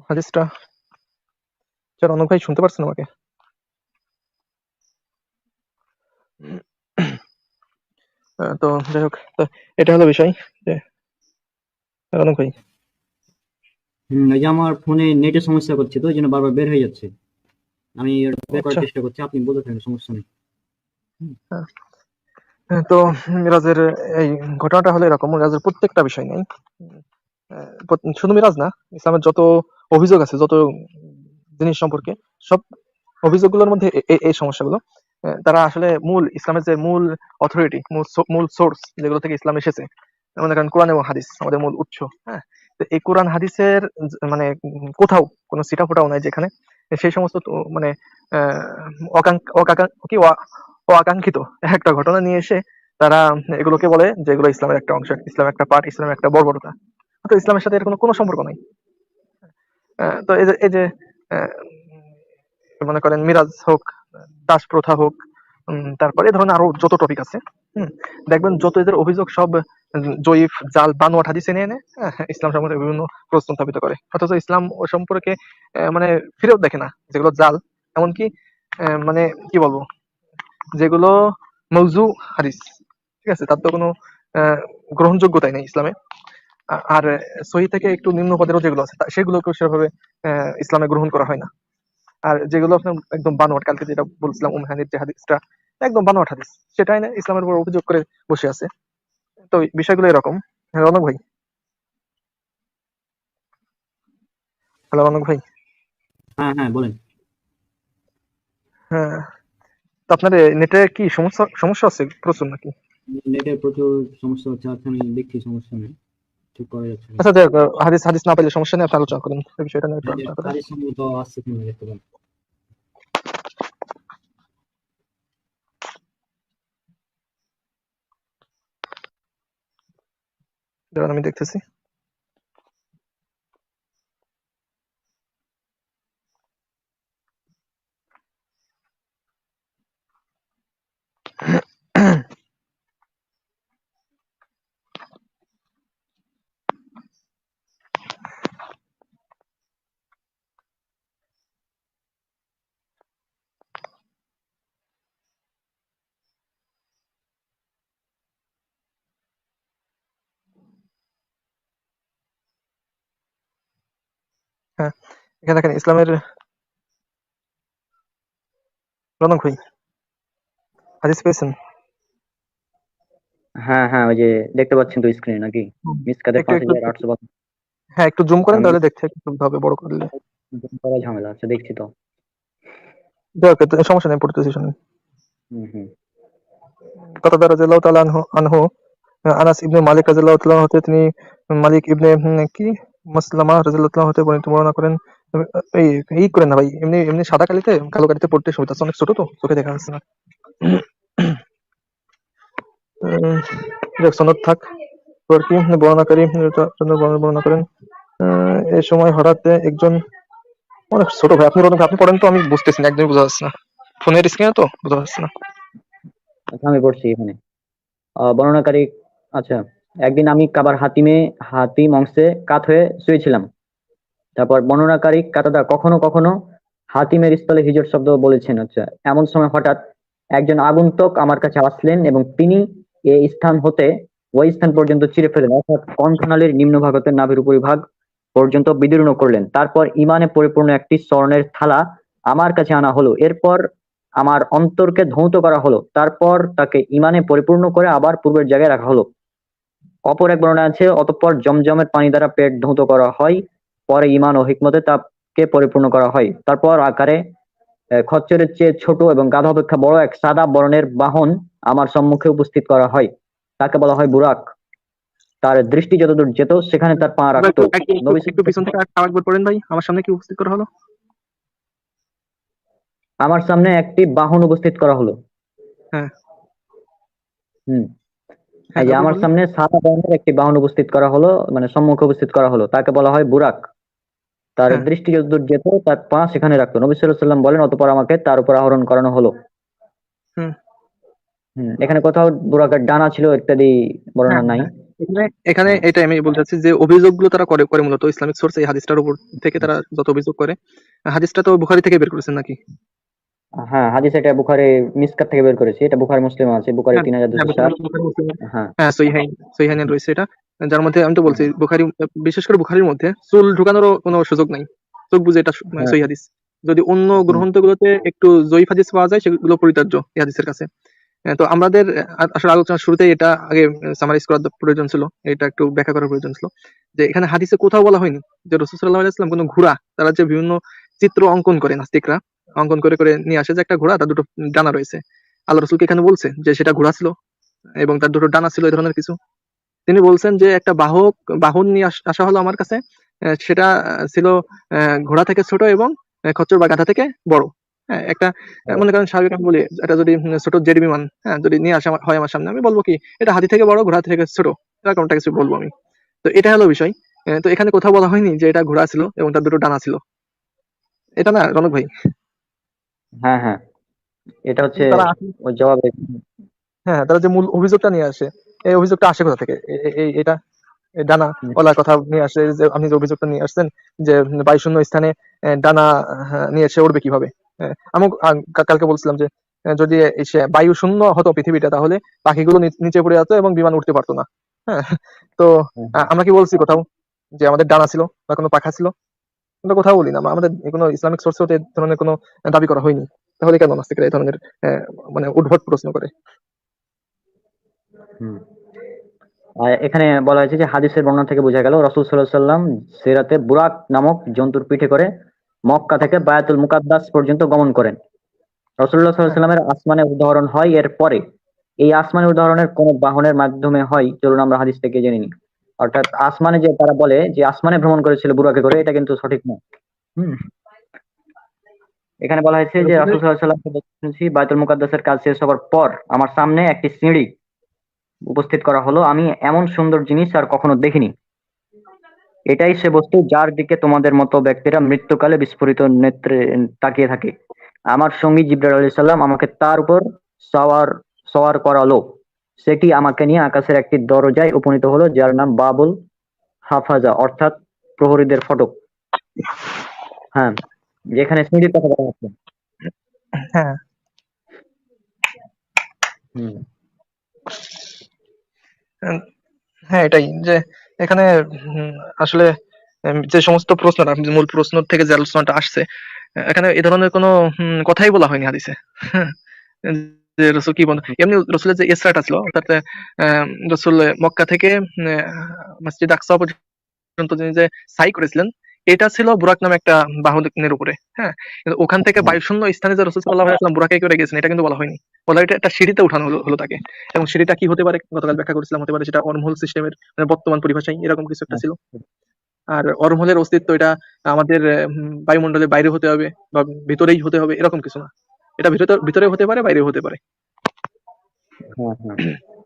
হাদিসটা, আচ্ছা, রনক ভাই শুনতে পারছেন আমাকে? তো যাই হোক, তো এটা হলো বিষয় যে রনক ভাই। ওই যে আমার ফোনে নেটের সমস্যা করছে, তো ওই জন্য বারবার বের হয়ে যাচ্ছে। আমি ওটা বের করার আচ্ছা, চেষ্টা করছি, আপনি বলতে থাকেন, সমস্যা নেই। হুম। হ্যাঁ। তো মিরাজের এই ঘটনাটা হলো এরকম, মিরাজের প্রত্যেকটা বিষয় নেই। শুধু মিরাজ না, ইসলামের যত অভিযোগ আছে, যত জিনিস সম্পর্কে, সব অভিযোগগুলোর মধ্যে এই সমস্যাগুলো। তারা আসলে মূল ইসলামের যে মূল অথরিটি, মূল সোর্স যেগুলো থেকে ইসলাম এসেছে, মনে করেন কোরআন এবং হাদিস আমাদের মূল উৎস। হ্যাঁ, তো এই কোরআন হাদিসের মানে কোথাও কোনো সিটা ফোটাও নাই যেখানে সেই সমস্ত মানে অকাঙ্ক্ষিত একটা ঘটনা নিয়ে এসে তারা এগুলোকে বলে যে এগুলো ইসলামের একটা অংশ, ইসলামের একটা পার্ট, ইসলামের একটা বর্বরতা। তো ইসলামের সাথে এর কোনো সম্পর্ক নাই। তো এই যে আহ, মনে করেন মিরাজ হোক, দাস প্রথা হোক, তারপরে এই ধরনের আরো যত টপিক আছে, হুম, দেখবেন যত এদের অভিযোগ সব জয়ীফ, জাল, বানোয়াট হাদিস এনে এনে ইসলাম সম্পর্কে বিভিন্ন প্রশ্ন স্থাপিত করে। অথচ ইসলাম ও সম্পর্কে মানে ফিরেও দেখে না, যেগুলো জাল। এমনকি মানে কি বলবো, যেগুলো মৌজু হাদিস, ঠিক আছে, তার তো কোনো আহ, গ্রহণযোগ্যতাই নেই ইসলামে। আর সহি থেকে একটু নিম্ন পদেরও যেগুলো আছে সেগুলোকেও সেভাবে ইসলামে গ্রহণ করা হয় না। আর যেগুলো আপনার একদম বানোয়াট, কালকে যেটা বলছিলাম উমহানির যে হাদিসটা একদম বানোয়াট হাদিস, সেটাই না ইসলামের উপর অভিযোগ করে বসে আছে। তো এই বিষয়গুলো এরকম। হ্যাঁ, রনক ভাই। হ্যালো রনক ভাই। হ্যাঁ হ্যাঁ, বলেন। হ্যাঁ, তো আপনার নেটে কি সমস্যা সমস্যা আছে প্রচুর নাকি? নেটের প্রচুর সমস্যা হচ্ছে, আচ্ছা আমি দেখছি, সমস্যা নেই, ঠিক করা যাচ্ছে না। আচ্ছা, যাই হোক, হাদিস হাদিস না পাইলে সমস্যা নেই, আপনি আলোচনা করেন এই বিষয়টা নিয়ে একটু এই যে আলোচনা করেন। কাজের সম্মত আসছে কিনা দেখতে পান। দাঁড়ান, আমি দেখতেছি। এখানে দেখেন ইসলামের রনক ভাই হাদিস পেয়েছেন? হ্যাঁ হ্যাঁ, ওই যে দেখতে পাচ্ছেন তো স্ক্রিনে নাকি? হুম। মিসকাতের একটু একটু 5852। হ্যাঁ, একটু জুম করেন আমি তাহলে দেখতে একটু সুবিধা হবে বড় করলে। করা ঝামেলা, আচ্ছা দেখছি তো। যাই হোক, সমস্যা নেই, পড়তেছি শুনুন। হুম হুম। কাতাদা রাদিয়াল্লাহু তাআলা আনহু আনাস ইবনে মালিক রাদিয়াল্লাহু তাআলা হতে তিনি মালিক ইবনে কি মাসলামা রাদিয়াল্লাহু তাআলা হতে বর্ণনা করেন। এই এই করেন না ভাই, এমনি এমনি সাদা কালিতে কালো কালিতে পড়তে সুবিধা আছে, অনেক ছোট তো চোখে দেখা যাচ্ছে না। যাক, সনদ থাক। এবার কি বর্ণনাকারী বর্ণনা করেন এ সময় হঠাৎ একজন অনেক ছোট ভাই, আপনি পড়েন তো, আমি বুঝতেছি না, একদমই বোঝা যাচ্ছে না, ফোনের স্ক্রিনে তো বোঝা যাচ্ছে না। আচ্ছা আমি পড়ছি এখানে। বর্ণনাকারী, আচ্ছা। একদিন আমি কাবার হাতিম অংশে কাত হয়ে শুয়েছিলাম। তারপর বর্ণনাকারী কাতাদা কখনো কখনো হাতিমের স্থলে হিজর শব্দ বলেছেন। আচ্ছা, এমন সময় হঠাৎ একজন আগন্তুক আমার কাছে আসলেন এবং তিনি এই স্থান হতে ওই স্থান পর্যন্ত চিরে ফেলেন, অর্থাৎ কণ্ঠনালীর নিম্নভাগ হতে নাভির উপরিভাগ পর্যন্ত বিদীর্ণ করলেন। তারপর ইমানে পরিপূর্ণ একটি স্বর্ণের থালা আমার কাছে আনা হলো। এরপর আমার অন্তরকে ধৌত করা হলো। তারপর তাকে ইমানে পরিপূর্ণ করে আবার পূর্বের জায়গায় রাখা হলো। অপর এক বর্ণনা আছে, অতঃপর জমজমের পানি দ্বারা পেট ধৌত করা হয়। পরে ঈমান ও হিকমতে তাকে পরিপূর্ণ করা হয়। তারপর আকারে খচ্চরের চেয়ে ছোট এবং গাধা অপেক্ষা বড় এক সাদা বর্ণের বাহন আমার সম্মুখে উপস্থিত করা হয়। তাকে বলা হয় বুরাক। তার দৃষ্টি যতদূর যেত সেখানে তার পা এবার রাখতো। নবী একটু পিছন সাল্লাল্লাহু থেকে আরেকবার পড়েন ভাই, আমার সামনে কি উপস্থিত করা হলো? আমার সামনে একটি বাহন উপস্থিত করা হলো। হ্যাঁ হুম। হ্যাঁ, এই যে তারপর আমার বলেন। সামনে সাদা বর্ণের একটি বাহন উপস্থিত করা হলো, মানে সম্মুখে উপস্থিত করা হলো, তাকে বলা হয় বুরাক। তার হ্যাঁ দৃষ্টি যতদূর যেত তার পা সেখানে রাখতো। নবী সাল্লাল্লাহু আলাইহি ওয়াসাল্লাম বলেন, অতঃপর আমাকে তার উপর আরোহণ করানো হলো। হুম এখানে কোথাও বুরাকের ডানা ছিল ইত্যাদি হ্যাঁ বর্ণনা নাই। হ্যাঁ, এখানে এখানে হ্যাঁ এটা আমি বলতে চাচ্ছি যে অভিযোগগুলো তারা করে করে মূলত ইসলামিক সোর্স এই হাদিসটার উপর থেকে তারা যত অভিযোগ করে। হাদিসটা তো বুখারী থেকে বের করেছেন নাকি? হ্যাঁ, হাদিস এটা বুখারী মিসকাত থেকে বের করেছি। এটা বুখারী মুসলিম আছে, বুখারী হ্যাঁ হ্যাঁ, 3207। বুখারী মুসলিম, হ্যাঁ হ্যাঁ সহিহাইনে রয়েছে এটা। যার মধ্যে আমি তো বলছি হ্যাঁ বুখারী, বিশেষ করে বুখারীর মধ্যে চুল ঢুকানোরও কোনো সুযোগ নাই। চোখ বুঝে এটা হ্যাঁ সহিহ হাদিস। যদি অন্য হুম, গ্রন্থগুলোতে একটু জয়ীফ হাদিস পাওয়া যায় সেগুলো পরিত্যাজ্য এই হাদিসের কাছে। তো আমাদের আসলে আলোচনার শুরুতেই এটা আগে সামারাইজ করার প্রয়োজন ছিল, এটা একটু ব্যাখ্যা করার প্রয়োজন ছিল যে এখানে হাদিসে কোথাও বলা হয়নি যে রাসূল সাল্লাল্লাহু আলাইহি ওয়াসাল্লাম কোনো ঘোড়া, তারা যে বিভিন্ন চিত্র অঙ্কন করে নাস্তিকরা, অঙ্কন করে করে নিয়ে আসে যে একটা ঘোড়া তার দুটো ডানা রয়েছে। আল্লাহ রাসূলকে এখানে বলছে যে সেটা ঘোড়া ছিল এবং তার দুটো ডানা ছিল, এই ধরনের কিছু। তিনি বলছেন যে একটা বাহন নিয়ে আসা হলো আমার কাছে। সেটা ছিল ঘোড়া থেকে ছোট এবং খচ্চর বা গাধা থেকে বড়। হ্যাঁ, একটা মনে করেন স্বাভাবিক আমি বলি, এটা যদি ছোট জেট বিমান, হ্যাঁ, যদি নিয়ে আসা হয় আমার সামনে, আমি বলবো কি এটা হাতি থেকে বড়, ঘোড়া থেকে ছোট, এরকমটা কিছু বলবো আমি। তো এটা হলো বিষয়। তো এখানে কোথাও বলা হয়নি যে এটা ঘোড়া ছিল এবং তার দুটো ডানা ছিল। এটা না রনক ভাই, হ্যাঁ হ্যাঁ, এটা হচ্ছে তারা ওই জবাবে। হ্যাঁ, তারা যে মূল অভিযোগটা নিয়ে আসে, এই অভিযোগটা আসে কোথা থেকে? এটা ডানা হুম, ওলার কথা নিয়ে আসে, যে আপনি যে অভিযোগটা নিয়ে আসছেন যে বায়ুশূন্য স্থানে ডানা নিয়ে সে উড়বে কিভাবে? আমি কালকে বলছিলাম যে যদি সে বায়ু শূন্য হতো পৃথিবীটা, তাহলে পাখিগুলো নিচে পড়ে যেত এবং বিমান উঠতে পারতো না। হ্যাঁ, তো হ্যাঁ, হ্যাঁ। আমরা কি বলছি কোথাও যে আমাদের ডানা ছিল বা কোনো পাখা ছিল? আমরা কোথাও বলি না, আমাদের কোনো ইসলামিক সোর্সেও এই ধরনের কোনো দাবি করা হয়নি। তাহলে কেন নাস্তিকরা এই ধরনের মানে উদ্ভট প্রশ্ন করে? হুম। আর এখানে বলা হয়েছে যে হাদিসের বর্ণনা থেকে বোঝা গেল রাসূল সাল্লাল্লাহু আলাইহি ওয়াসাল্লাম সিরাতে বুরাক নামক জন্তুর পিঠে করে মক্কা থেকে বায়াতুল মুকাদ্দাস পর্যন্ত গমন করেন। রাসূলুল্লাহ সাল্লাল্লাহু আলাইহি হ্যাঁ ওয়াসাল্লামের আসমানে উদাহরণ হয় এর পরে। এই আসমানি উদাহরণের কোন বাহনের মাধ্যমে হয়, চলুন আমরা হাদিস থেকে জেনে নিই। অর্থাৎ আসমানে যে তারা বলে যে আসমানে ভ্রমণ করেছিল বুরাকে করে, এটা কিন্তু সঠিক নয়। হুম। এখানে বলা হয়েছে যে রাসূল সাল্লাল্লাহু আলাইহি ওয়াসাল্লাম শুনছি বায়তুল মুকাদ্দাসের কাজ শেষ হবার পর আমার সামনে একটি সিঁড়ি উপস্থিত করা হলো। আমি এমন সুন্দর জিনিস আর কখনো দেখিনি। এটাই সে বস্তু যার দিকে তোমাদের মতো ব্যক্তিরা মৃত্যুকালে বিস্ফোরিত নেত্রে তাকিয়ে থাকে। আমার সঙ্গী জিবরাইল আলাইহিস সালাম আমাকে তার উপর সওয়ার সওয়ার করালো। সেটি আমাকে নিয়ে আকাশের একটি দরজায় উপনীত হলো, যার নাম বাবুল হাফাজা, অর্থাৎ প্রহরীদের ফটক। হ্যাঁ, যেখানে সিঁড়ির কথা বলা হচ্ছে। হ্যাঁ হুম উম, হ্যাঁ, এটাই যে এখানে উম, আসলে যে সমস্ত প্রশ্নটা মূল প্রশ্ন থেকে যে আলোচনাটা আসছে, এখানে এ ধরনের কোনো কথাই বলা হয়নি হাদিসে। হ্যাঁ, যে রসুল কি বলেন, এমনি রসুলের যে ইসরাটা ছিল তাতে রসুল মক্কা থেকে মসজিদ আকসা পর্যন্ত তিনি যে সাই করেছিলেন, এটা ছিল বুরাক নামে একটা বাহনের উপরে। হ্যাঁ, কিন্তু ওখান থেকে হ্যাঁ বায়ুশূন্য স্থানে যে রসুল সাল্লাল্লাহু আলাইহি ওয়াসাল্লাম বুরাকে করে গেছেন এটা কিন্তু বলা হয়নি। বলা হয় এটা একটা সিঁড়িতে উঠানো হলো তাকে। এবং সিঁড়িটা কি হতে পারে গতকাল ব্যাখ্যা করেছিলাম, হতে পারে সেটা ওয়ার্মহোল সিস্টেমের মানে বর্তমান পরিভাষায় এরকম কিছু একটা ছিল। আর ওয়ার্মহোলের অস্তিত্ব এটা আমাদের বায়ুমণ্ডলের বাইরে হতে হবে বা ভিতরেই হতে হবে এরকম কিছু না। এটা ভিতরে হতে পারে, বাইরেও হতে পারে। হ্যাঁ হ্যাঁ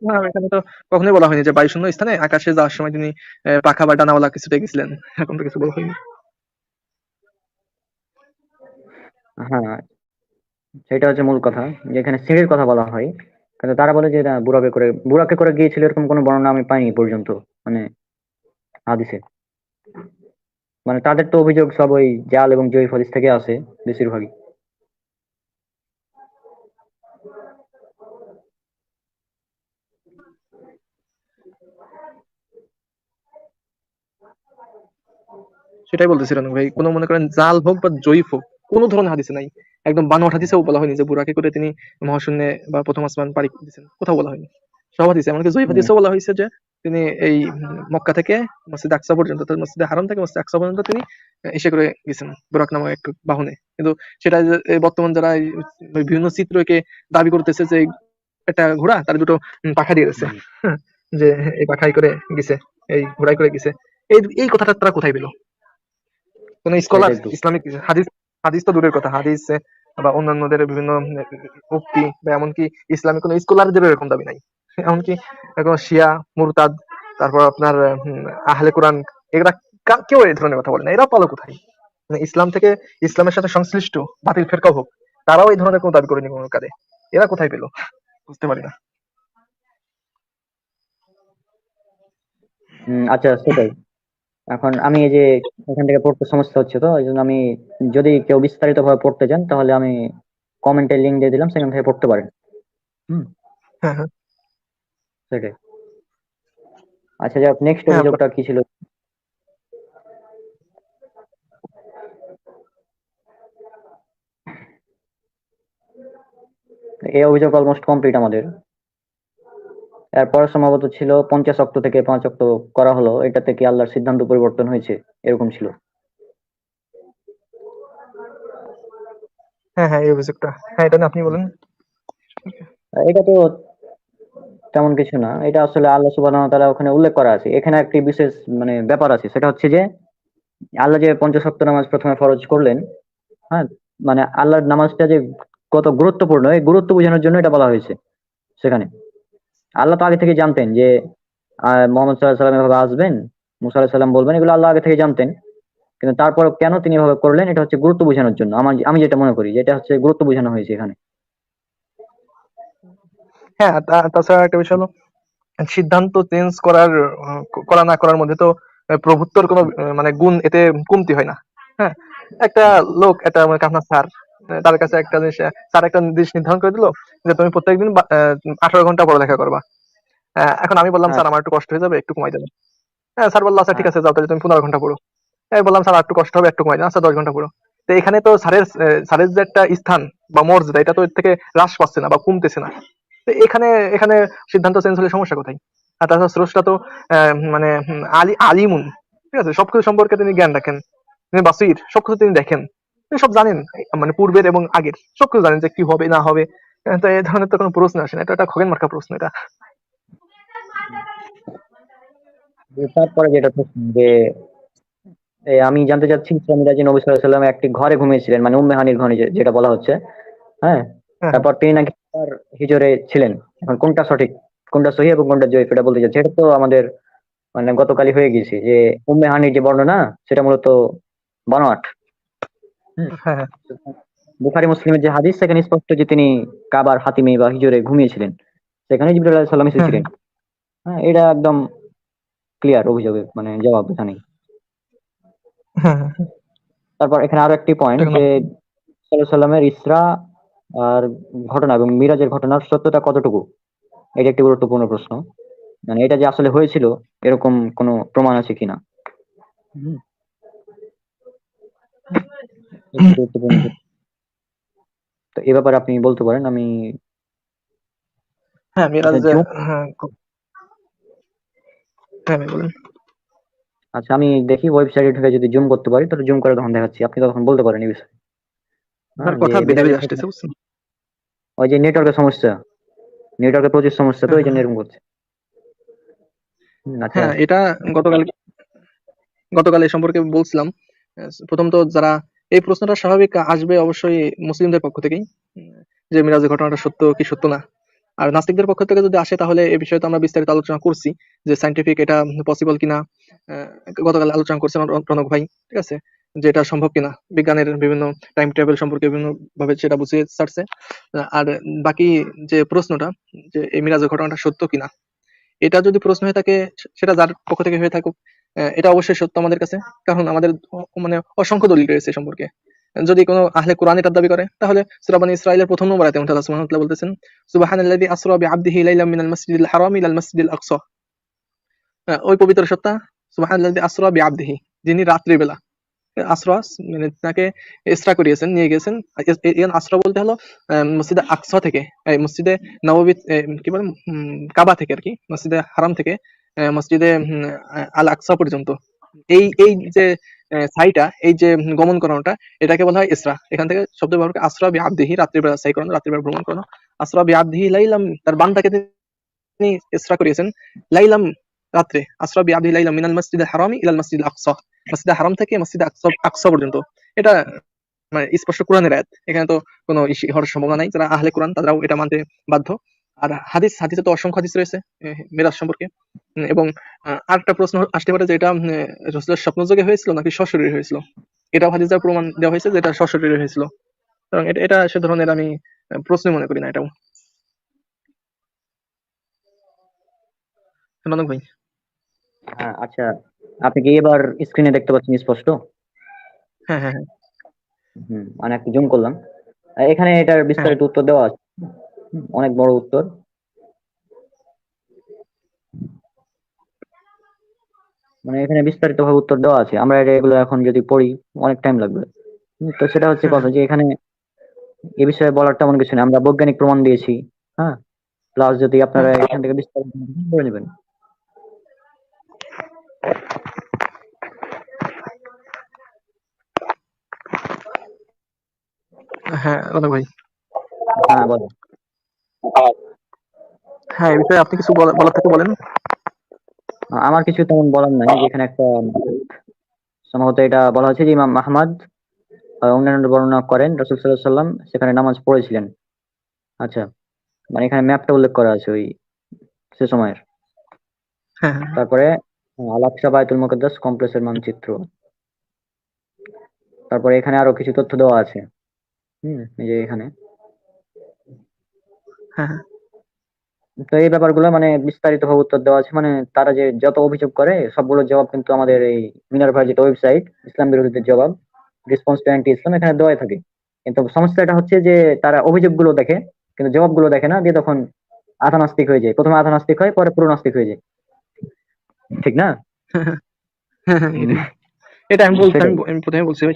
না, এখানে তো কখনোই বলা হয়নি যে বায়ুশূন্য স্থানে আকাশে যাওয়ার সময় তিনি পাখা বা ডানাওয়ালা কিছুতে গেছিলেন, এরকম তো কিছু বলা হয়নি। হ্যাঁ, সেটা হচ্ছে মূল কথা, যেখানে সিঁড়ির কথা বলা হয়। কিন্তু তারা বলে যে না, বুরাকে করে গিয়েছিল, এরকম কোনো বর্ণনা আমি পাইনি পর্যন্ত, মানে হাদিসে। মানে তাদের তো অভিযোগ সব ওই জাল এবং জয়ীফ হাদিস থেকে আসে বেশিরভাগই। সেটাই বলতেছিলেন ভাই, কোনো মনে করেন জাল হোক বা জয়ীফ হোক, কোনো ধরনের হাদিসে নাই। একদম বানোয়াট হাদিসেও বলা হয়নি যে বুরাকে করে তিনি মহাশূন্যে বা প্রথম আসমান পাড়ি দিয়েছেন, কোথাও বলা হয়নি। সব হাদিসে, এমনকি জয়ীফ হম হাদিসেও বলা হয়েছে যে তিনি এই মক্কা থেকে মসজিদ আকসা পর্যন্ত, অর্থাৎ মসজিদে হারাম থেকে মসজিদ আকসা পর্যন্ত তিনি এসে করে গেছেন বুরাক নামক এক বাহনে। কিন্তু সেটা যে এই বর্তমান যারা এই বিভিন্ন চিত্রকে দাবি করতেছে যে একটা ঘোড়া তার দুটো পাখা দিয়ে দিচ্ছে, হম, যে এই পাখাই করে গেছে, এই ঘোড়াই করে গেছে, এই এই কথাটা তারা কোথায় পেলো? কোন স্কলার সেটাই তো। ইসলামিক হাদিস, হাদিস তো দূরের কথা, হাদিস বা অন্যান্যদের বিভিন্ন উক্তি বা এমনকি ইসলামিক কোন স্কলারদের এরকম দাবি নাই। এমনকি এখন শিয়া, মুরতাদ, তারপর আপনার আহলে কোরআন, এরা কেউ এই ধরনের কথা বলে না। এরা পালো কোথায়? মানে ইসলাম থেকে, ইসলামের সাথে সংশ্লিষ্ট বাতিল ফেরকাও হোক, তারাও এই ধরনের কোনো দাবি করেনি কোনো কালে। এরা কোথায় পেলো বুঝতে পারি না। আচ্ছা, সেটাই। এখন আমি এই যে এখান থেকে পড়তে সমস্যা হচ্ছে, তো এই জন্য আমি, যদি কেউ বিস্তারিত ভাবে পড়তে চান তাহলে আমি কমেন্টে লিংক দিয়ে দিলাম, সেখান থেকে পড়তে পারেন। হুম, হ্যাঁ হ্যাঁ সেটাই। আচ্ছা, যাক, নেক্সট হ্যাঁ অভিযোগটা কি ছিল? এই অভিযোগ অলমোস্ট কমপ্লিট আমাদের। এরপর সম্ভবত ছিল 50 অক্ট থেকে 5 অক্ট করা হলো, এটা থেকে আল্লাহর সিদ্ধান্ত পরিবর্তন হয়েছে, এরকম ছিল। হ্যাঁ হ্যাঁ, এই অভিযোগটা, হ্যাঁ এটা নিয়ে আপনি বলেন। এটা তো তেমন কিছু না, এটা আসলে আল্লাহ সুবহানাহু ওয়া তাআলা ওখানে উল্লেখ করা আছে। এখানে একটি বিশেষ মানে ব্যাপার আছে, সেটা হচ্ছে যে আল্লাহ যে 50 ওয়াক্ত নামাজ প্রথমে ফরজ করলেন, হ্যাঁ, মানে আল্লাহর নামাজটা যে কত গুরুত্বপূর্ণ, এই গুরুত্ব বোঝানোর জন্য এটা বলা হয়েছে সেখানে। আল্লাহ তো আগে থেকে জানতেন যে মোহাম্মদ সাল্লাহ সাল্লাম এভাবে আসবেন, মুসা আলাহিসাল্লাম সাল্লাম বলবেন, এগুলো আল্লাহ আগে থেকে জানতেন। কিন্তু তারপর কেন তিনি এভাবে করলেন, এটা হচ্ছে গুরুত্ব বোঝানোর জন্য। আমি যেটা মনে করি, যেটা হচ্ছে গুরুত্ব বোঝানো হয়েছে এখানে। হ্যাঁ, তাছাড়া একটা বিষয় হলো সিদ্ধান্ত চেঞ্জ করার করা না করার মধ্যে তো প্রভুত্বর কোনো মানে গুণ এতে কমতি হয় না। হ্যাঁ, একটা লোক, একটা মানে আপনার স্যার, তার কাছে একটা জিনিস, স্যার একটা জিনিস নির্ধারণ করে দিল যে তুমি প্রত্যেকদিন 18 ঘন্টা পড়ালেখা করবা। এখন আমি বললাম হ্যাঁ স্যার আমার একটু কষ্ট হয়ে যাবে, একটু কমাই দেবেন। হ্যাঁ, স্যার বললো আচ্ছা ঠিক হ্যাঁ আছে যাও তাহলে তুমি 15 ঘন্টা পড়ো। আমি বললাম স্যার আর একটু কষ্ট হবে, একটু কমাই দেন, আচ্ছা 10 ঘন্টা পড়ো। তো এখানে তো স্যারের যে একটা স্থান বা মর্যাদা, এটা তো এর থেকে হ্রাস পাচ্ছে না বা কমতেছে না। তো এখানে এখানে সিদ্ধান্ত চেঞ্জ হলে সমস্যা কোথায়? আর তাছাড়া স্রষ্টা তো মানে আলিমুন, ঠিক আছে, সবকিছু সম্পর্কে তিনি জ্ঞান রাখেন, তিনি বাসির, সবকিছু তিনি দেখেন, তিনি সব জানেন, মানে পূর্বের এবং আগের সবকিছু জানেন যে কি হবে না হবে। তো এই ধরনের তো কোনো প্রশ্ন আসে না, এটা একটা খগেন মার্কা প্রশ্ন এটা। তারপরে যেটা প্রশ্ন, যে আমি জানতে চাচ্ছি, ইসরা মিরাজে নবী সাল্লাল্লাহু আলাইহি ওয়াসাল্লাম একটি ঘরে ঘুমিয়েছিলেন, মানে উম্মে হানির ঘরে, যেটা বলা হচ্ছে। হ্যাঁ, হ্যাঁ হ্যাঁ তারপর তিনি নাকি তার হিজরে ছিলেন। এখন কোনটা সঠিক, কোনটা সহিহ এবং কোনটা জয়ীফ, এটা বলতে চাচ্ছি। এটা তো আমাদের মানে গতকালই হয়ে গেছে যে উম্মে হানির যে বর্ণনা, সেটা মূলত বানোয়াট। হুম, হ্যাঁ হ্যাঁ বুখারী মুসলিমের যে হাদিস, সেখানে স্পষ্ট যে তিনি কাবার হাতিমে বা হিজরে ঘুমিয়েছিলেন, সেখানে জিবরাইল আলাইহিস সালাম হ্যাঁ এসেছিলেন। হ্যাঁ, এটা একদম ক্লিয়ার অভিযোগের মানে জবাব এখানে। হ্যাঁ হ্যাঁ হ্যাঁ, তারপর এখানে আরো একটি পয়েন্ট, এটা কোনো- যে সাল্লাল্লাহু সাল্লামের ইসরা আর ঘটনা এবং মিরাজের ঘটনার সত্যতা কতটুকু, এটা একটি গুরুত্বপূর্ণ প্রশ্ন। মানে এটা যে আসলে হয়েছিল, এরকম কোনো প্রমাণ আছে কিনা। হুম। একটি গুরুত্বপূর্ণ ক্ষেত্র। তো এ ব্যাপারে আপনি বলতে পারেন। আমি হ্যাঁ মিরাজ আচ্ছা জুম হ্যাঁ হ্যাঁ ভাই বলেন। আচ্ছা আমি দেখি ওয়েবসাইটে ঢুকে যদি জুম করতে পারি তাহলে জুম করে তখন দেখাচ্ছি, আপনি তখন বলতে পারেন এই বিষয়ে। আপনার যে কথা বেঁধে মিরাজের বেঁধে ঘটনা, আসতেছে বুঝছেন। ওই যে নেটওয়ার্কের সমস্যা, নেটওয়ার্কের প্রচুর সমস্যা, তো হ্যাঁ এই জন্য হ্যাঁ এরকম করছে। আচ্ছা। হ্যাঁ এটা গতকাল গতকাল এই সম্পর্কে বলছিলাম। প্রথমত যারা এই প্রশ্নটা স্বাভাবিক আসবে অবশ্যই মুসলিমদের পক্ষ থেকেই, যে মিরাজের ঘটনাটা সত্য কি সত্য না। আর নাস্তিকদের পক্ষ থেকে যদি আসে তাহলে এই বিষয়ে তো আমরা বিস্তারিত আলোচনা করছি যে সাইন্টিফিক এটা পসিবল কিনা। আহ, গতকাল আলোচনা করছিলাম রনক ভাই, ঠিক আছে, যে এটা সম্ভব কিনা, বিজ্ঞানের বিভিন্ন টাইম টেবিল সম্পর্কে বিভিন্ন ভাবে সেটা বুঝিয়ে ছাড়ছে। আর বাকি যে প্রশ্নটা, যে এই মিরাজের ঘটনাটা সত্য কিনা, এটা যদি প্রশ্ন হয়ে থাকে সেটা যার পক্ষ থেকে হয়ে থাকুক, এটা অবশ্যই সত্য আমাদের কাছে। কারণ আমাদের মানে অসংখ্য দলিল রয়েছে এ সম্পর্কে। যদি কোনো আহলে কোরআন এটার দাবি করে তাহলে সূরা বনী ইসরাঈলের প্রথম নম্বর আয়াতে আল্লাহ সুবহানাহু ওয়া তাআলা বলতেছেন, সুবহানাল্লাযী আসরা বিআবদিহি লাইলাম মিনাল মাসজিদিল হারাম ইলাল মাসজিদিল আকসা। ওই পবিত্র সত্তা সুবহানাল্লাযী আসরা বিআবদিহি, যিনি রাত্রি বেলা আসরা মানে তাকে ইসরা করিয়েছেন, নিয়ে গেছেন। এখানে আসরা বলতে হলো মসজিদে আকসা থেকে, এই মসজিদে নববী, কি বলে, কাবা থেকে আর কি, মসজিদে হারাম থেকে মসজিদে আল আকসা পর্যন্ত। এই এই যে সাইটা, এই যে গমন করানোটা, এটাকে বলা হয় ইসরা। এখান থেকে শব্দ ব্যবহার করে আসরা বি আবদিহি, রাত্রিবেলা সাই করানো, রাত্রিবেলা ভ্রমণ করানো। আসরা বি আবদিহি লাইলাম, তার বান্দাকে তিনি ইসরা করিয়েছেন লাইলাম, রাত্রে। আসরা বি আবদিহি লাইলাম মিনাল মাসজিদিল হারামি ইলাল মাসজিদিল আকসা, মসজিদে হারাম থেকে মসজিদে আকসা আকসা পর্যন্ত। এটা মানে স্পষ্ট কোরআনের আয়াত, এখানে তো কোনো হওয়ার সম্ভাবনা নাই। যারা আহলে কোরআন তারাও এটা মানতে বাধ্য। আর হাদিসে তো অসংখ্য হাদিস রয়েছে মেরাজ সম্পর্কে। এবং আরেকটা প্রশ্ন আসতে পারে যে এটা রাসূলের স্বপ্নযোগে হয়েছিল নাকি সশরীরে হয়েছিল। এটাও হাদিস দ্বারা প্রমাণ দেওয়া হয়েছে যে এটা সশরীরে হয়েছিল। কারণ এটা এটা সে ধরনের আমি প্রশ্ন মনে করি না এটাও। মানব ভাই। হ্যাঁ আচ্ছা, আপনি কি এবার স্ক্রিনে দেখতে পাচ্ছেন স্পষ্ট? হ্যাঁ হ্যাঁ হ্যাঁ মানে একটু জুম করলাম। এখানে এটার হ্যাঁ বিস্তারিত উত্তর দেওয়া আছে। অনেক বড় উত্তর। মানে এখানে বিস্তারিত ভাবে উত্তর দেওয়া আছে, আমরা এগুলো এখন যদি পড়ি অনেক টাইম লাগবে। তো সেটা হচ্ছে হ্যাঁ কথা যে এখানে এ বিষয়ে বলার তেমন কিছু নেই, আমরা বৈজ্ঞানিক প্রমাণ দিয়েছি। হ্যাঁ, প্লাস যদি হ্যাঁ আপনারা এখান থেকে বিস্তারিত করে নেবেন। হ্যাঁ মানব ভাই। হ্যাঁ বলেন। হ্যাঁ এই বিষয়ে আপনি কিছু বলার থেকে বলেন। আমার কিছু তেমন বলার নাই, যেখানে একটা সম্ভবত এটা বলা হচ্ছে যে ইমাম আহমদ অন্যান্য বর্ণনা করেন রাসূল সাল্লাল্লাহু আলাইহি ওয়াসাল্লাম সেখানে নামাজ পড়েছিলেন। আচ্ছা, মানে এখানে ম্যাপটা উল্লেখ করা আছে ওই সে সময়ের। হ্যাঁ হ্যাঁ তারপরে আল আকসা বাইতুল মুকাদ্দাস কমপ্লেক্সের মানচিত্র। তারপরে এখানে আরো কিছু তথ্য দেওয়া আছে। এই যে এখানে। হ্যাঁ হ্যাঁ তো এই ব্যাপারগুলো মানে বিস্তারিত ভাবে উত্তর দেওয়া আছে, মানে তারা যে যত অভিযোগ করে সবগুলোর জবাব কিন্তু আমাদের এই মিনার্ভার যেটা ওয়েবসাইট, ইসলাম বিরোধীদের জবাব, রেসপন্স টু অ্যান্টি ইসলাম, এখানে দেওয়াই থাকে। কিন্তু সমস্যাটা হচ্ছে যে তারা অভিযোগগুলো দেখে কিন্তু জবাবগুলো দেখে না, দিয়ে তখন আধা নাস্তিক হয়ে যায়, প্রথমে আধা নাস্তিক হয় পরে পুরো নাস্তিক হয়ে যায়। ঠিক না? হ্যাঁ হ্যাঁ হুম, এটাই। এটা আমি বলছি, সেটাই। আমি প্রথমে বলছি ভাই,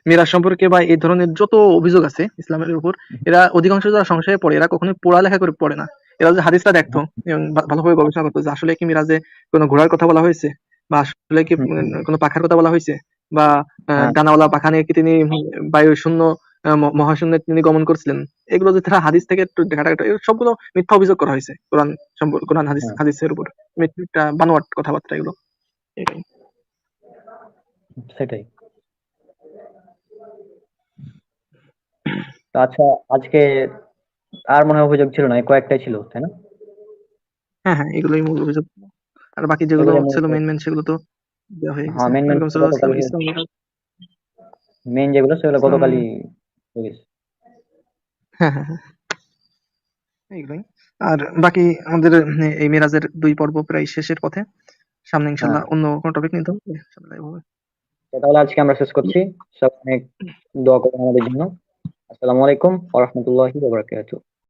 মিরাজ সম্পর্কে বা এই ধরনের যত অভিযোগ আছে ইসলামের উপর, এরা অধিকাংশ যারা সংশয়ে পড়ে এরা কখনোই পড়ালেখা করে পড়ে না। এরা যদি হাদিসটা দেখতো এবং ভালোভাবে গবেষণা করতো যে আসলে কি মিরাজে কোনো ঘোড়ার কথা বলা হয়েছে, বা আসলে কি হুম, হুম, কোনো পাখার কথা বলা হয়েছে, বা হ্যাঁ, ডানাওয়ালা পাখা নিয়ে কি তিনি বায়ু শূন্য মহাশূন্যে তিনি গমন করছিলেন, এগুলো যদি তারা হাদিস থেকে একটু ঘাটাঘাটি, এগুলো সবগুলো মিথ্যা অভিযোগ করা হয়েছে কোরআন সম্পর্কে, কোরআন হ্যাঁ, হাদিসের উপর মিথ্যা বানোয়াট কথাবার্তা এগুলো। এটাই। সেটাই। তো আচ্ছা, আজকে আর মনে হয় অভিযোগ ছিল না, এই কয়েকটাই ছিল, তাই না? হ্যাঁ হ্যাঁ এগুলোই মূল অভিযোগ। আর বাকি যেগুলো এগুলো ছিল মূলত, মেন মেন সেগুলো তো দেওয়া হয়ে হ্যাঁ গেছে। মেন মেন ওয়ালাইকুম আসসালাম, গতকাল, ইসলাম মেন যেগুলো সেগুলো ইসলাম। গতকালই হয়ে গেছে। হ্যাঁ হ্যাঁ হ্যাঁ এইগুলোই। আর বাকি আমাদের এই মেরাজের ২ পর্ব প্রায় শেষের পথে। সামনে হ্যাঁ, ইনশাআল্লাহ অন্য কোনো টপিক নিতে হবে। ইনশাআল্লাহ এভাবে। তো তাহলে আজকে আমরা শেষ করছি। সব অনেক দোয়া করবেন আমাদের জন্য। আসসালামু আলাইকুম ওয়া রাহমাতুল্লাহি ওয়া বারাকাতুহু।